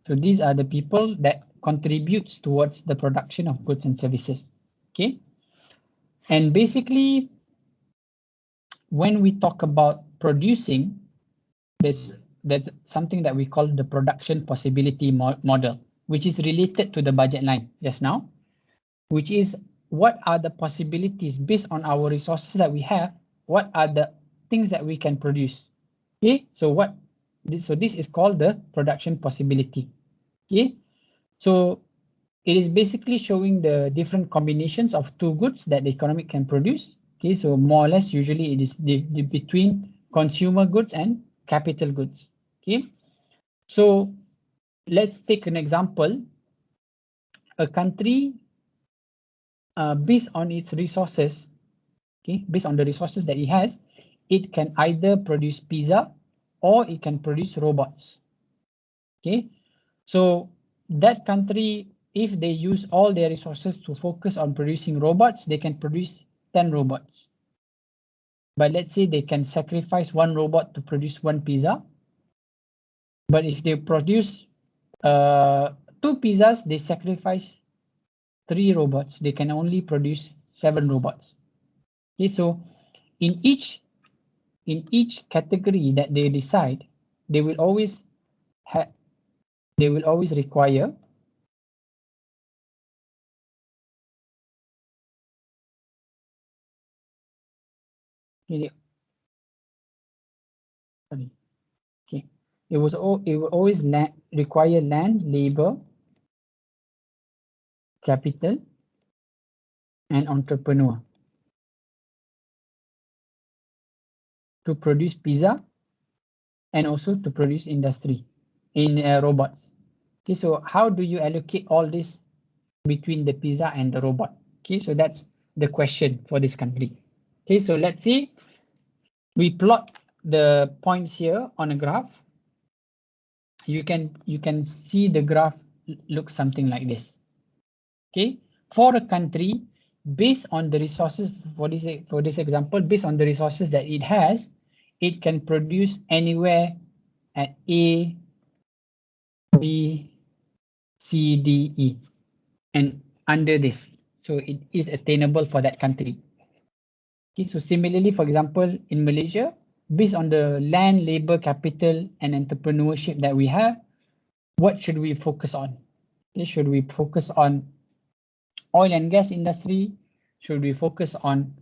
so these are the people that contributes towards the production of goods and services. Okay, and basically when we talk about producing, there's something that we call the production possibility model, which is related to the budget line just now, which is what are the possibilities based on our resources that we have, what are the things that we can produce. Okay, so this is called the production possibility. Okay, so it is basically showing the different combinations of two goods that the economy can produce. Okay, so more or less usually it is between consumer goods and capital goods. Okay, so let's take an example. A country based on its resources, okay, based on the resources that it has, it can either produce pizza or it can produce robots. Okay, so that country, if they use all their resources to focus on producing robots, they can produce 10 robots. But let's say they can sacrifice one robot to produce one pizza. But if they produce 2 pizzas, they sacrifice 3 robots. They can only produce 7 robots. Okay, so in each category that they decide, they will always require it will always require land, labor, capital, and entrepreneur to produce pizza and also to produce industry in robots. Okay, so how do you allocate all this between the pizza and the robot? Okay, so that's the question for this country. Okay, so let's see. We plot the points here on a graph. You can see the graph looks something like this. Okay, for a country, based on the resources for this example, based on the resources that it has, it can produce anywhere at A, B, C, D, E, and under this. So it is attainable for that country. Okay, so similarly, for example, in Malaysia, based on the land, labor, capital, and entrepreneurship that we have, what should we focus on? Okay, should we focus on oil and gas industry? Should we focus on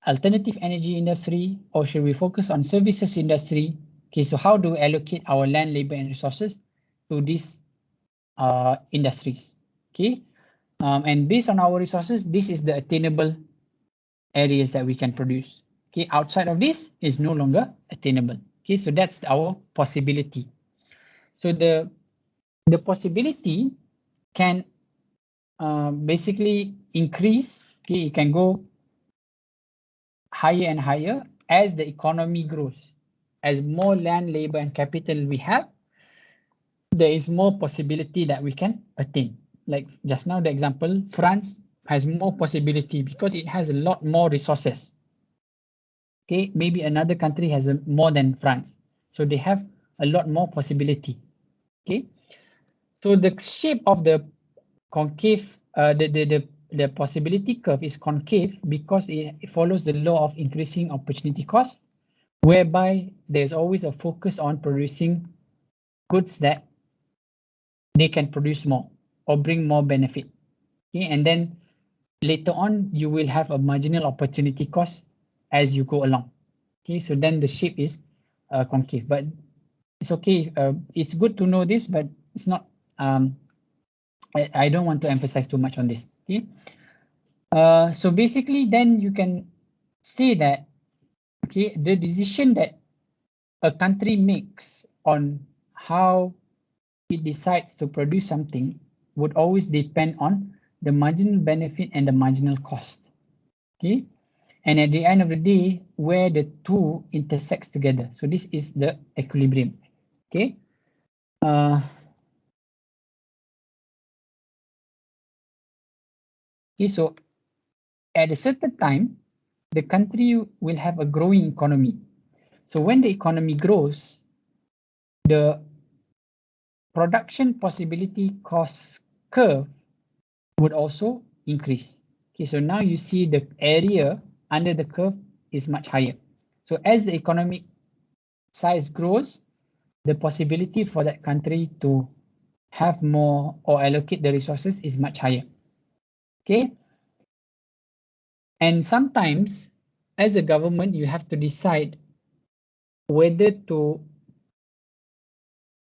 alternative energy industry, or should we focus on services industry? Okay, so how do we allocate our land, labor, and resources to these industries? Okay, and based on our resources, this is the attainable areas that we can produce. Okay, outside of this is no longer attainable. Okay, so that's our possibility. So the possibility can basically increase. Okay, it can go higher and higher as the economy grows. As more land, labor, and capital we have, there is more possibility that we can attain. Like just now, the example, France has more possibility because it has a lot more resources. Okay, maybe another country has more than France, so they have a lot more possibility. Okay, so the shape of the concave, the possibility curve is concave because it follows the law of increasing opportunity cost, whereby there's always a focus on producing goods that they can produce more or bring more benefit. Okay, and then later on you will have a marginal opportunity cost as you go along. Okay, so then the shape is concave, but it's okay. It's good to know this, but it's not. I don't want to emphasize too much on this. Okay, so basically, then you can say that okay, the decision that a country makes on how it decides to produce something would always depend on the marginal benefit and the marginal cost. Okay, and at the end of the day, where the two intersects together. So this is the equilibrium. Okay, Okay, so at a certain time, the country will have a growing economy. So when the economy grows, the production possibility cost curve would also increase. Okay, so now you see the area under the curve is much higher. So as the economic size grows, the possibility for that country to have more or allocate the resources is much higher. Okay. And sometimes as a government, you have to decide whether to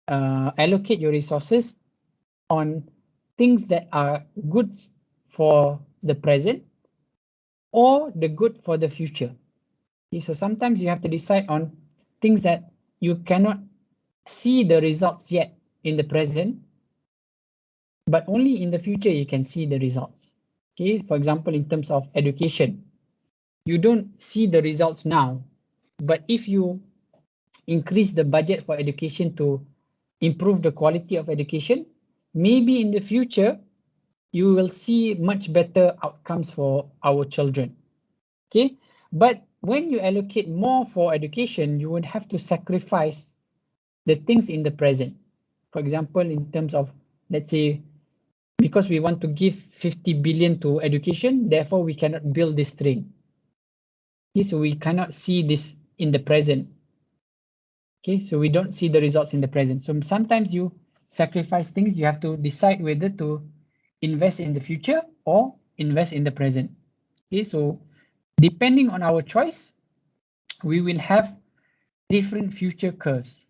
allocate your resources on things that are good for the present or the good for the future. Okay, so sometimes you have to decide on things that you cannot see the results yet in the present, but only in the future you can see the results. Okay, for example, in terms of education, you don't see the results now, but if you increase the budget for education to improve the quality of education, maybe in the future you will see much better outcomes for our children. Okay, but when you allocate more for education, you would have to sacrifice the things in the present. For example, in terms of, let's say, because we want to give 50 billion to education, therefore we cannot build this train. Okay, so we cannot see this in the present. Okay, so we don't see the results in the present. So sometimes you sacrifice things, you have to decide whether to invest in the future or invest in the present. Okay, so depending on our choice, we will have different future curves.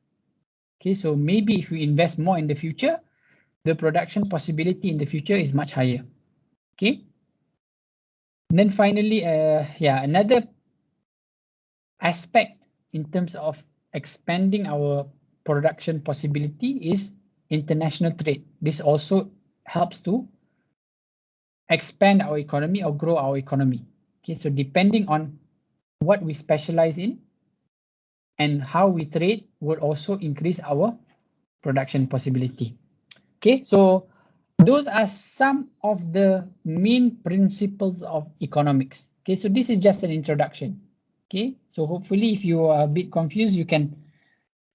Okay, so maybe if we invest more in the future, the production possibility in the future is much higher. Okay. And then finally, another aspect in terms of expanding our production possibility is international trade. This also helps to expand our economy or grow our economy. Okay, so depending on what we specialize in and how we trade would also increase our production possibility. Okay, so those are some of the main principles of economics. Okay, so this is just an introduction. Okay, so hopefully if you are a bit confused, you can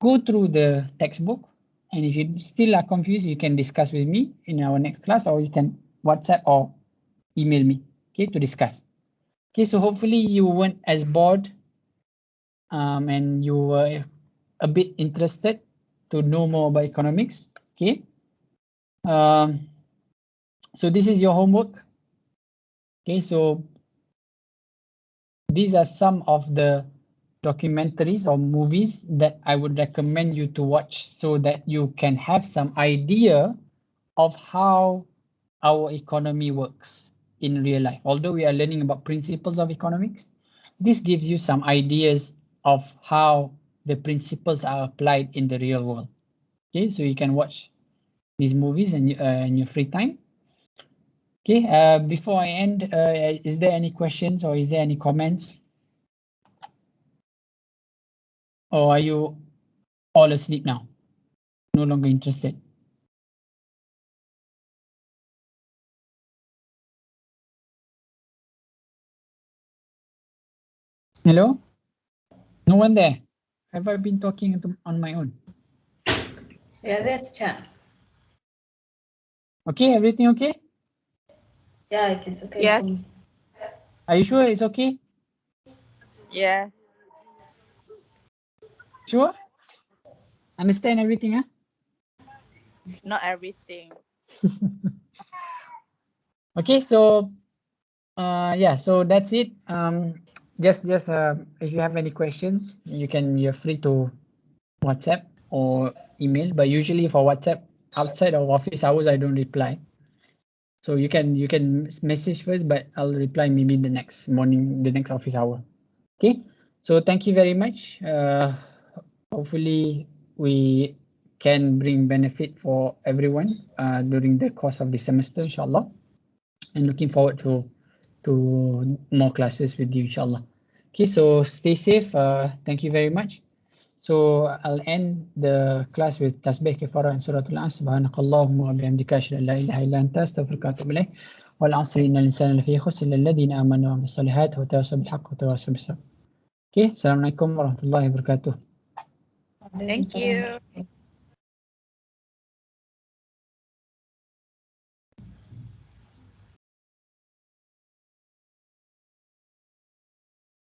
go through the textbook. And if you still are confused, you can discuss with me in our next class, or you can WhatsApp or email me, okay, to discuss. Okay, so hopefully you weren't as bored and you were a bit interested to know more about economics. Okay. So this is your homework. Okay, so these are some of the documentaries or movies that I would recommend you to watch so that you can have some idea of how our economy works in real life. Although we are learning about principles of economics, this gives you some ideas of how the principles are applied in the real world. Okay, so you can watch these movies in your free time. Okay, before I end, is there any questions or is there any comments? Or are you all asleep now? No longer interested? Hello? No one there? Have I been talking on my own? Yeah, that's chat. Okay, everything okay? Yeah, it is okay. Yeah. Are you sure it's okay? Yeah. Sure? Understand everything, huh? Not everything. Okay, so yeah, so that's it. Just if you have any questions, you're free to WhatsApp or email, but usually for WhatsApp outside of office hours I don't reply. So you can message first, but I'll reply maybe the next morning, the next office hour. Okay, so thank you very much. Hopefully we can bring benefit for everyone during the course of the semester, inshallah. And looking forward to more classes with you, inshallah. Okay, so stay safe. Thank you very much. So I'll end the class with tasbih kifara in Surah Al-Asr. Subhanakallahumma wa bihamdika ashhadu an la ilaha illa anta astaghfiruka wa atubu ilayk. Wal 'asri innal insana lafi khusr illa alladhina amanu wa amilus solihati wa tawasaw bil haqqi wa tawasaw bis sabr. Okay, Assalamualaikum warahmatullahi wabarakatuh. Thank you.